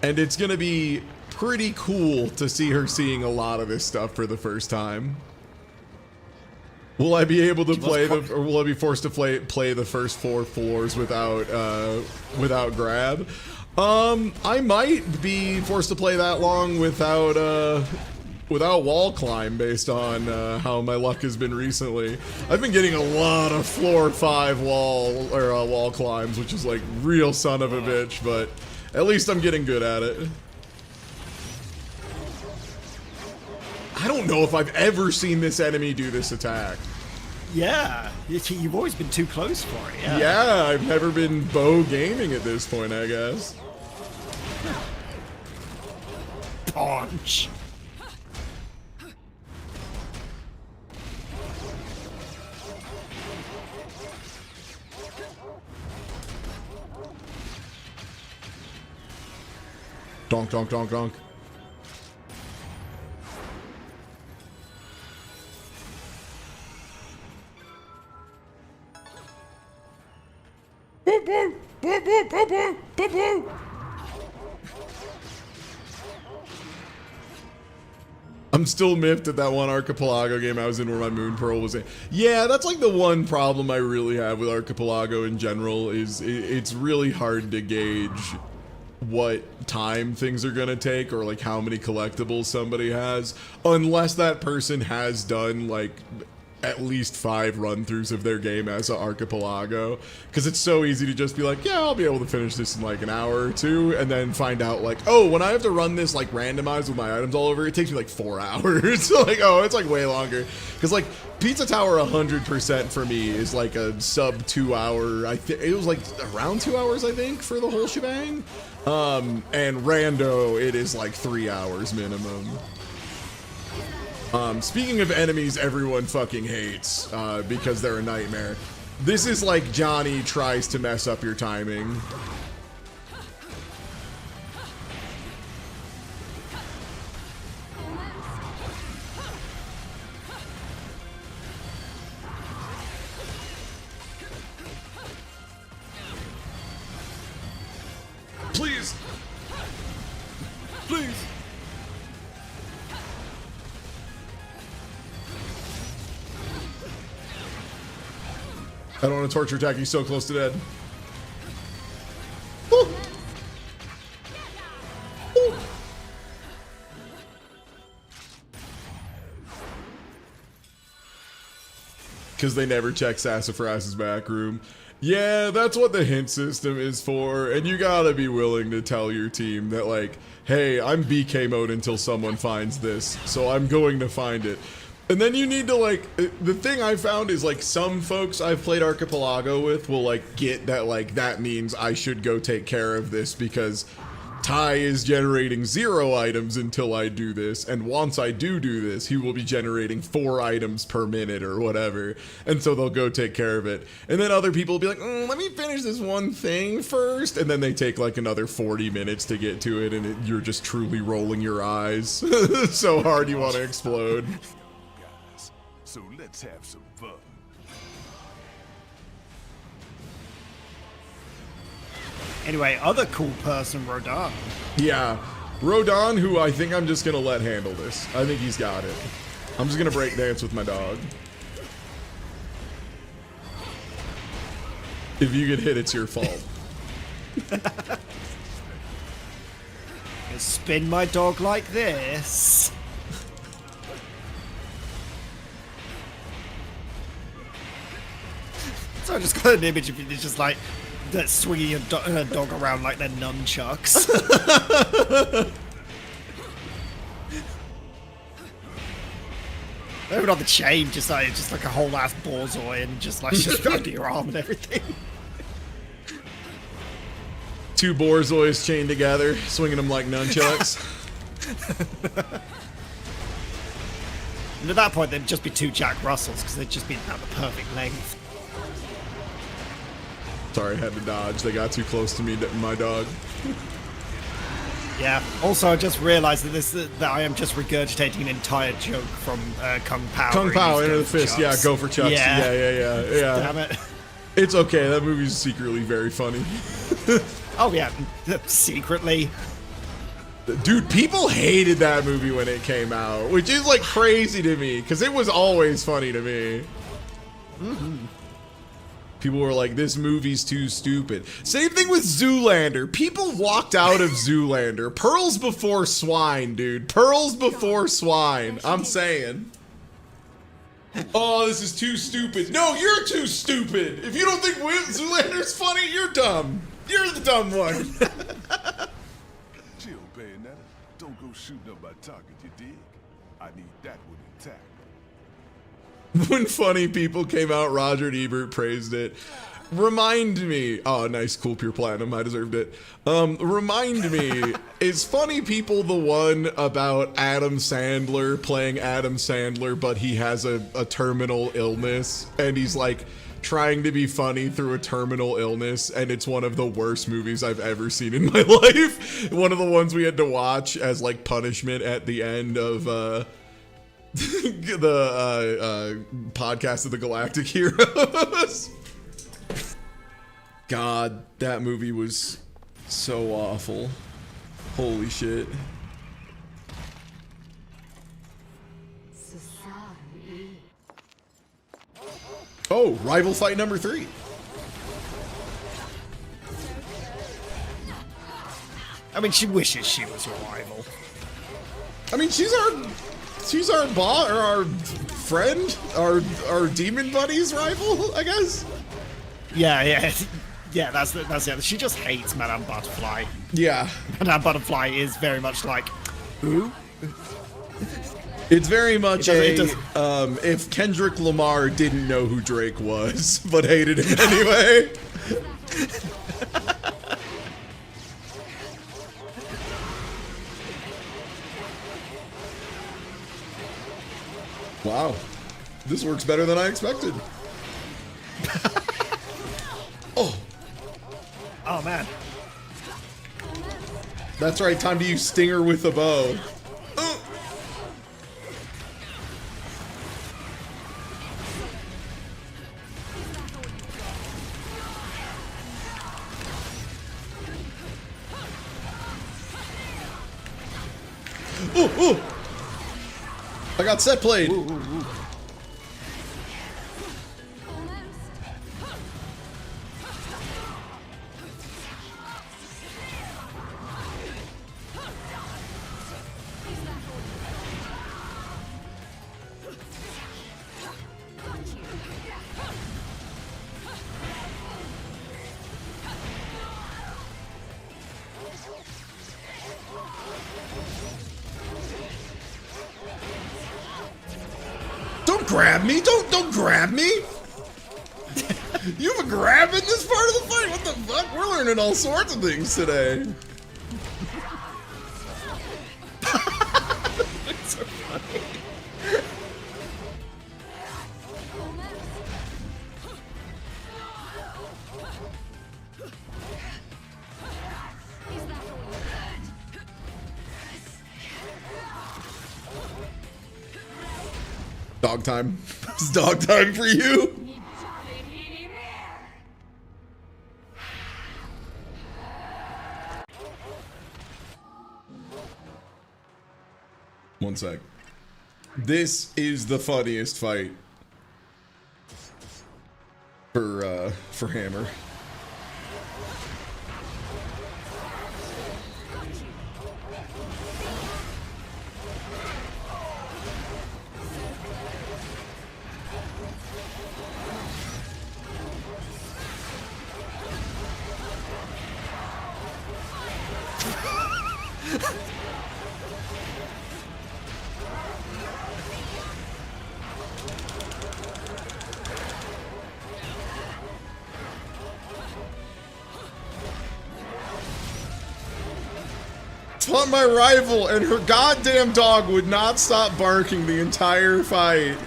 and it's gonna be pretty cool to see her seeing a lot of this stuff for the first time. Will I be able to play or will I be forced to play the first 4 floors without grab? I might be forced to play that long without wall climb based on how my luck has been recently. I've been getting a lot of floor 5 wall climbs, which is like real son of a bitch, but at least I'm getting good at it. I don't know if I've ever seen this enemy do this attack. Yeah, you've always been too close for it. Yeah, I've never been bow gaming at this point, I guess. Punch. Donk, donk, donk, donk. I'm still miffed at that one Archipelago game I was in where my Moon Pearl was in. Yeah, that's like the one problem I really have with Archipelago in general is it's really hard to gauge what time things are gonna take or like how many collectibles somebody has unless that person has done like at least 5 run-throughs of their game as an Archipelago, because it's so easy to just be like, yeah, I'll be able to finish this in like an hour or 2, and then find out like, oh, when I have to run this like randomized with my items all over, it takes me like 4 hours. So like, oh, it's like way longer, because like Pizza Tower 100% for me is like a sub 2 hour. It was like around 2 hours, I think, for the whole shebang. And Rando, it is like 3 hours minimum. Speaking of enemies everyone fucking hates, because they're a nightmare, this is like Johnny tries to mess up your timing. Please! Please! I don't want to torture attack, he's so close to dead. Because they never check Sassafras's back room. Yeah, that's what the hint system is for, and you gotta be willing to tell your team that like, hey, I'm BK mode until someone finds this, so I'm going to find it. And then you need to like, the thing I found is like some folks I've played Archipelago with will like get that like that means I should go take care of this because Ty is generating 0 items until I do this, and once I do this, he will be generating 4 items per minute or whatever, and so they'll go take care of it. And then other people will be like, let me finish this one thing first, and then they take like another 40 minutes to get to it, and you're just truly rolling your eyes so hard you want to explode. So let's have some fun. Anyway, other cool person, Rodan. Yeah, Rodan, who I think I'm just gonna let handle this. I think he's got it. I'm just gonna break dance with my dog. If you get hit, it's your fault. You spin my dog like this. So I just got an image of you just like that swinging a dog around like they're nunchucks. Even on the chain, just like a whole ass borzoi and just under your arm and everything. 2 borzois chained together, swinging them like nunchucks. And at that point, there'd just be 2 Jack Russells because they'd just be about the perfect length. Sorry, I had to dodge. They got too close to me, my dog. Yeah. Also, I just realised that I am just regurgitating an entire joke from Kung Pao. Kung Pao, Enter the Fist. Yeah, go for Chucks. Yeah. Damn it. It's okay. That movie's secretly very funny. Oh yeah, secretly. Dude, people hated that movie when it came out, which is like crazy to me because it was always funny to me. People were like, this movie's too stupid. Same thing with Zoolander. People walked out of Zoolander. Pearls before swine, dude. Pearls before swine. I'm saying. Oh, this is too stupid. No, you're too stupid. If you don't think Zoolander's funny, you're dumb. You're the dumb one. Chill, Bayonetta. Don't go shooting up my target, you dig? I need that one intact. When funny people came out, Roger and Ebert praised it. Remind me. Oh, nice, cool, pure platinum. I deserved it. Remind me. Is Funny People the one about Adam Sandler playing Adam Sandler, but he has a terminal illness and he's like trying to be funny through a terminal illness, and it's one of the worst movies I've ever seen in my life. One of the ones we had to watch as like punishment at the end of the podcast of the Galactic Heroes. God, that movie was so awful. Holy shit. Oh, rival fight number 3. I mean, she wishes she was your rival. I mean, she's our boss, or our friend, our demon buddy's rival, I guess. Yeah. That's it. She just hates Madame Butterfly. Yeah, Madame Butterfly is very much like, who? It's very much if Kendrick Lamar didn't know who Drake was, but hated him anyway. Wow, this works better than I expected. Oh man. That's right, time to use Stinger with a bow. Ooh. I got set played. Ooh. Grab me! Don't grab me! You have a grab in this part of the fight? What the fuck? We're learning all sorts of things today. It's so funny. Dog time. It's dog time for you. One sec. This is the funniest fight for Hammer. Fought my rival, and her goddamn dog would not stop barking the entire fight.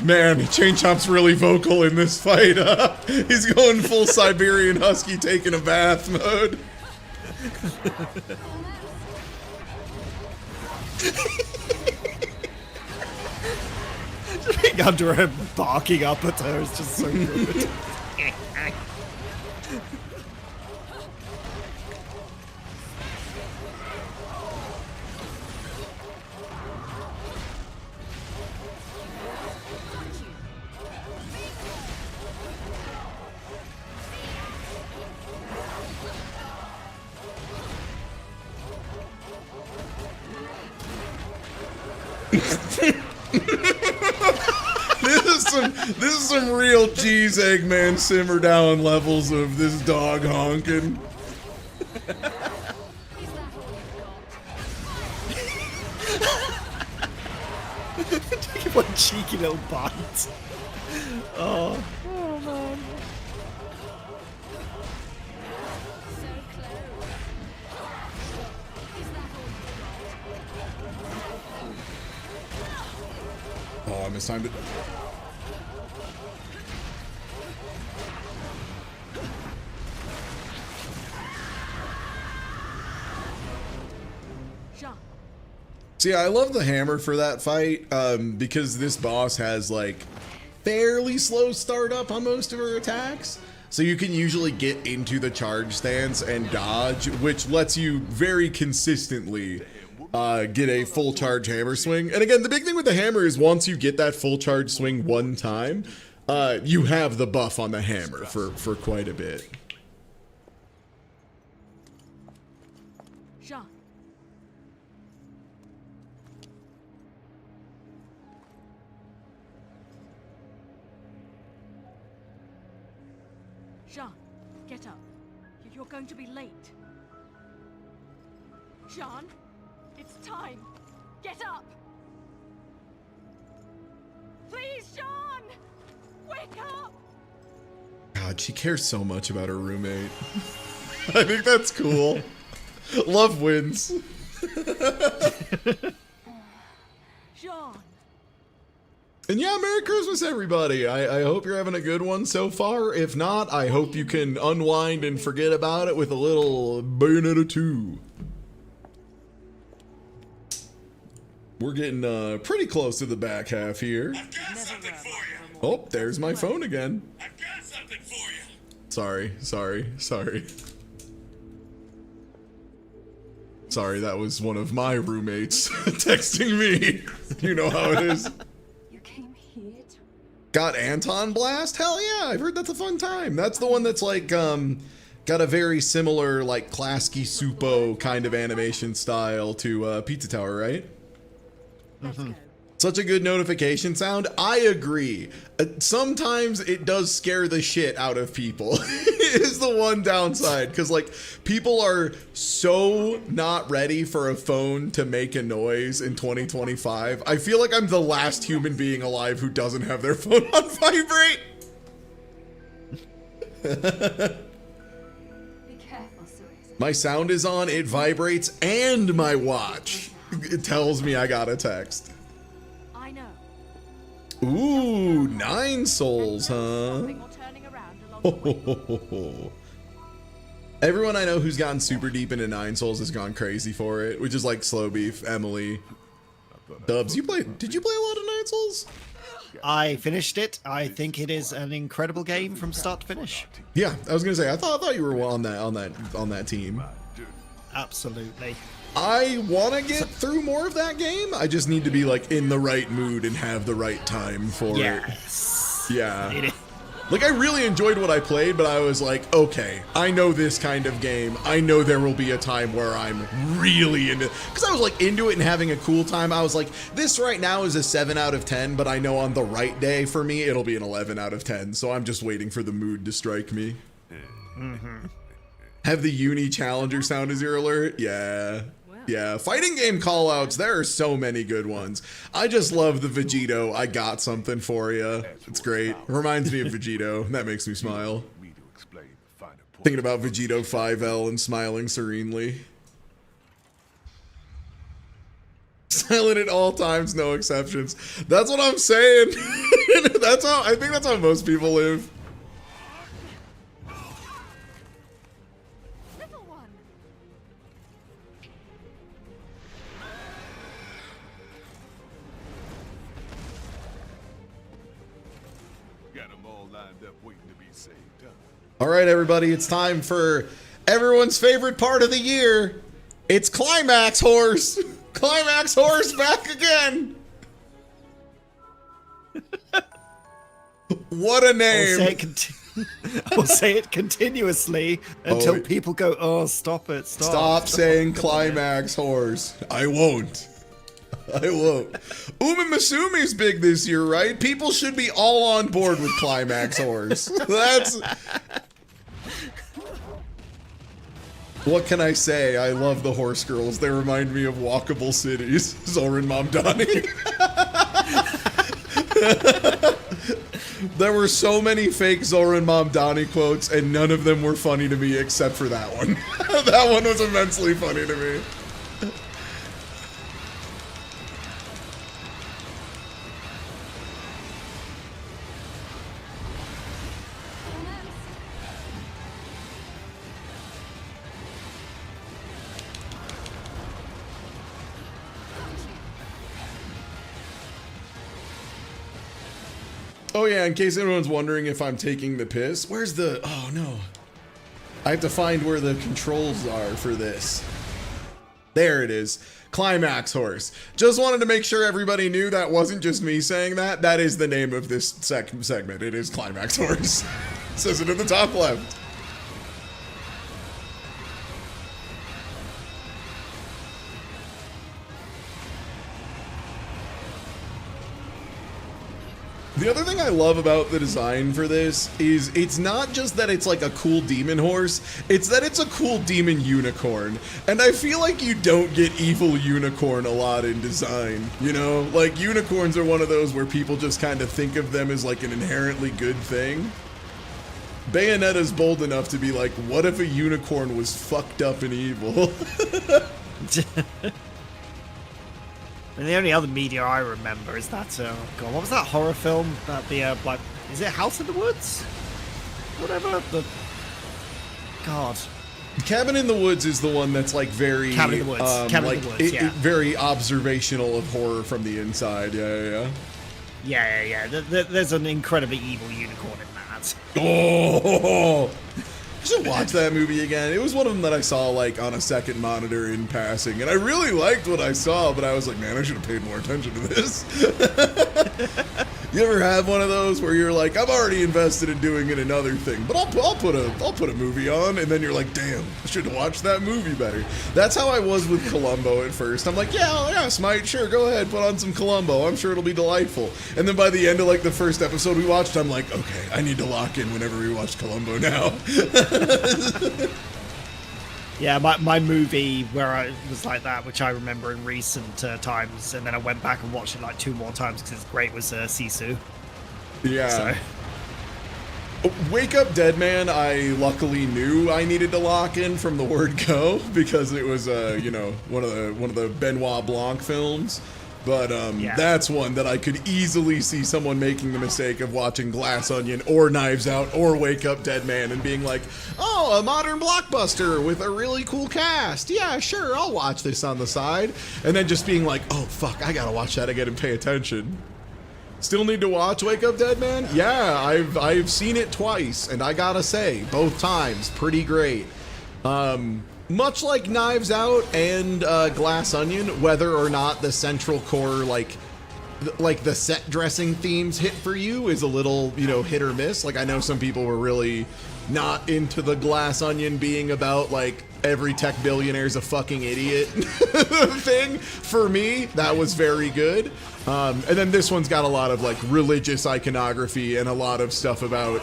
Man, Chain Chomp's really vocal in this fight. He's going full Siberian Husky taking a bath mode. Being under him barking up at her is just so good. This is some real cheese Eggman simmer down levels of this dog honking. Take one cheeky little bite. Oh man. Oh, I mistimed it. See, I love the hammer for that fight, because this boss has like fairly slow startup on most of her attacks. So you can usually get into the charge stance and dodge, which lets you very consistently get a full charge hammer swing. And again, the big thing with the hammer is once you get that full charge swing one time, you have the buff on the hammer for quite a bit. Jean, get up. You're going to be late. Jean, it's time. Get up. Please, Jean! Wake up! God, she cares so much about her roommate. I think that's cool. Love wins. Jean. And yeah, Merry Christmas, everybody. I hope you're having a good one so far. If not, I hope you can unwind and forget about it with a little Bayonetta 2. We're getting pretty close to the back half here. I've got something for you. Oh, there's my phone again. I've got something for you. Sorry. Sorry, that was one of my roommates texting me. You know how it is. Got Anton Blast? Hell yeah, I've heard that's a fun time. That's the one that's like, got a very similar, like, Klasky Supo kind of animation style to Pizza Tower, right? Mm-hmm. Such a good notification sound. I agree. Sometimes it does scare the shit out of people. Is the one downside, because like people are so not ready for a phone to make a noise in 2025. I feel like I'm the last human being alive who doesn't have their phone on vibrate. Be careful, Cerise. My sound is on, it vibrates, and my watch it tells me I got a text. I know. Ooh, 9 souls, huh? Everyone I know who's gotten super deep into 9 souls has gone crazy for it, which is like Slow Beef, Emily, Dubs, did you play a lot of Night Souls? I finished it. I think it is an incredible game from start to finish. Yeah, I was gonna say I thought you were on that team. Absolutely. I want to get through more of that game. I just need to be like in the right mood and have the right time for it. Yeah. Like, I really enjoyed what I played, but I was like, okay, I know this kind of game. I know there will be a time where I'm really into it. Because I was, like, into it and having a cool time. I was like, this right now is a 7 out of 10, but I know on the right day for me, it'll be an 11 out of 10. So I'm just waiting for the mood to strike me. Have the Uni Challenger sound as your alert? Yeah. Yeah, fighting game callouts, there are so many good ones. I just love the Vegito, I got something for you. It's great. Reminds me of Vegito. That makes me smile. Thinking about Vegito 5L and smiling serenely. Silent at all times, no exceptions. That's what I'm saying. I think that's how most people live. All right, everybody, it's time for everyone's favorite part of the year. It's Climax Horse. Climax Horse back again. What a name. I'll say it continuously until people go, oh, stop it, Stop saying Climax Horse. I won't. Uma Masumi's big this year, right? People should be all on board with Climax Horse. That's... What can I say? I love the horse girls. They remind me of walkable cities. Zoran Mamdani. There were so many fake Zoran Mamdani quotes, and none of them were funny to me except for that one. That one was immensely funny to me. Oh yeah, in case anyone's wondering if I'm taking the piss, where's the... Oh no. I have to find where the controls are for this. There it is. Climax Horse. Just wanted to make sure everybody knew that wasn't just me saying that. That is the name of this segment. It is Climax Horse. It says it at the top left. The other thing I love about the design for this is it's not just that it's like a cool demon horse, it's that it's a cool demon unicorn. And I feel like you don't get evil unicorn a lot in design, you know? Like, unicorns are one of those where people just kind of think of them as like an inherently good thing. Bayonetta's bold enough to be like, what if a unicorn was fucked up and evil? And the only other media I remember is that, God, what was that horror film? That like, is it House in the Woods? Whatever. God. Cabin in the Woods is the one that's like very... Cabin in the Woods. Cabin in the Woods, yeah. Very observational of horror from the inside. Yeah. There's an incredibly evil unicorn in that. Oh! I should watch that movie again. It was one of them that I saw like on a second monitor in passing, and I really liked what I saw, but I was like, man, I should have paid more attention to this. You ever have one of those where you're like, I'm already invested in doing it another thing, but I'll put a movie on, and then you're like, damn, I should have watched that movie better. That's how I was with Columbo at first. I'm like, yeah, Smite, sure, go ahead, put on some Columbo. I'm sure it'll be delightful. And then by the end of like the first episode we watched, I'm like, okay, I need to lock in whenever we watch Columbo now. Yeah, my movie where I was like that, which I remember in recent times, and then I went back and watched it like 2 more times because it's great, was Sisu. Yeah. So. Wake Up Dead Man, I luckily knew I needed to lock in from the word go because it was one of the Benoit Blanc films. But that's one that I could easily see someone making the mistake of watching Glass Onion or Knives Out or Wake Up Dead Man and being like, oh, a modern blockbuster with a really cool cast. Yeah, sure, I'll watch this on the side. And then just being like, oh, fuck, I gotta watch that again and pay attention. Still need to watch Wake Up Dead Man? Yeah, I've seen it twice, and I gotta say, both times, pretty great. Much like Knives Out and Glass Onion, whether or not the central core, like the set dressing themes hit for you is a little, you know, hit or miss. Like, I know some people were really not into the Glass Onion being about, like, every tech billionaire's a fucking idiot thing. For me, that was very good. And then this one's got a lot of, like, religious iconography and a lot of stuff about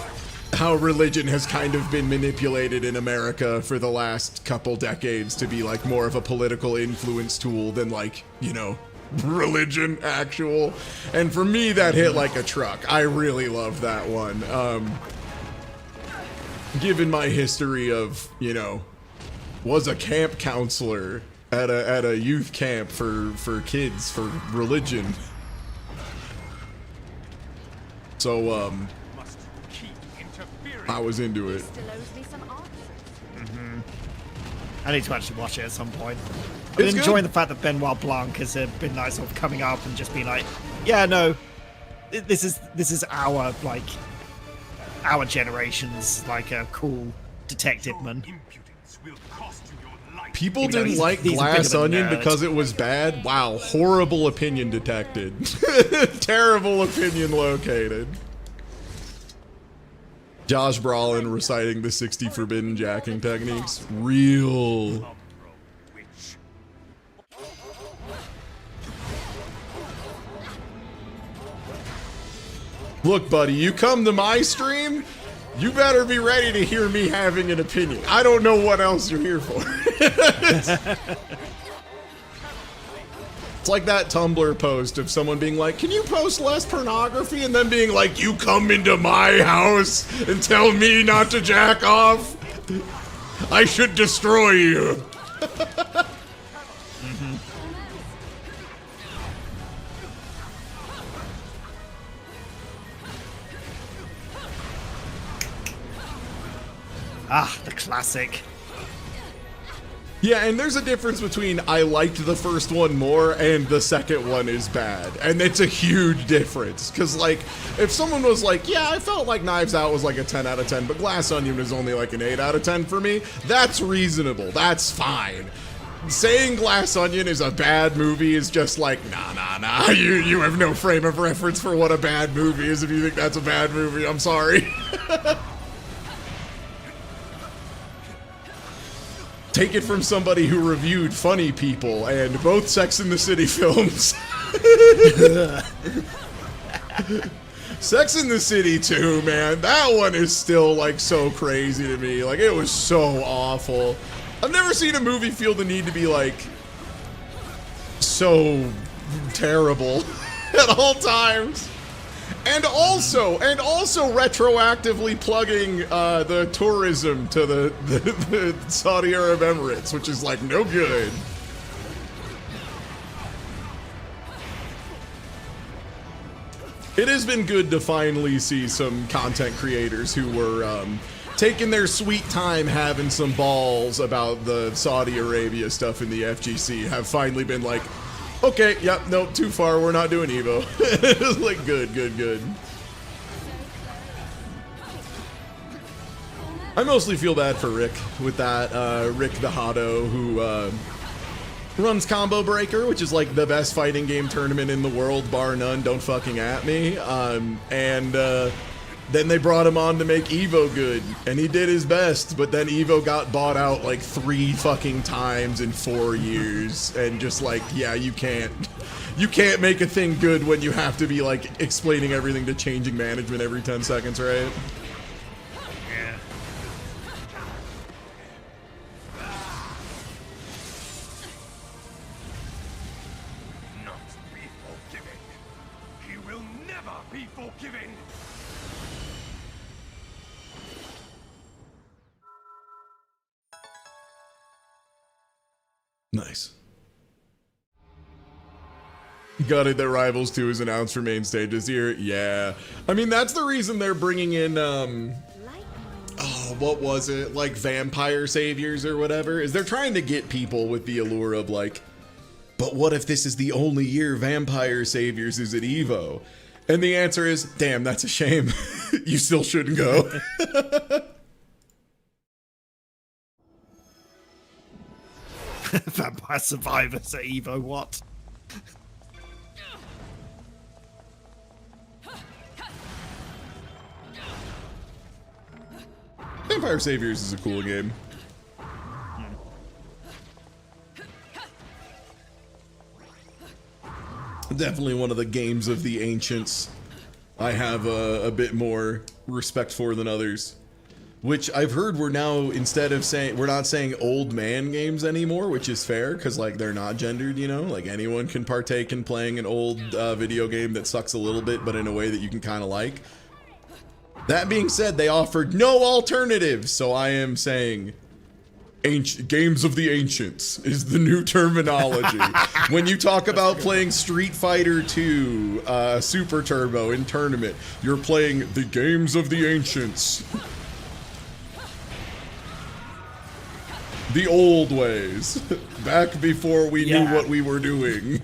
how religion has kind of been manipulated in America for the last couple decades to be like more of a political influence tool than like, you know, religion actual. And for me, that hit like a truck. I really love that one. Given my history of, you know, was a camp counselor at a youth camp for kids for religion. So, I was into it. I need to actually watch it at some point. I've been enjoying the fact that Benoit Blanc has been like sort of coming up and just being like, yeah, no, this is our like our generation's like a cool detective man. People didn't like Glass Onion because it was bad. Wow, horrible opinion detected. Terrible opinion located. Josh Brolin reciting the 60 forbidden jacking techniques. Real. Look, buddy, you come to my stream, you better be ready to hear me having an opinion. I don't know what else you're here for. It's like that Tumblr post of someone being like, can you post less pornography? And then being like, you come into my house and tell me not to jack off? I should destroy you. Ah, the classic. Yeah, and there's a difference between I liked the first one more and the second one is bad. And it's a huge difference. Because, like, if someone was like, yeah, I felt like Knives Out was like a 10 out of 10, but Glass Onion was only like an 8 out of 10 for me, that's reasonable. That's fine. Saying Glass Onion is a bad movie is just like, nah. You have no frame of reference for what a bad movie is if you think that's a bad movie. I'm sorry. Take it from somebody who reviewed Funny People and both Sex and the City films. Sex and the City 2, man. That one is still, like, so crazy to me. Like, it was so awful. I've never seen a movie feel the need to be, like, so terrible at all times. And also retroactively plugging the tourism to the Saudi Arab Emirates, which is like no good. It has been good to finally see some content creators who were taking their sweet time having some balls about the Saudi Arabia stuff in the FGC have finally been like, okay, yep, nope, too far, we're not doing Evo. It's like, good. I mostly feel bad for Rick with that. Rick the Hotto, who runs Combo Breaker, which is like the best fighting game tournament in the world, bar none, don't fucking at me. Then they brought him on to make Evo good, and he did his best, but then Evo got bought out like 3 fucking times in 4 years, and just like, yeah, you can't make a thing good when you have to be like explaining everything to changing management every 10 seconds, right? Yeah. Not be forgiving. He will never be forgiving. Nice. Gutted that Rivals 2 is announced for main stage this year. Yeah. I mean, that's the reason they're bringing in, oh, what was it? Like Vampire Saviors or whatever? Is they're trying to get people with the allure of like, but what if this is the only year Vampire Saviors is at EVO? And the answer is, damn, that's a shame. You still shouldn't go. Vampire Survivors at EVO, what? Vampire Saviors is a cool game. Definitely one of the games of the ancients I have a bit more respect for than others. Which I've heard we're now, instead of saying, we're not saying old man games anymore, which is fair, because like they're not gendered, you know? Like anyone can partake in playing an old video game that sucks a little bit, but in a way that you can kind of like. That being said, they offered no alternatives, so I am saying games of the ancients is the new terminology. When you talk about playing Street Fighter 2 Super Turbo in tournament, you're playing the games of the ancients. The old ways. Back before we knew what we were doing.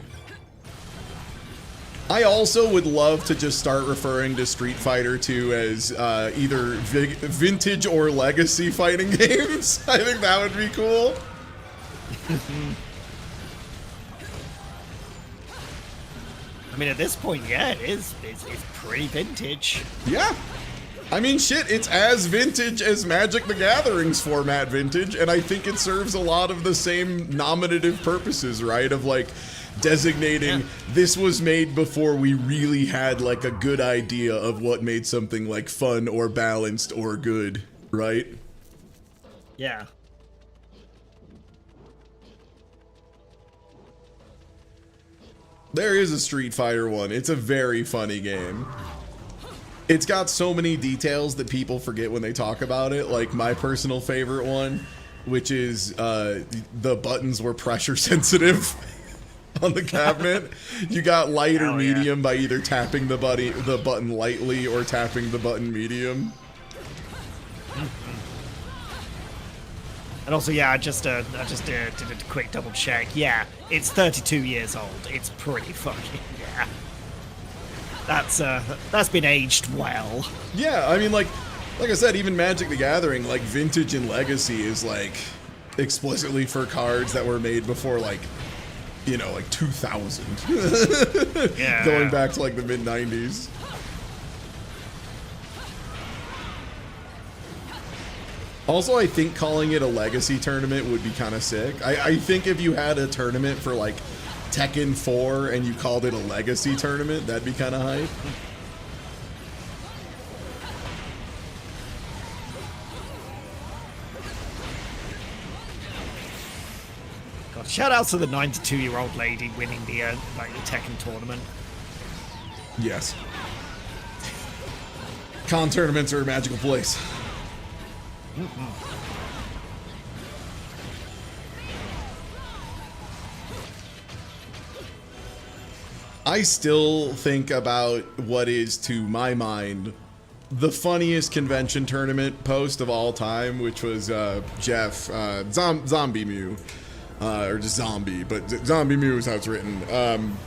I also would love to just start referring to Street Fighter 2 as either vintage or legacy fighting games. I think that would be cool. I mean, at this point, yeah, it is. It's pretty vintage. Yeah. I mean, shit, it's as vintage as Magic the Gathering's format vintage, and I think it serves a lot of the same nominative purposes, right? Of like, designating this was made before we really had like a good idea of what made something like fun or balanced or good, right? Yeah. There is a Street Fighter one. It's a very funny game. It's got so many details that people forget when they talk about it. Like my personal favorite one, which is the buttons were pressure sensitive. On the cabinet, you got light or medium by either tapping the button lightly or tapping the button medium. And also, yeah, I just did a quick double check. Yeah, it's 32 years old. It's pretty fucking that's been aged well. Yeah, I mean, like I said, even Magic the Gathering, like vintage and legacy, is like explicitly for cards that were made before like, you know, like 2000. Yeah. Going back to like the mid-90s. Also, I think calling it a legacy tournament would be kind of sick. I think if you had a tournament for like Tekken 4 and you called it a legacy tournament, that'd be kind of hype. Shout out to the 92-year-old lady winning the like the Tekken tournament. Yes. Con tournaments are a magical place. I still think about what is, to my mind, the funniest convention tournament post of all time, which was Jeff Zombie Mew. Or just Zombie, but Zombie Mew is how it's written.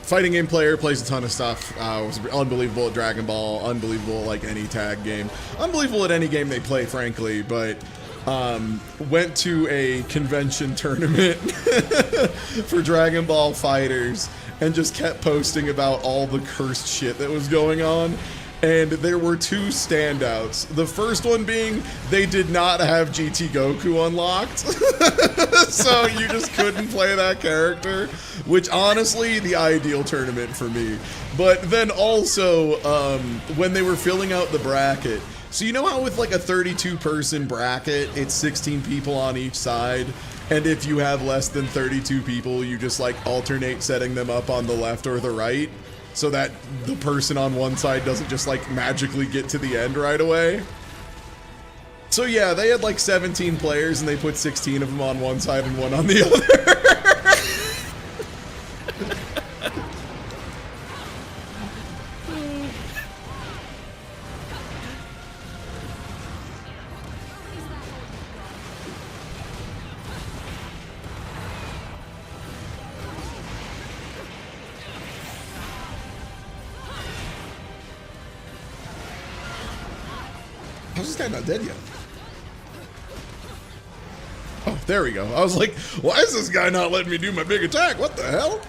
Fighting game player, plays a ton of stuff. Was unbelievable at Dragon Ball, unbelievable at like any tag game, unbelievable at any game they play, frankly. But went to a convention tournament for Dragon Ball Fighters and just kept posting about all the cursed shit that was going on. And there were two standouts. The first one being they did not have GT Goku unlocked. So you just couldn't play that character, which honestly, the ideal tournament for me. But then also, when they were filling out the bracket, so you know how with like a 32-person bracket, it's 16 people on each side, and if you have less than 32 people, you just like alternate setting them up on the left or the right, so that the person on one side doesn't just like magically get to the end right away. So yeah, they had like 17 players and they put 16 of them on one side and one on the other. How's this guy not dead yet? Oh, there we go. I was like, why is this guy not letting me do my big attack? What the hell?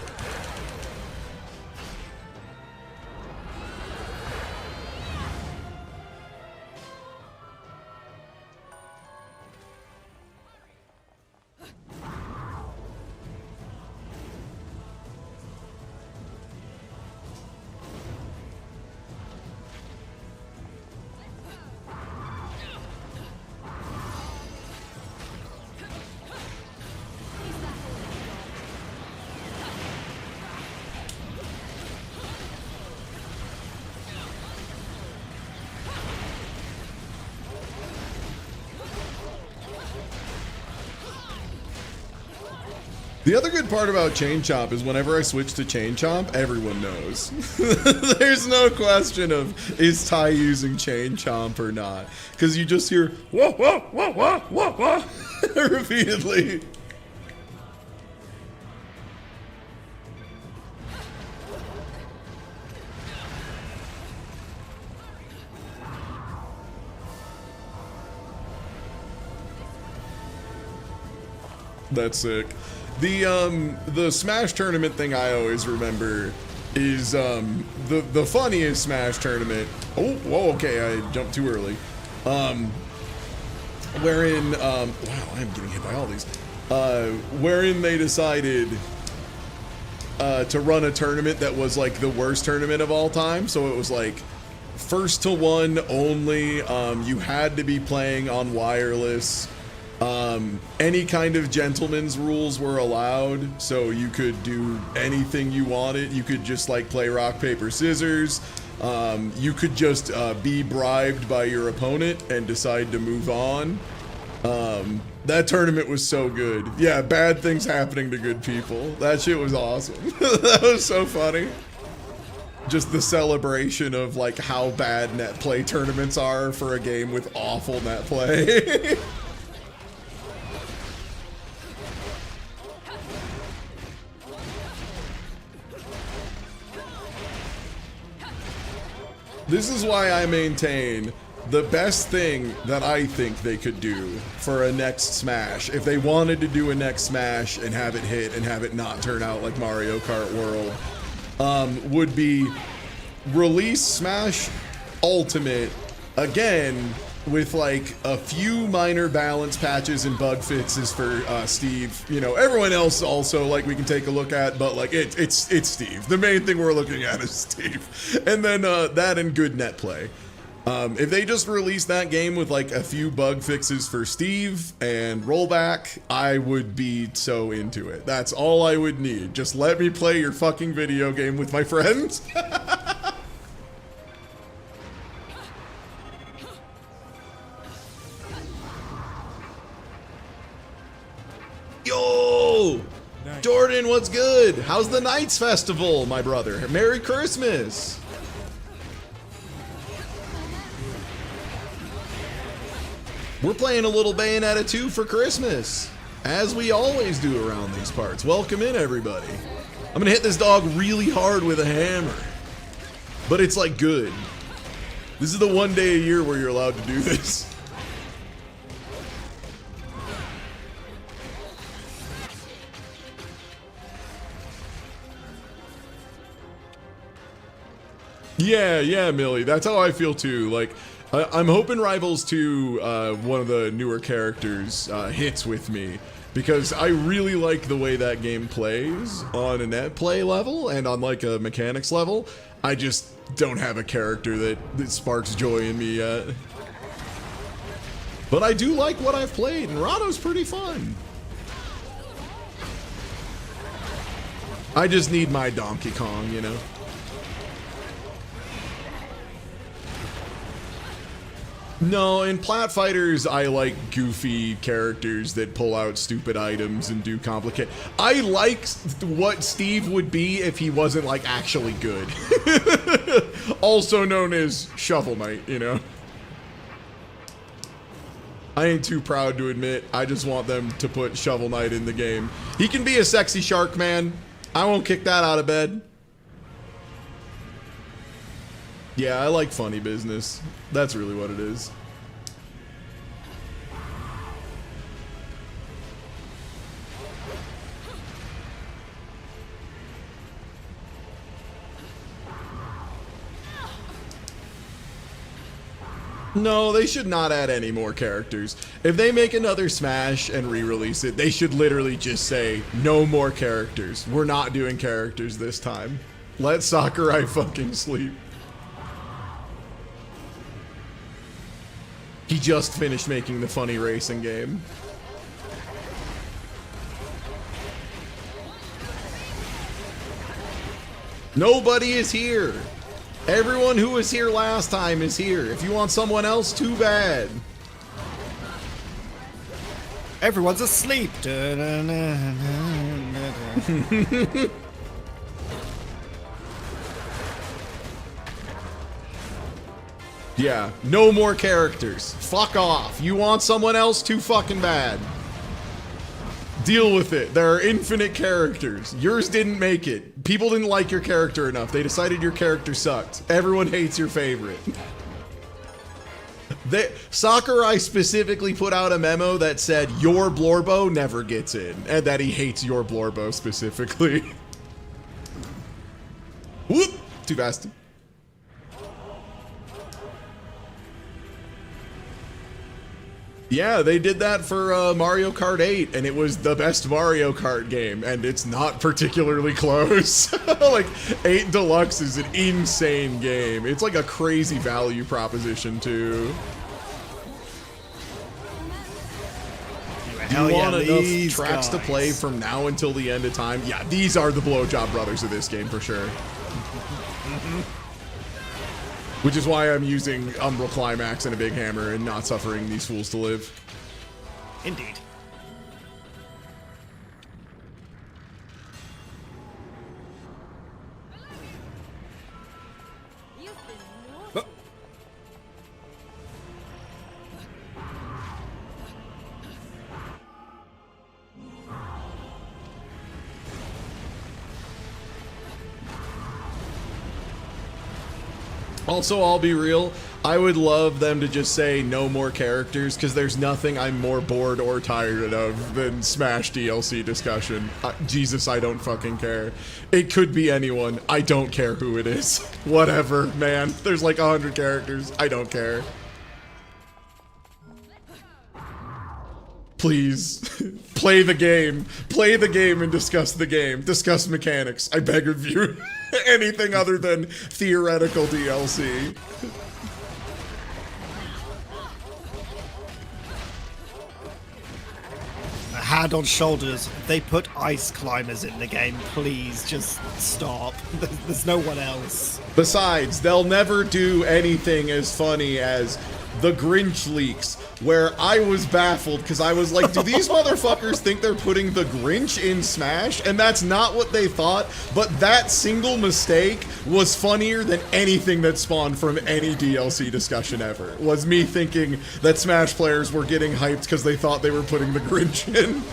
The other good part about Chain Chomp is whenever I switch to Chain Chomp, everyone knows. There's no question of is Ty using Chain Chomp or not, because you just hear whoa whoa whoa whoa whoa whoa repeatedly. That's sick. The Smash tournament thing I always remember is the funniest Smash tournament. Oh, whoa, okay, I jumped too early. Wherein wow, I'm getting hit by all these. Wherein they decided to run a tournament that was like the worst tournament of all time. So it was like first to one only. You had to be playing on wireless. Any kind of gentleman's rules were allowed, so you could do anything you wanted. You could just like play rock, paper, scissors. You could just be bribed by your opponent and decide to move on. That tournament was so good. Yeah, bad things happening to good people. That shit was awesome. That was so funny. Just the celebration of like how bad net play tournaments are for a game with awful net play. This is why I maintain the best thing that I think they could do for a next Smash, if they wanted to do a next Smash and have it hit and have it not turn out like Mario Kart World, would be release Smash Ultimate again with like a few minor balance patches and bug fixes for Steve. You know, everyone else also like we can take a look at, but like it's Steve. The main thing we're looking at is Steve, and then that and good net play. If they just released that game with like a few bug fixes for Steve and rollback, I would be so into it. That's all I would need. Just let me play your fucking video game with my friends. Yo! Jordan, what's good? How's the Knights Festival, my brother? Merry Christmas! We're playing a little Bayonetta 2 for Christmas, as we always do around these parts. Welcome in, everybody. I'm gonna hit this dog really hard with a hammer, but it's like good. This is the one day a year where you're allowed to do this. Yeah, Millie. That's how I feel too. Like, I'm hoping Rivals 2, one of the newer characters, hits with me, because I really like the way that game plays on a net play level and on like a mechanics level. I just don't have a character that sparks joy in me yet. But I do like what I've played, and Rano's pretty fun. I just need my Donkey Kong, you know? No, in Plat Fighters, I like goofy characters that pull out stupid items and do complicated. I like what Steve would be if he wasn't, like, actually good. Also known as Shovel Knight, you know? I ain't too proud to admit, I just want them to put Shovel Knight in the game. He can be a sexy shark man. I won't kick that out of bed. Yeah, I like funny business. That's really what it is. No, they should not add any more characters. If they make another Smash and re-release it, they should literally just say, no more characters. We're not doing characters this time. Let Sakurai fucking sleep. He just finished making the funny racing game. Nobody is here. Everyone who was here last time is here. If you want someone else, too bad. Everyone's asleep. Yeah, no more characters. Fuck off. You want someone else, too fucking bad. Deal with it. There are infinite characters. Yours didn't make it. People didn't like your character enough. They decided your character sucked. Everyone hates your favorite. Sakurai specifically put out a memo that said your Blorbo never gets in, and that he hates your Blorbo specifically. Whoop! Too fast. Yeah, they did that for Mario Kart 8, and it was the best Mario Kart game, and it's not particularly close. Like, 8 Deluxe is an insane game. It's like a crazy value proposition, too. Do you want enough tracks to play from now until the end of time? Yeah, these are the blowjob brothers of this game, for sure. Which is why I'm using Umbral Climax and a big hammer and not suffering these fools to live. Indeed. Also, I'll be real, I would love them to just say no more characters, because there's nothing I'm more bored or tired of than Smash DLC discussion. Jesus, I don't fucking care. It could be anyone. I don't care who it is. Whatever, man. There's like 100 characters. I don't care. Please, play the game. Play the game and discuss the game. Discuss mechanics. I beg of you. Anything other than theoretical DLC. Hand on shoulders, if they put ice climbers in the game, please just stop. There's no one else. Besides, they'll never do anything as funny as the Grinch leaks, where I was baffled because I was like, do these motherfuckers think they're putting the Grinch in Smash? And that's not what they thought, but that single mistake was funnier than anything that spawned from any DLC discussion ever. Was me thinking that Smash players were getting hyped because they thought they were putting the Grinch in.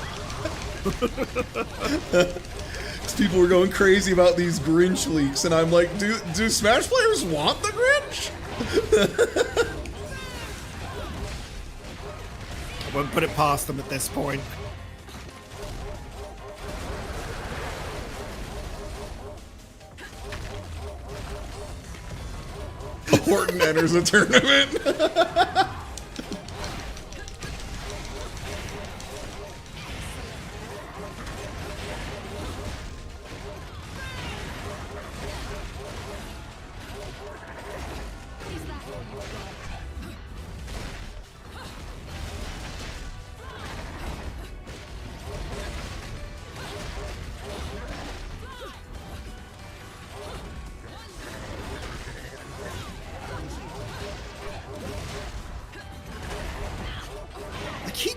People were going crazy about these Grinch leaks, and I'm like, do Smash players want the Grinch? I won't put it past them at this point. Horton enters a tournament.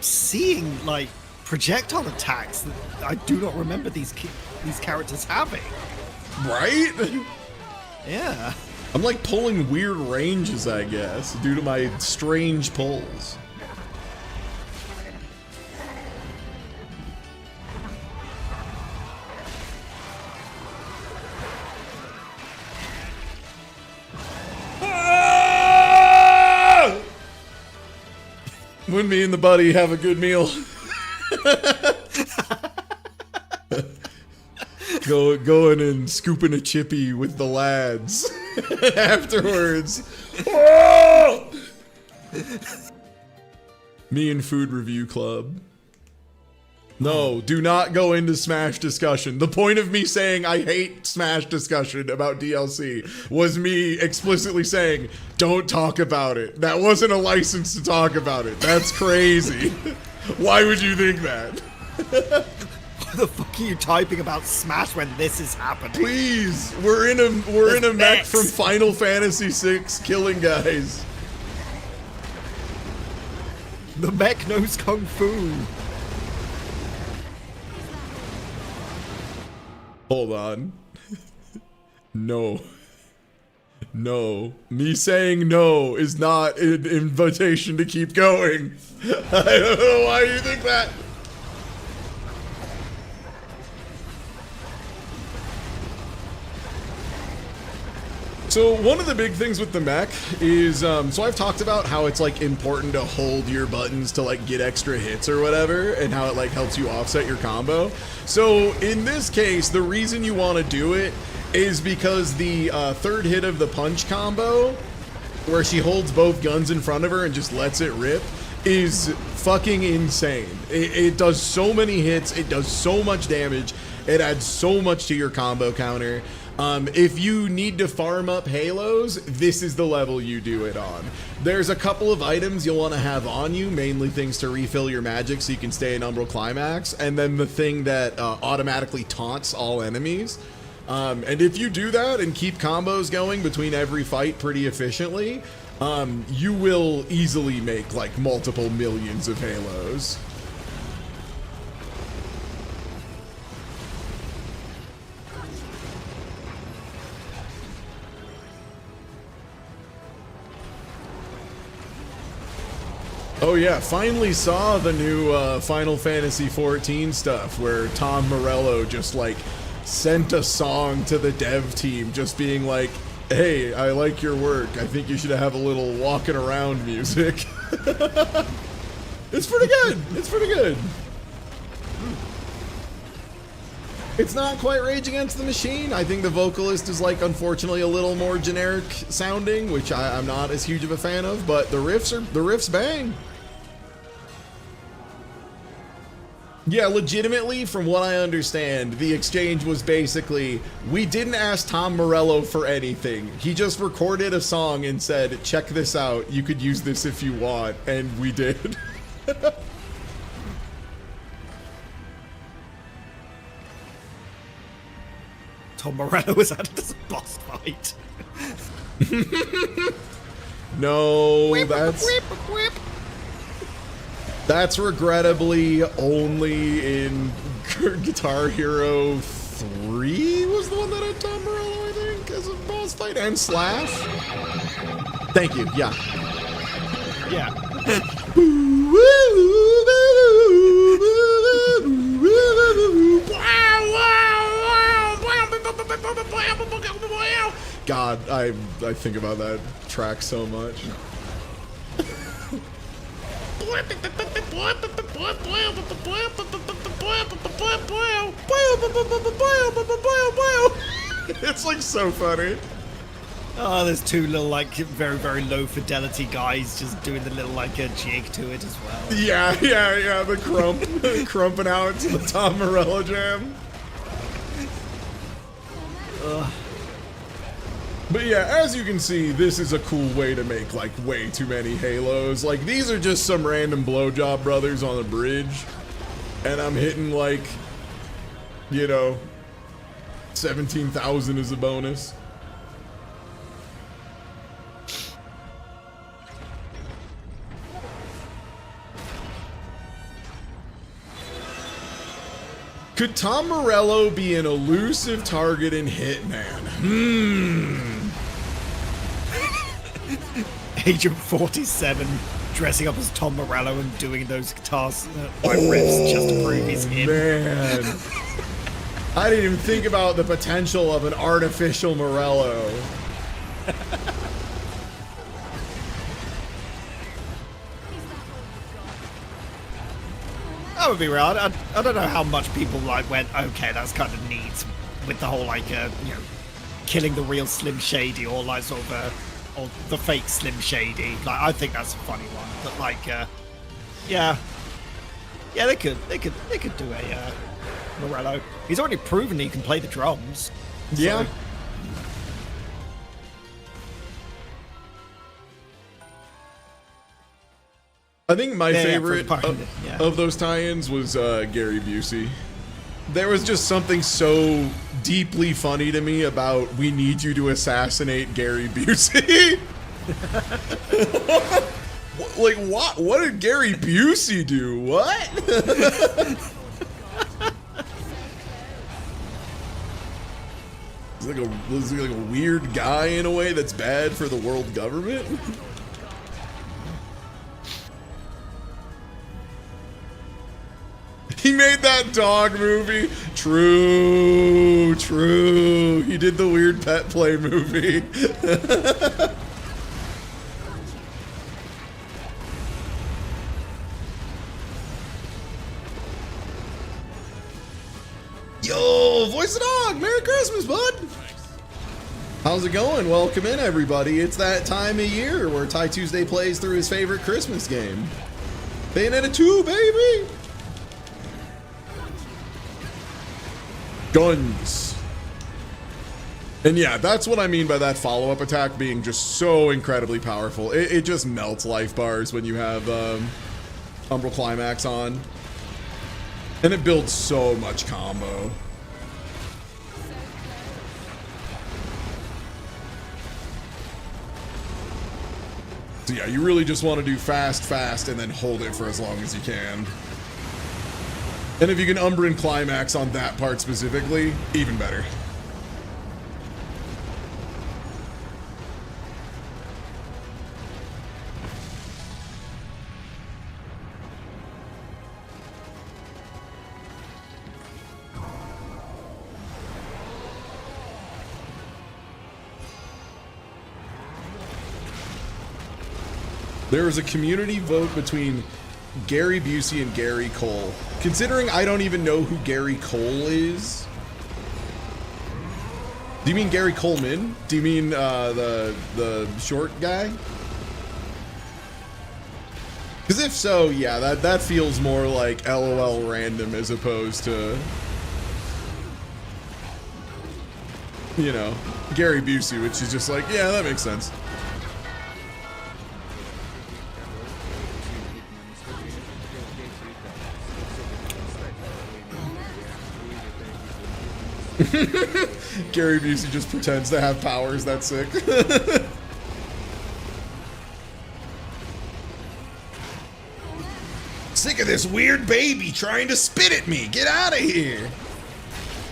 Seeing like projectile attacks that I do not remember these characters having. Right? Yeah. I'm like pulling weird ranges, I guess, due to my strange pulls. When me and the buddy have a good meal. Going and scooping a chippy with the lads afterwards. Oh! Me and Food Review Club. No, do not go into Smash discussion. The point of me saying I hate Smash discussion about DLC was me explicitly saying, don't talk about it. That wasn't a license to talk about it. That's crazy. Why would you think that? What the fuck are you typing about Smash when this is happening? Please, we're in a mech from Final Fantasy VI killing guys. The mech knows Kung Fu. Hold on. No. No. Me saying no is not an invitation to keep going. I don't know why you think that. So one of the big things with the mech is, so I've talked about how it's like important to hold your buttons to like get extra hits or whatever, and how it like helps you offset your combo. So in this case, the reason you want to do it is because the third hit of the punch combo, where she holds both guns in front of her and just lets it rip, is fucking insane. It does so many hits, it does so much damage, it adds so much to your combo counter. If you need to farm up halos, this is the level you do it on. There's a couple of items you'll want to have on you, mainly things to refill your magic so you can stay in Umbral Climax, and then the thing that automatically taunts all enemies. And if you do that and keep combos going between every fight pretty efficiently, you will easily make like multiple millions of halos. Oh yeah, finally saw the new Final Fantasy XIV stuff where Tom Morello just like sent a song to the dev team just being like, hey, I like your work. I think you should have a little walking around music. It's pretty good. It's pretty good. It's not quite Rage Against the Machine. I think the vocalist is like unfortunately a little more generic sounding, which I'm not as huge of a fan of, but the riffs bang. Yeah, legitimately, from what I understand, the exchange was basically, we didn't ask Tom Morello for anything. He just recorded a song and said, check this out, you could use this if you want, and we did. Tom Morello was added as a boss fight. No, that's regrettably only in Guitar Hero 3 was the one that had Tom Morello, I think, as a boss fight, and Slash. Thank you, yeah. Yeah. God, I think about that track so much. It's like so funny. Oh, there's two little like very, very low fidelity guys just doing the little like a jig to it as well. Yeah, the crumping out to the Tom Morello jam. But yeah, as you can see, this is a cool way to make like way too many halos. Like these are just some random blowjob brothers on a bridge, and I'm hitting like, you know, 17,000 as a bonus. Could Tom Morello be an elusive target in Hitman? Agent 47 dressing up as Tom Morello and doing those guitars by riffs just to prove he's him. Man. I didn't even think about the potential of an artificial Morello. That would be real. I don't know how much people like went, okay, that's kind of neat with the whole like, you know, killing the real Slim Shady or like sort of or the fake Slim Shady. Like, I think that's a funny one. But like, yeah, they could do a Morello. He's already proven he can play the drums. Yeah. So. I think my favorite yeah. of those tie-ins was Gary Busey. There was just something so deeply funny to me about we need you to assassinate Gary Busey. Like, what did Gary Busey do? What? He's like a weird guy in a way that's bad for the world government. He made that dog movie. True. He did the weird pet play movie. Yo, voice of dog. Merry Christmas, bud. How's it going? Welcome in, everybody. It's that time of year where Ty Tuesday plays through his favorite Christmas game. Bayonetta 2, baby. Guns. And yeah, that's what I mean by that follow-up attack being just so incredibly powerful. It just melts life bars when you have Umbral Climax on. And it builds so much combo. So yeah, you really just want to do fast, and then hold it for as long as you can. And if you can Umbran Climax on that part specifically, even better. There was a community vote between Gary Busey and Gary Cole. Considering I don't even know who Gary Cole is. Do you mean Gary Coleman? Do you mean the short guy? Because if so, yeah, that feels more like LOL random as opposed to, you know, Gary Busey, which is just like, yeah, that makes sense. Gary Busey just pretends to have powers. That's sick. Sick of this weird baby trying to spit at me. Get out of here.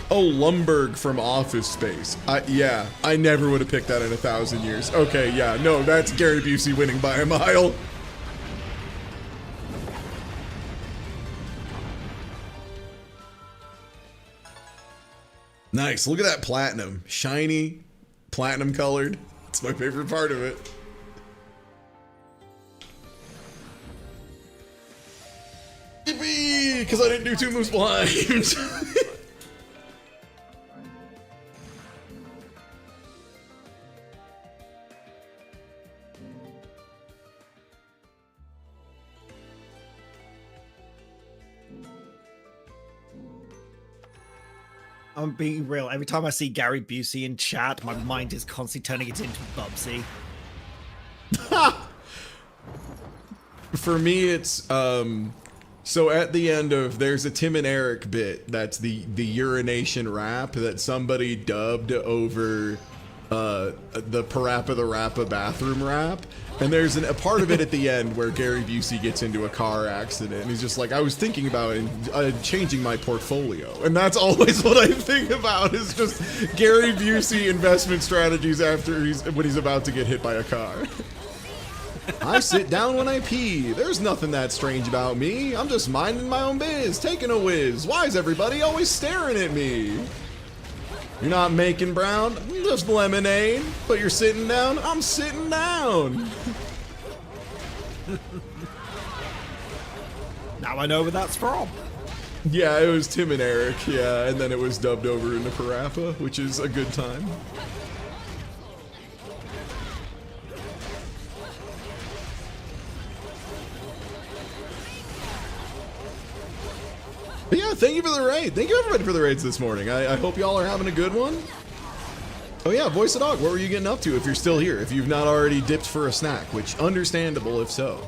Oh, Lumberg from Office Space. Yeah, I never would have picked that in 1,000 years. Okay, yeah, no, that's Gary Busey winning by a mile. Nice. Look at that platinum. Shiny, platinum colored. It's my favorite part of it. Yippee! Because I didn't do 2 moves blind. I'm being real. Every time I see Gary Busey in chat, my mind is constantly turning it into Bubsy. For me, it's so at the end of there's a Tim and Eric bit that's the urination rap that somebody dubbed over the Parappa the Rappa bathroom rap. And there's a part of it at the end where Gary Busey gets into a car accident and he's just like, I was thinking about changing my portfolio. And that's always what I think about is just Gary Busey investment strategies after when he's about to get hit by a car. I sit down when I pee. There's nothing that strange about me. I'm just minding my own biz, taking a whiz. Why is everybody always staring at me? You're not making brown, just lemonade. But you're sitting down, I'm sitting down. Now I know where that's from. Yeah, it was Tim and Eric, yeah, and then it was dubbed over into Parappa, which is a good time. thank you for the raid. Thank you everybody for the raids this morning. I hope y'all are having a good one. Oh yeah, Voice of Dog, what were you getting up to if you're still here? If you've not already dipped for a snack, which understandable if so.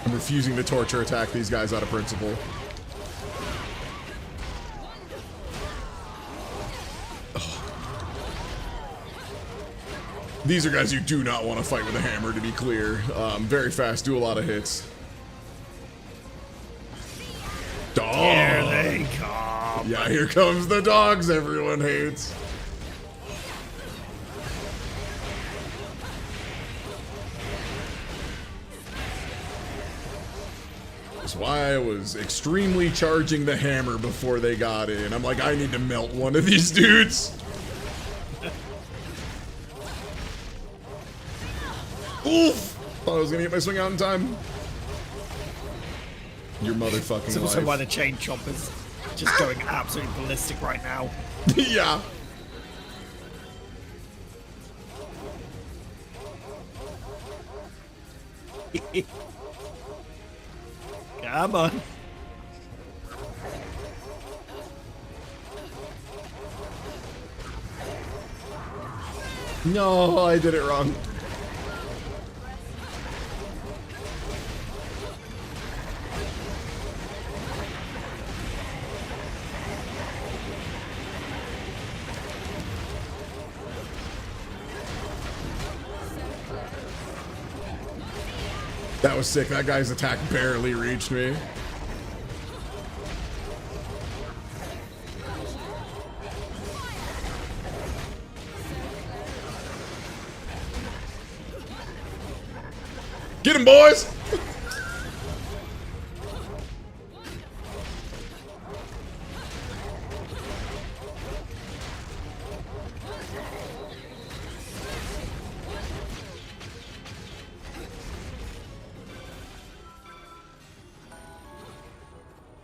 I'm refusing to torture attack these guys out of principle. These are guys you do not want to fight with a hammer, to be clear. Very fast, do a lot of hits. Dog. Here they come. Yeah, here comes the dogs everyone hates. That's why I was extremely charging the hammer before they got in. I'm like, I need to melt one of these dudes. Oof! Thought I was gonna get my swing out in time. Your motherfucking It's also life. why the chain chomper's just going absolutely ballistic right now. Yeah. Come on. No, I did it wrong. That was sick. That guy's attack barely reached me. Get him, boys!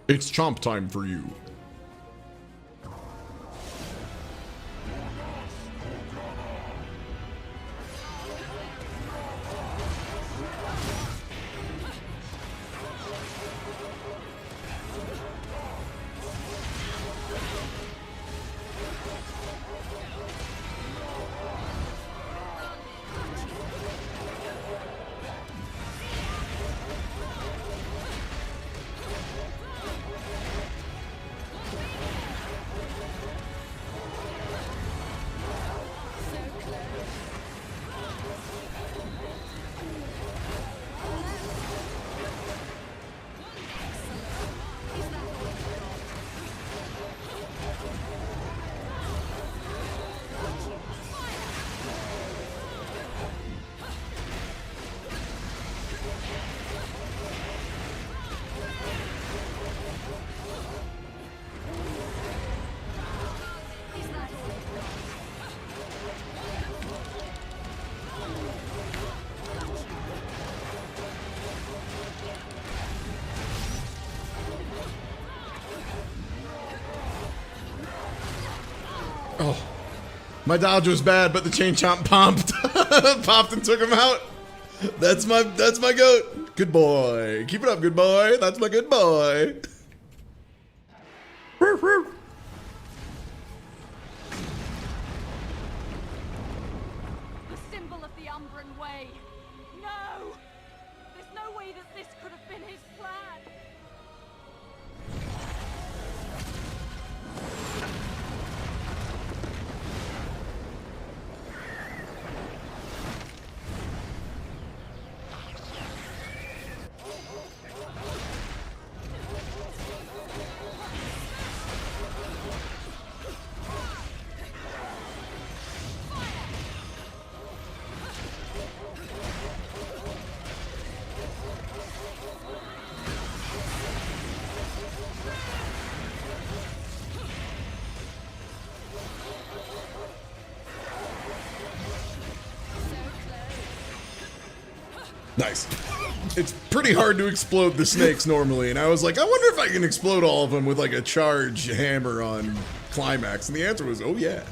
It's chomp time for you. Oh, my dodge was bad, but the chain chomp pumped, popped and took him out. That's my goat. Good boy. Keep it up, good boy. That's my good boy. The symbol of the Umbran Way. No! There's no way that this could have been his plan. Nice. It's pretty hard to explode the snakes normally, and I was like, I wonder if I can explode all of them with like a charge hammer on climax, and the answer was, oh yeah.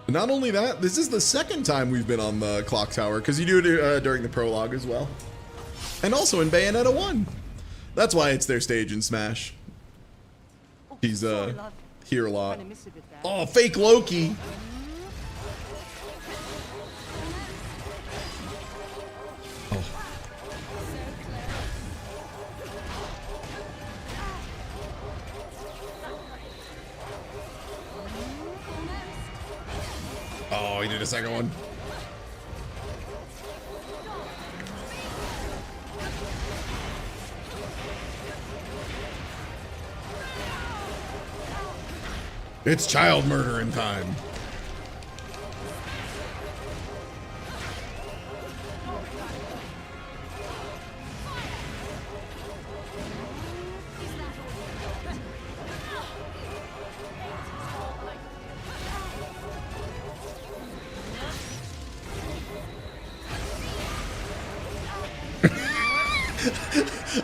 Not only that, this is the second time we've been on the clock tower, because you do it during the prologue as well. And also in Bayonetta 1. That's why it's their stage in Smash. He's here a lot. Oh, fake Loki. Oh. Oh, he did a second one. It's child murdering time.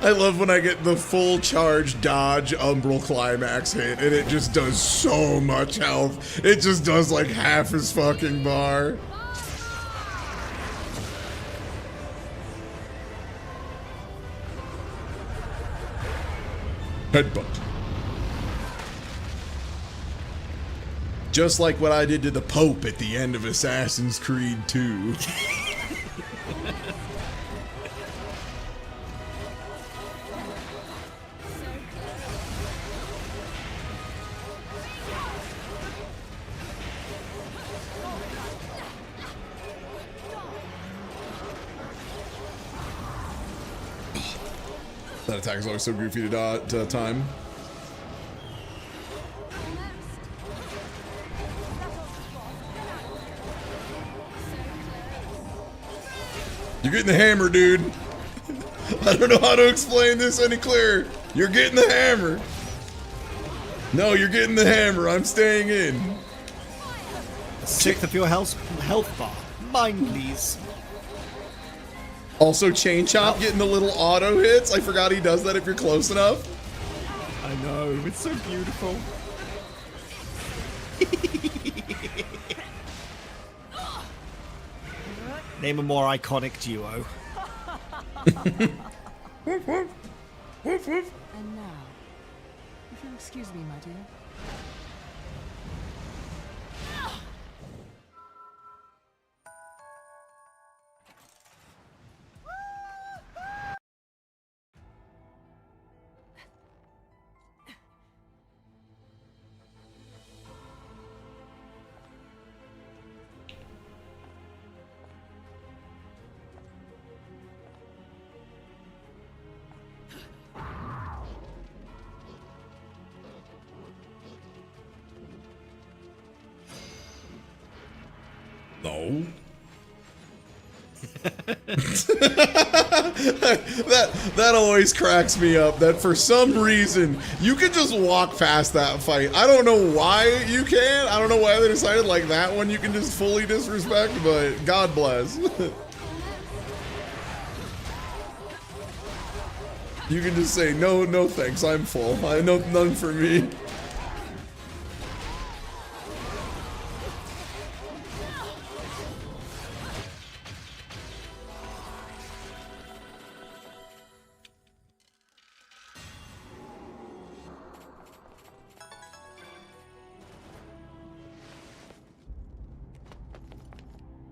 I love when I get the full charge dodge umbral climax hit and it just does so much health. It just does like half his fucking bar. Headbutt. Just like what I did to the Pope at the end of Assassin's Creed 2. That attack is always so goofy to time. You're getting the hammer, dude. I don't know how to explain this any clearer. You're getting the hammer. No, you're getting the hammer. I'm staying in. 6th of your health bar. Mine, please. Also, Chain Chomp getting the little auto hits. I forgot he does that if you're close enough. I know, it's so beautiful. Name a more iconic duo. And now, if you'll excuse me, my dear. No. that always cracks me up, that for some reason you can just walk past that fight. I don't know why you can. I don't know why they decided like that one you can just fully disrespect, but God bless. You can just say no thanks, I'm full. I know none for me.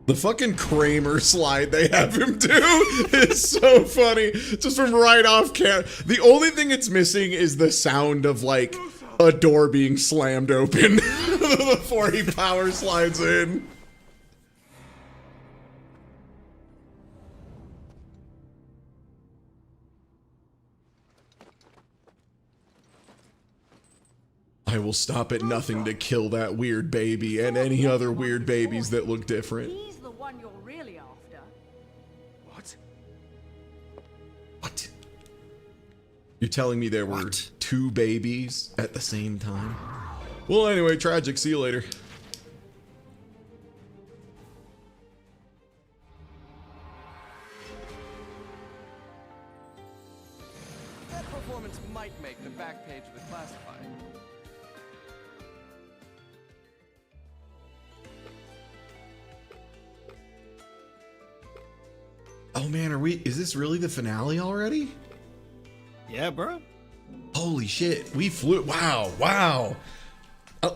The fucking Kramer slide they have him do is so funny. Just from right off camera. The only thing it's missing is the sound of like a door being slammed open before he power slides in. I will stop at nothing to kill that weird baby and any other weird babies that look different. He's the one you're really after. What? What? You're telling me there were two babies at the same time? Well, anyway, tragic. See you later. That performance might make the back page of the classified. Oh man, is this really the finale already? Yeah, bro. Holy shit, we flew. Wow.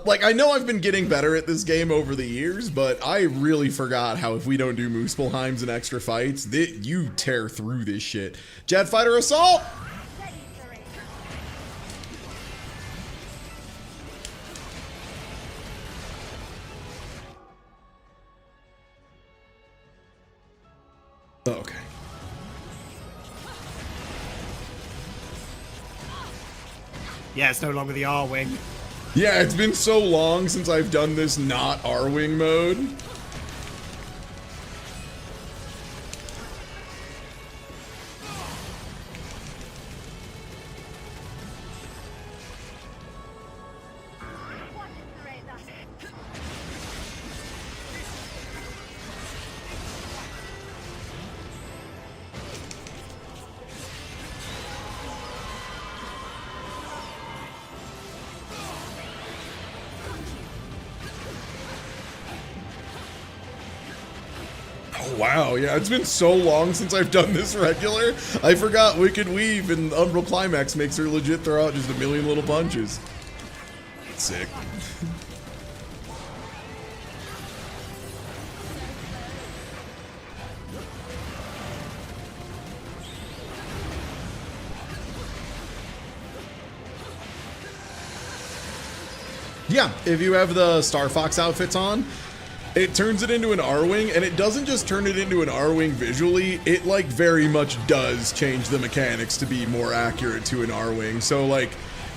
Like, I know I've been getting better at this game over the years, but I really forgot how if we don't do Muspelheims and extra fights, you tear through this shit. Jet Fighter Assault! Oh, okay. Yeah, it's no longer the R-Wing. Yeah, it's been so long since I've done this not R-Wing mode. Wow, yeah, it's been so long since I've done this regular. I forgot Wicked Weave and Umbral Climax makes her legit throw out just a million little punches. Sick. Yeah, if you have the Star Fox outfits on, it turns it into an R-Wing, and it doesn't just turn it into an R-Wing visually, it like very much does change the mechanics to be more accurate to an R-Wing. So like,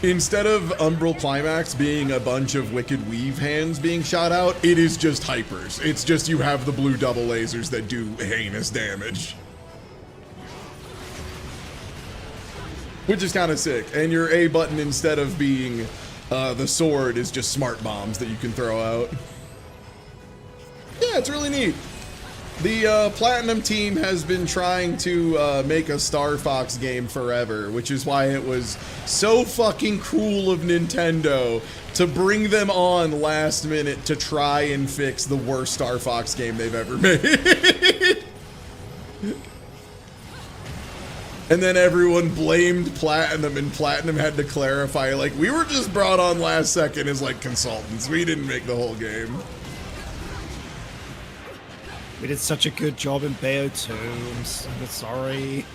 instead of Umbral Climax being a bunch of Wicked Weave hands being shot out, it is just hypers. It's just you have the blue double lasers that do heinous damage. Which is kind of sick. And your A button, instead of being the sword, is just smart bombs that you can throw out. Yeah, it's really neat. The Platinum team has been trying to make a Star Fox game forever, which is why it was so fucking cool of Nintendo to bring them on last minute to try and fix the worst Star Fox game they've ever made. And then everyone blamed Platinum, and Platinum had to clarify, like, we were just brought on last second as, like, consultants. We didn't make the whole game. We did such a good job in Bayo 2. I'm sorry.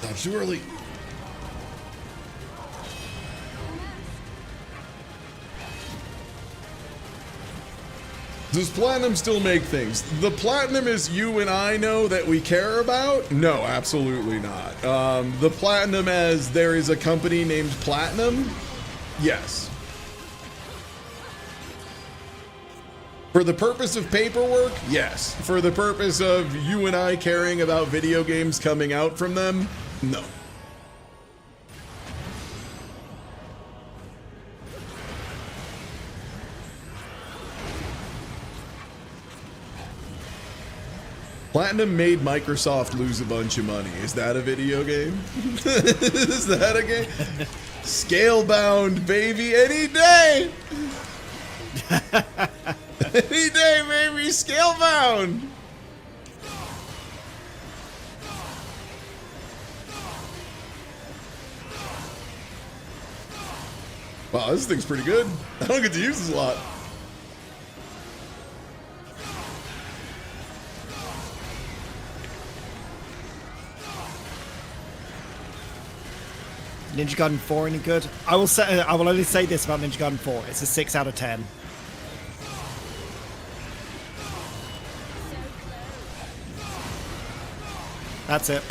Not too early. Does Platinum still make things? The Platinum is you and I know that we care about? No, absolutely not. The Platinum as there is a company named Platinum? Yes. For the purpose of paperwork? Yes. For the purpose of you and I caring about video games coming out from them? No. Platinum made Microsoft lose a bunch of money. Is that a video game? Is that a game? Scalebound, baby, any day! Any day, baby, Scalebound! Wow, this thing's pretty good. I don't get to use this a lot. Ninja Gaiden 4 any good? I will only say this about Ninja Gaiden 4. It's a 6 out of 10. That's it.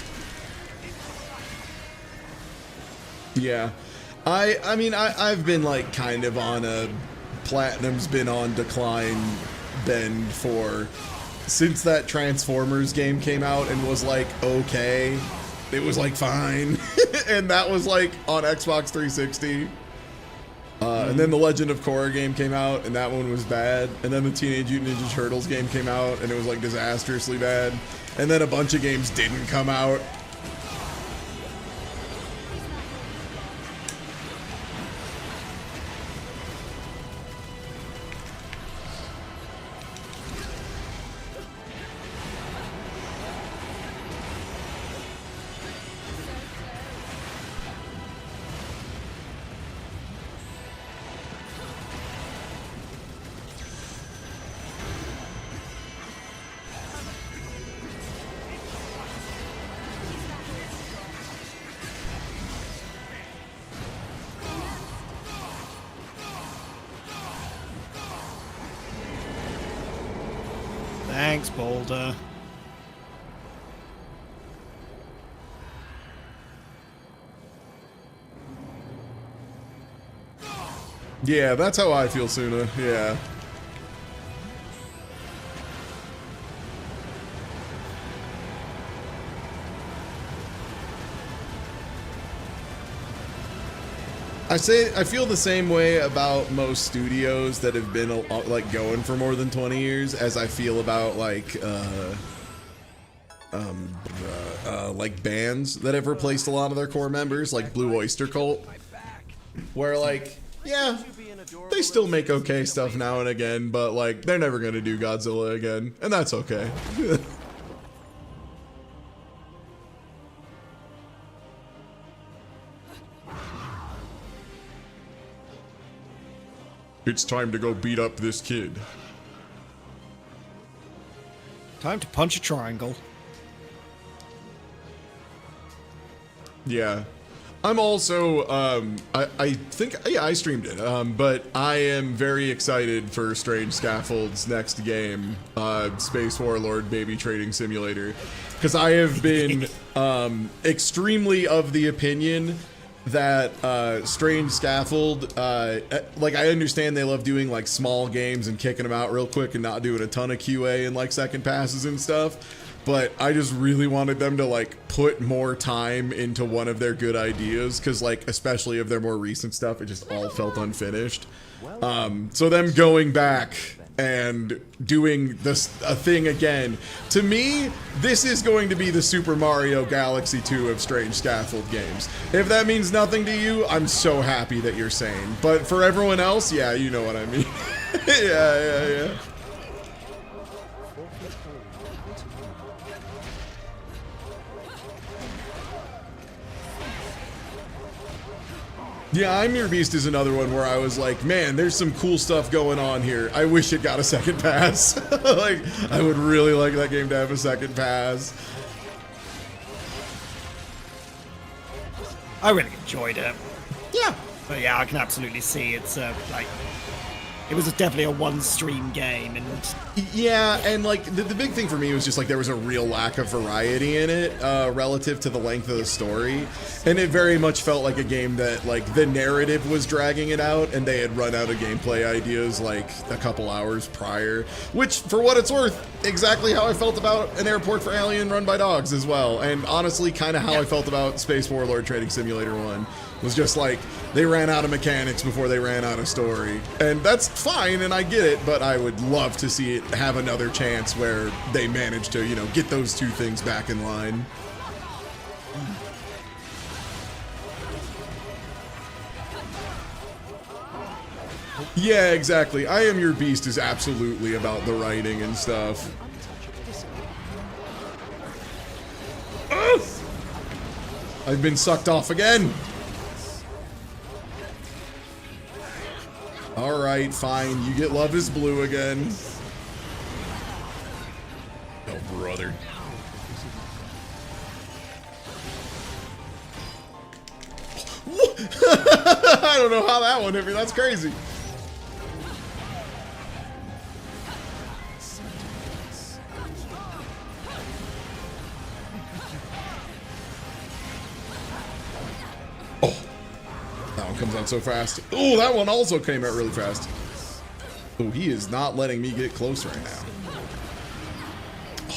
Yeah. I mean, I've been like kind of on a Platinum's been on decline bend for since that Transformers game came out and was like okay. It was like fine. And that was like on Xbox 360. And then the Legend of Korra game came out and that one was bad. And then the Teenage Mutant Ninja Turtles game came out and it was like disastrously bad. And then a bunch of games didn't come out. Thanks, Boulder. Yeah, that's how I feel, Suna. Yeah. I feel the same way about most studios that have been like going for more than 20 years as I feel about like bands that have replaced a lot of their core members, like Blue Oyster Cult, where like, yeah, they still make okay stuff now and again, but like they're never gonna do Godzilla again, and that's okay. It's time to go beat up this kid. Time to punch a triangle. Yeah. I'm also, I think, yeah, I streamed it, but I am very excited for Strange Scaffold's next game, Space Warlord Baby Trading Simulator, because I have been extremely of the opinion that Strange Scaffold, like I understand they love doing like small games and kicking them out real quick and not doing a ton of QA and like second passes and stuff. But I just really wanted them to like put more time into one of their good ideas, because like especially of their more recent stuff, it just all felt unfinished. So them going back and doing a thing again, to me, this is going to be the Super Mario Galaxy 2 of Strange Scaffold games. If that means nothing to you, I'm so happy that you're sane. But for everyone else, yeah, you know what I mean. Yeah. Yeah, I'm Your Beast is another one where I was like, man, there's some cool stuff going on here. I wish it got a second pass. Like, I would really like that game to have a second pass. I really enjoyed it. Yeah. But yeah, I can absolutely see it's like, it was definitely a one-stream game, and yeah, and like the big thing for me was just like there was a real lack of variety in it relative to the length of the story, and it very much felt like a game that like the narrative was dragging it out, and they had run out of gameplay ideas like a couple hours prior, which for what it's worth, exactly how I felt about An Airport for Alien Run by Dogs as well, and honestly kind of how I felt about Space Warlord Trading Simulator 1. Was just like they ran out of mechanics before they ran out of story, and that's fine and I get it, but I would love to see it have another chance where they manage to, you know, get those two things back in line. Yeah, exactly. I Am Your Beast is absolutely about the writing and stuff. I've been sucked off again. Alright, fine. You get Love is Blue again. Oh, brother. I don't know how that one hit me. That's crazy. comes out so fast. Oh, that one also came out really fast. Oh, he is not letting me get close right now.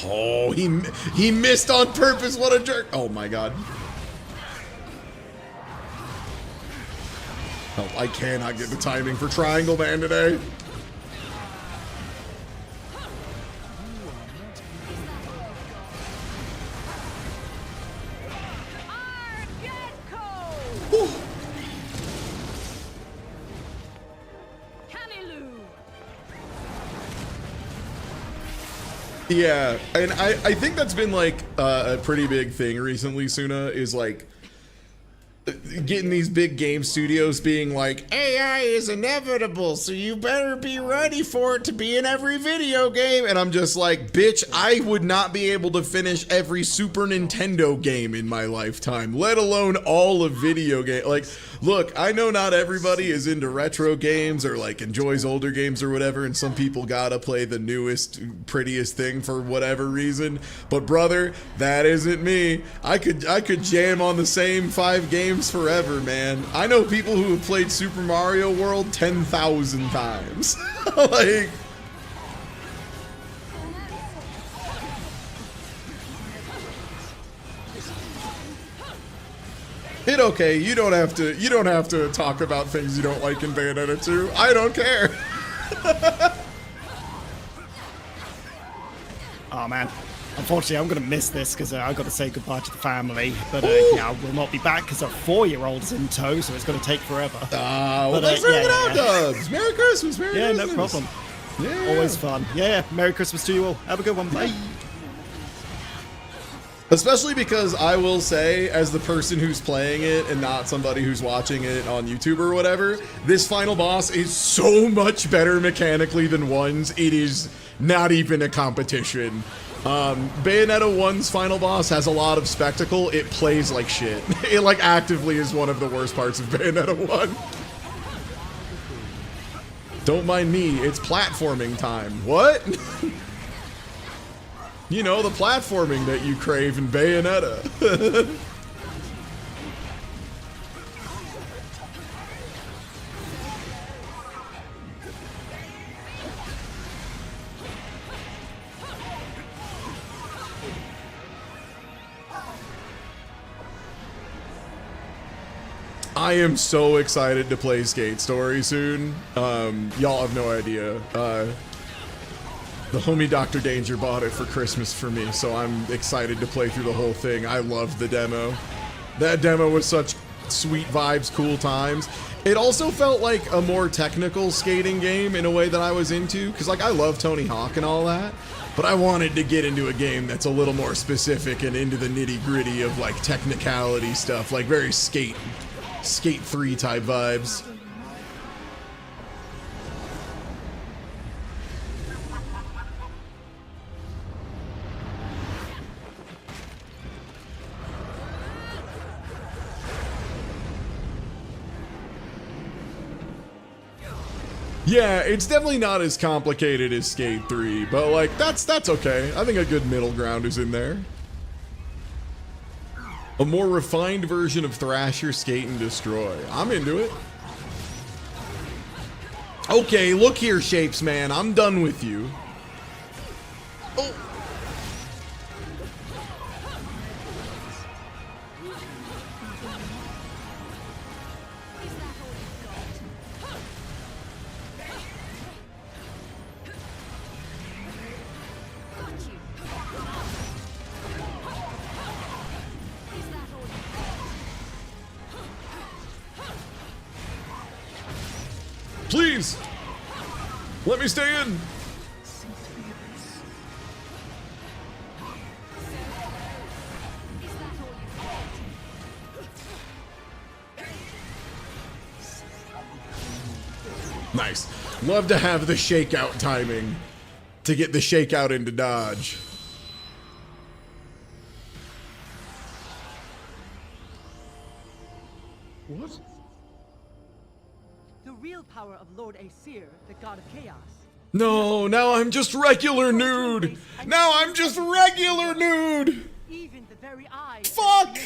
Oh, he missed on purpose. What a jerk. Oh my god. Oh, I cannot get the timing for Triangle Man today. Yeah, and I think that's been like a pretty big thing recently, Suna, is like getting these big game studios being like, AI is inevitable, so you better be ready for it to be in every video game. And I'm just like, bitch, I would not be able to finish every Super Nintendo game in my lifetime, let alone all of video game. Like, look, I know not everybody is into retro games or like enjoys older games or whatever, and some people gotta play the newest, prettiest thing for whatever reason. But brother, that isn't me. I could jam on the same 5 games forever, man. I know people who have played Super Mario World 10,000 times. Like, it okay, you don't have to talk about things you don't like in Bayonetta 2. I don't care. Oh man, unfortunately I'm gonna miss this because I've got to say goodbye to the family. But yeah, I will not be back because a 4-year-old is in tow, so it's gonna take forever. Well, thanks for hanging out, Dubs. Merry Christmas, Merry Christmas. Yeah, no problem. Yeah. Always fun. Yeah, Merry Christmas to you all. Have a good one. Bye. Especially because I will say, as the person who's playing it and not somebody who's watching it on YouTube or whatever, this final boss is so much better mechanically than 1's. It is not even a competition. Bayonetta 1's final boss has a lot of spectacle. It plays like shit. It like actively is one of the worst parts of Bayonetta 1. Don't mind me, it's platforming time. What? You know, the platforming that you crave in Bayonetta. I am so excited to play Skate Story soon. Y'all have no idea. The homie Dr. Danger bought it for Christmas for me, so I'm excited to play through the whole thing. I loved the demo. That demo was such sweet vibes, cool times. It also felt like a more technical skating game in a way that I was into, because like I love Tony Hawk and all that, but I wanted to get into a game that's a little more specific and into the nitty-gritty of like technicality stuff, like very Skate 3 type vibes. Yeah, it's definitely not as complicated as Skate 3, but like that's okay. I think a good middle ground is in there. A more refined version of Thrasher, Skate, and Destroy. I'm into it. Okay, look here, Shapes Man. I'm done with you. Oh. Please, let me stay in. Nice. Love to have the shakeout timing to get the shakeout into dodge. What? The real power of Lord Aesir, the god of chaos. No, now I'm just regular nude. Now I'm just regular nude. Even the very eyes. Fuck.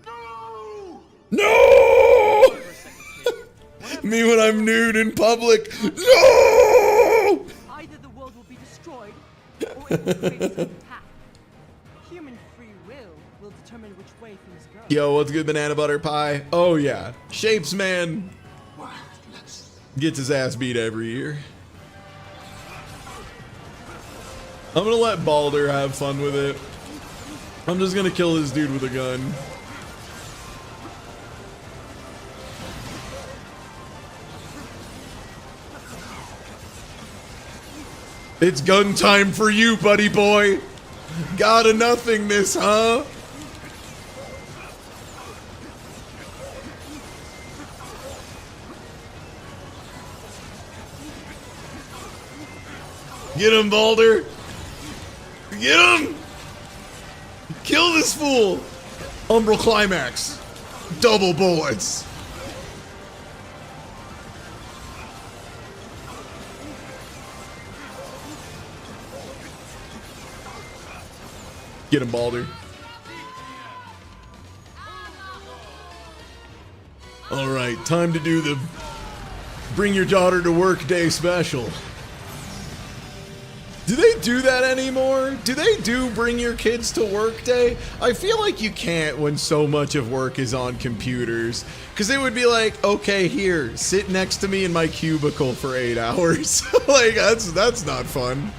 No! No! Me when I'm nude in public. No! Either the world will be destroyed, or it will create its own path. Human free will determine which way things go. Yo, what's good, banana butter pie? Oh yeah, Shapes man gets his ass beat every year. I'm gonna let Baldur have fun with it. I'm just gonna kill this dude with a gun. It's gun time for you, buddy boy. Got a nothingness, huh? Get him, Baldur. Get him! Kill this fool! Umbral climax. Double bullets. Get him, Baldur. All right, time to do the bring your daughter to work day special. Do they do that anymore? Do they do bring your kids to work day? I feel like you can't when so much of work is on computers. Because it would be like, okay, here, sit next to me in my cubicle for 8 hours. Like, that's not fun.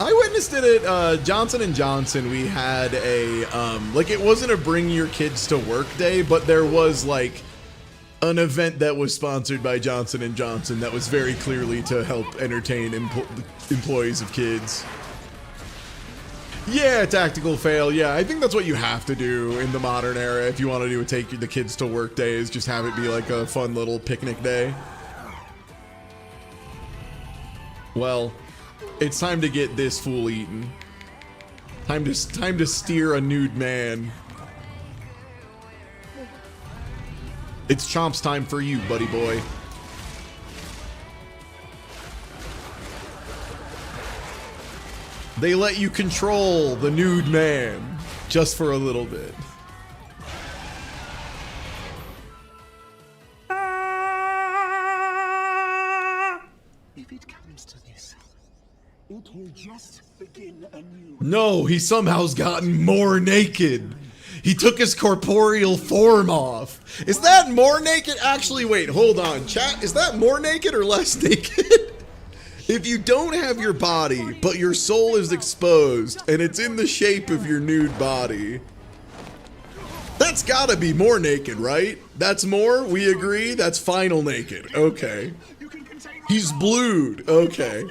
I witnessed it at Johnson & Johnson. We had a, like, it wasn't a bring your kids to work day, but there was, like, an event that was sponsored by Johnson & Johnson that was very clearly to help entertain employees of kids. Yeah, tactical fail. Yeah, I think that's what you have to do in the modern era if you want to do a take the kids to work day, is just have it be like a fun little picnic day. Well, it's time to get this fool eaten. Time to steer a nude man. It's Chomp's time for you, buddy boy. They let you control the nude man just for a little bit. If it comes to this, it will just begin anew. No, he somehow's gotten more naked. He took his corporeal form off. Is that more naked? Actually, wait, hold on. Chat, is that more naked or less naked? If you don't have your body, but your soul is exposed, and it's in the shape of your nude body, that's gotta be more naked, right? That's more? We agree? That's final naked. Okay. He's blued. Okay.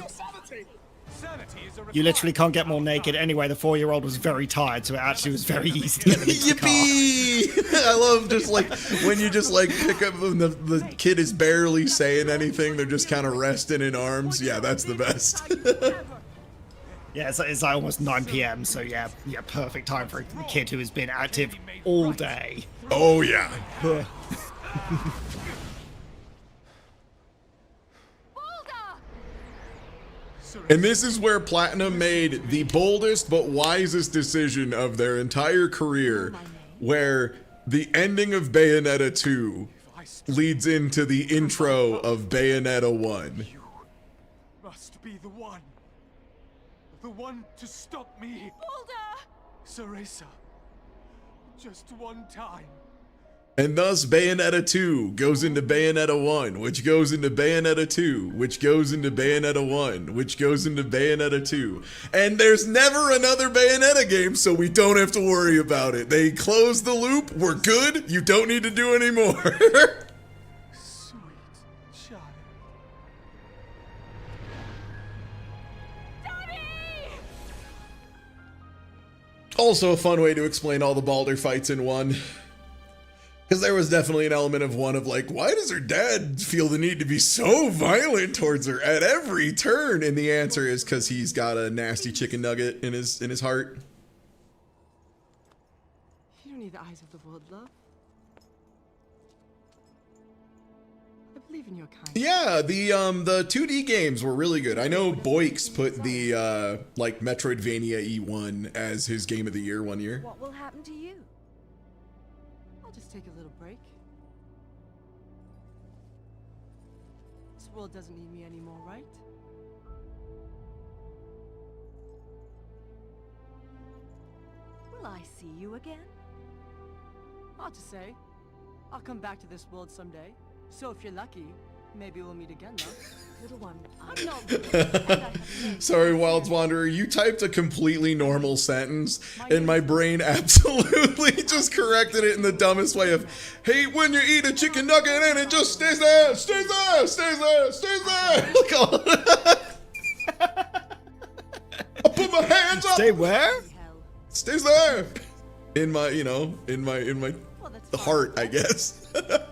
You literally can't get more naked. Anyway, the 4-year-old was very tired, so it actually was very easy to get him into the car. Yippee! I love just like when you just like pick up and the kid is barely saying anything. They're just kind of resting in arms. Yeah, that's the best. Yeah, it's like almost 9 p.m. So yeah, perfect time for a kid who has been active all day. Oh yeah. And this is where Platinum made the boldest but wisest decision of their entire career, where the ending of Bayonetta 2 leads into the intro of Bayonetta 1. You must be the one to stop me. Baldur! Sarisa, just one time. And thus Bayonetta 2 goes into Bayonetta 1, which goes into Bayonetta 2, which goes into Bayonetta 1, which goes into Bayonetta 2. And there's never another Bayonetta game, so we don't have to worry about it. They closed the loop, we're good, you don't need to do any more. Sweet child. Also a fun way to explain all the Baldur fights in one. Because there was definitely an element of one of like, why does her dad feel the need to be so violent towards her at every turn? And the answer is because he's got a nasty chicken nugget in his heart. You don't need the eyes of the world, love. I Leaving your kind. Yeah, the 2D games were really good. I know Boix put the like Metroidvania E1 as his game of the year one year. What will happen to you? I'll just take a little break. This world doesn't need me anymore, right? Will I see you again? Hard to say. I'll come back to this world someday. So if you're lucky, maybe we'll meet again, though. Little one, I'm not. Sorry, Wilds Wanderer, you typed a completely normal sentence, and my brain absolutely just corrected it in the dumbest way of, hate when you eat a chicken nugget and it just stays there, stays there, stays there, stays there. I put my hands up. Stay where? Stays there. In my, you know, in my heart, I guess. At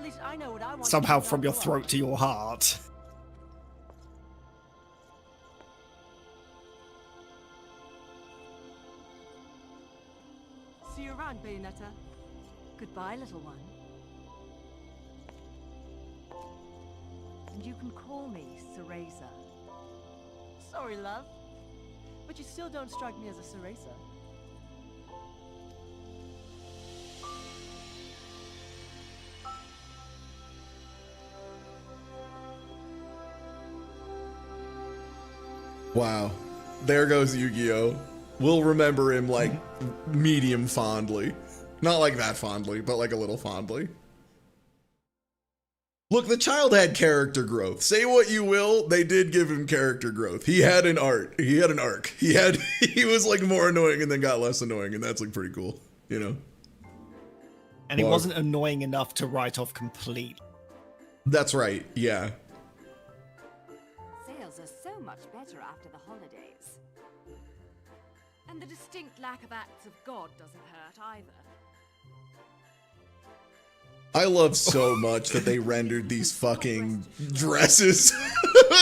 least I know what I want. Somehow from your throat to your heart. See you around, Bayonetta. goodbye, little one. And you can call me Cereza. Sorry, love. But you still don't strike me as a Cereza. Wow. There goes Yu-Gi-Oh! We'll remember him like medium fondly. Not like that fondly, but like a little fondly. Look, the child had character growth. Say what you will, they did give him character growth. He had an art. He had an arc. He was like more annoying and then got less annoying, and that's like pretty cool, you know? And he wasn't annoying enough to write off complete. That's right, yeah. Sales are so much better after the holidays. And the distinct lack of acts of God doesn't hurt either. I love so much that they rendered these fucking dresses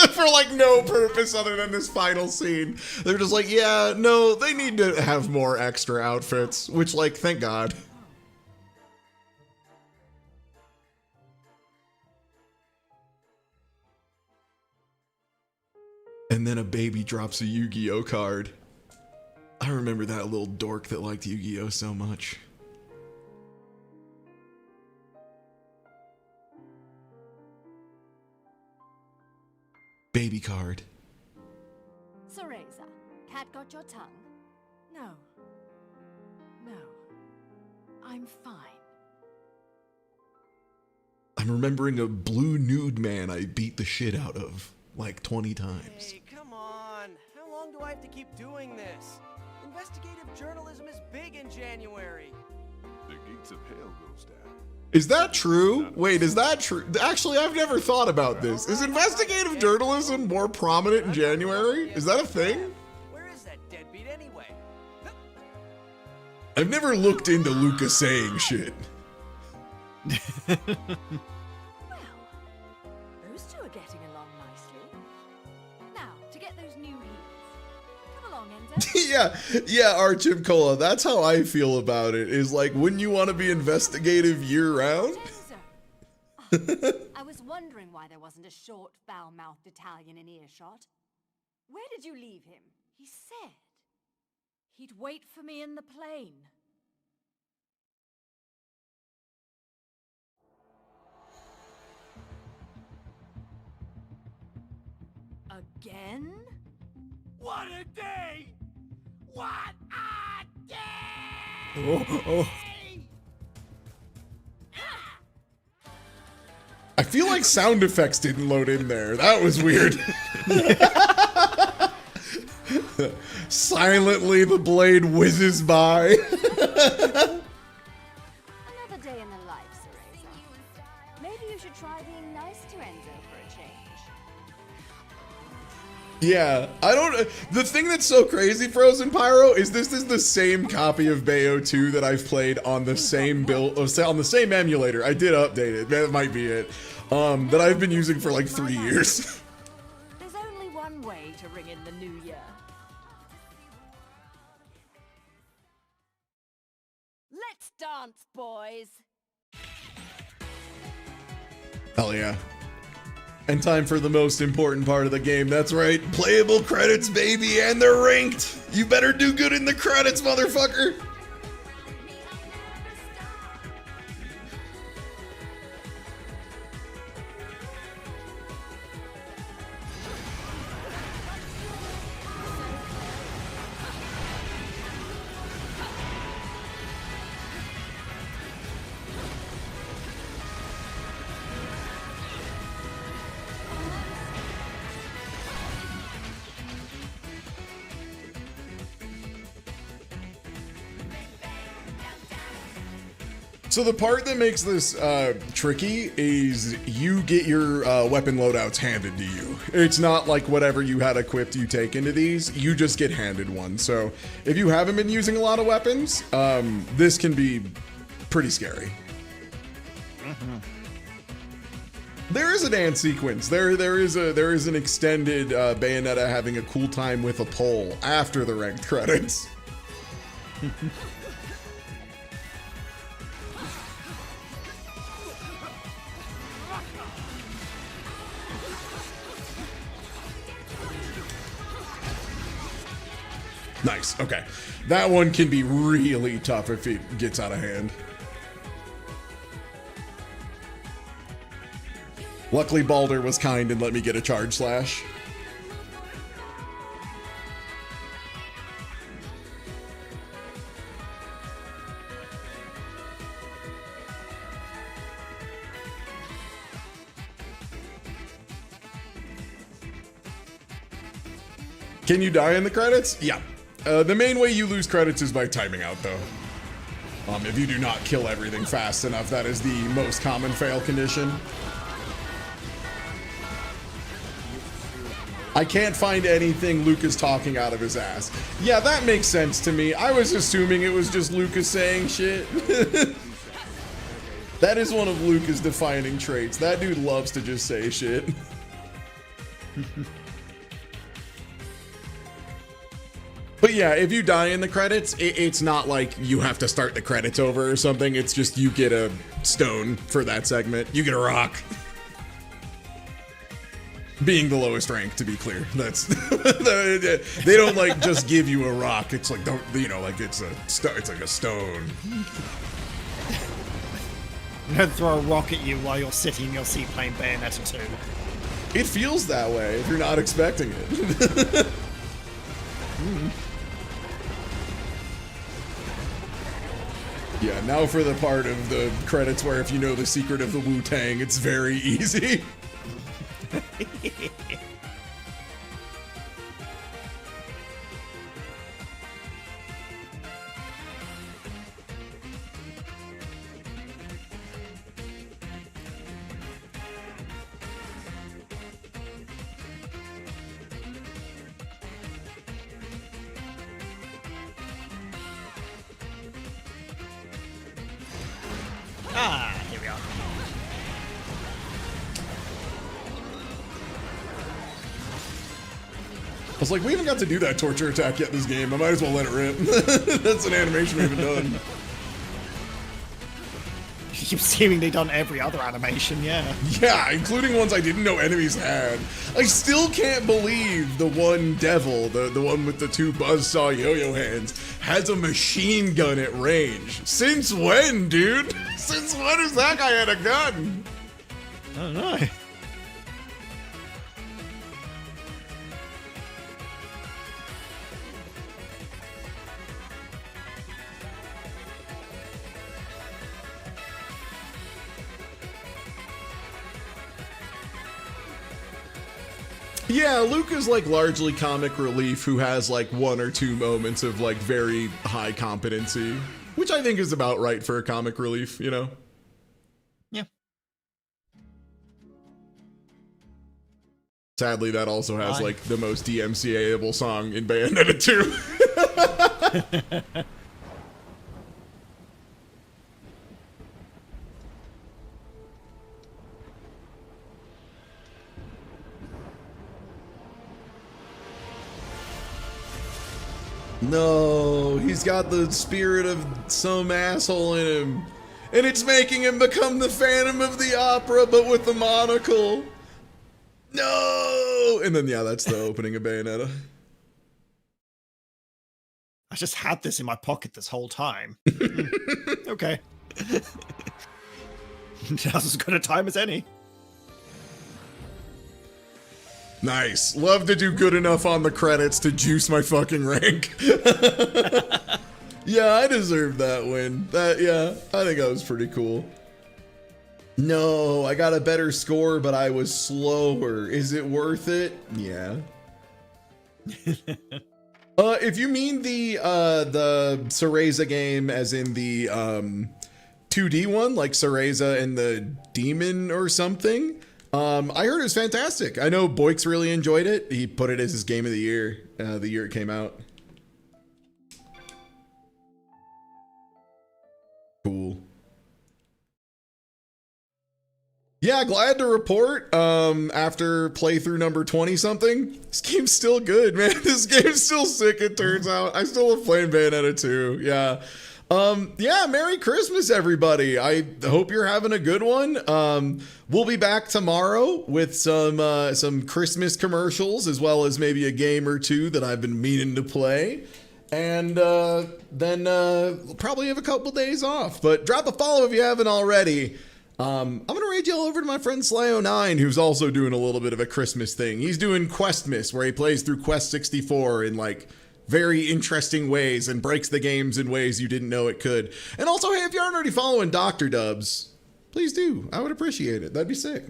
for like no purpose other than this final scene. They're just like, yeah, no, they need to have more extra outfits, which like, thank God. And then a baby drops a Yu-Gi-Oh card. I remember that little dork that liked Yu-Gi-Oh so much. Baby card. Cereza, cat got your tongue? No. No. I'm fine. I'm remembering a blue nude man I beat the shit out of like 20 times. Hey, come on. How long do I have to keep doing this? Investigative journalism is big in January. The gates of hell goes down. Is that true? Wait, is that true? Actually, I've never thought about this. Is investigative journalism more prominent in January? Is that a thing? Where is that deadbeat anyway? I've never looked into Lucas saying shit. Well, those two are getting along nicely. Now, to get those new heels. Come along, Enzo. yeah, Archim Cola. That's how I feel about it. Is like, wouldn't you want to be investigative year-round? I was wondering why there wasn't a short, foul-mouthed Italian in earshot. Where did you leave him? He said he'd wait for me in the plane. Again? What a day! What a day! Oh. I feel like sound effects didn't load in there. That was weird. Silently, the blade whizzes by. Another day in the life, Cereza. Maybe you should try being nice to Enzo for a change. Yeah, I don't. The thing that's so crazy, Frozen Pyro, is this is the same copy of Bayo 2 that I've played on the same build, on the same emulator. I did update it. That might be it. That I've been using for like 3 years. There's only one way to ring in the new year. Let's dance, boys! Hell yeah. And time for the most important part of the game. That's right. Playable credits, baby, and they're ranked. You better do good in the credits, motherfucker. So the part that makes this tricky is you get your weapon loadouts handed to you. It's not like whatever you had equipped you take into these, you just get handed one. So if you haven't been using a lot of weapons, this can be pretty scary. There is a dance sequence. There is an extended Bayonetta having a cool time with a pole after the ranked credits. Nice. Okay. That one can be really tough if it gets out of hand. Luckily, Baldur was kind and let me get a charge slash. Can you die in the credits? Yeah. The main way you lose credits is by timing out, though. If you do not kill everything fast enough, that is the most common fail condition. I can't find anything Lucas talking out of his ass. Yeah, that makes sense to me. I was assuming it was just Lucas saying shit. That is one of Lucas' defining traits. That dude loves to just say shit. But yeah, if you die in the credits, it's not like you have to start the credits over or something. It's just you get a stone for that segment. You get a rock. Being the lowest rank, to be clear. That's they don't like just give you a rock. It's like, don't, you know, like it's like a stone. I'm gonna throw a rock at you while you're sitting in your seat playing Bayonetta 2. It feels that way if you're not expecting it. Yeah, now for the part of the credits where if you know the secret of the Wu-Tang, it's very easy. Ah, here we are. I was like, we haven't got to do that torture attack yet this game. I might as well let it rip. That's an animation we haven't done. You've seemingly done every other animation, yeah. Yeah, including ones I didn't know enemies had. I still can't believe the one devil, the one with the two buzzsaw yo-yo hands, has a machine gun at range. Since when, dude? Since when has that guy had a gun? I don't know. Yeah, Luke is like largely comic relief who has like one or two moments of like very high competency, which I think is about right for a comic relief, you know? Yeah. Sadly, that also has like the most DMCA-able song in Bayonetta 2. No, he's got the spirit of some asshole in him. And it's making him become the Phantom of the Opera, but with the monocle. No! And then, yeah, that's the opening of Bayonetta. I just had this in my pocket this whole time. Okay. Now's as good a time as any. Nice. Love to do good enough on the credits to juice my fucking rank. Yeah, I deserved that win. Yeah, I think that was pretty cool. No, I got a better score, but I was slower. Is it worth it? Yeah. If you mean the Cereza game as in the 2D one, like Cereza and the Demon or something, I heard it was fantastic. I know Boyk's really enjoyed it. He put it as his game of the year it came out. Cool. Yeah, glad to report, after playthrough number 20 something, this game's still good, man. This game's still sick, it turns out. I still love playing Bayonetta 2, yeah. Yeah, Merry Christmas, everybody. I hope you're having a good one. We'll be back tomorrow with some Christmas commercials, as well as maybe a game or two that I've been meaning to play. And then we'll probably have a couple days off, but drop a follow if you haven't already. I'm gonna raid you all over to my friend Slayo9, who's also doing a little bit of a Christmas thing. He's doing Questmas, where he plays through Quest 64 in like very interesting ways and breaks the games in ways you didn't know it could. And also, hey, if you aren't already following Dr. Dubs, please do. I would appreciate it. That'd be sick.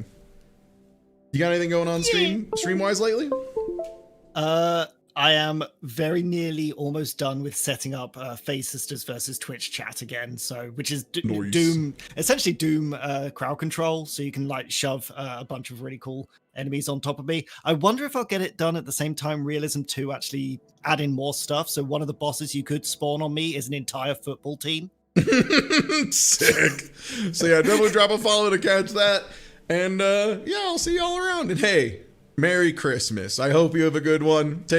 You got anything going on stream-wise lately? I am very nearly almost done with setting up Phase Sisters versus Twitch chat again. So, which is Nice. Doom, essentially Doom crowd control. So you can like shove a bunch of really cool enemies on top of me. I wonder if I'll get it done at the same time Realism 2 actually add in more stuff. So one of the bosses you could spawn on me is an entire football team. Sick. So yeah, definitely drop a follow to catch that. And yeah, I'll see y'all around. And hey, Merry Christmas. I hope you have a good one. Take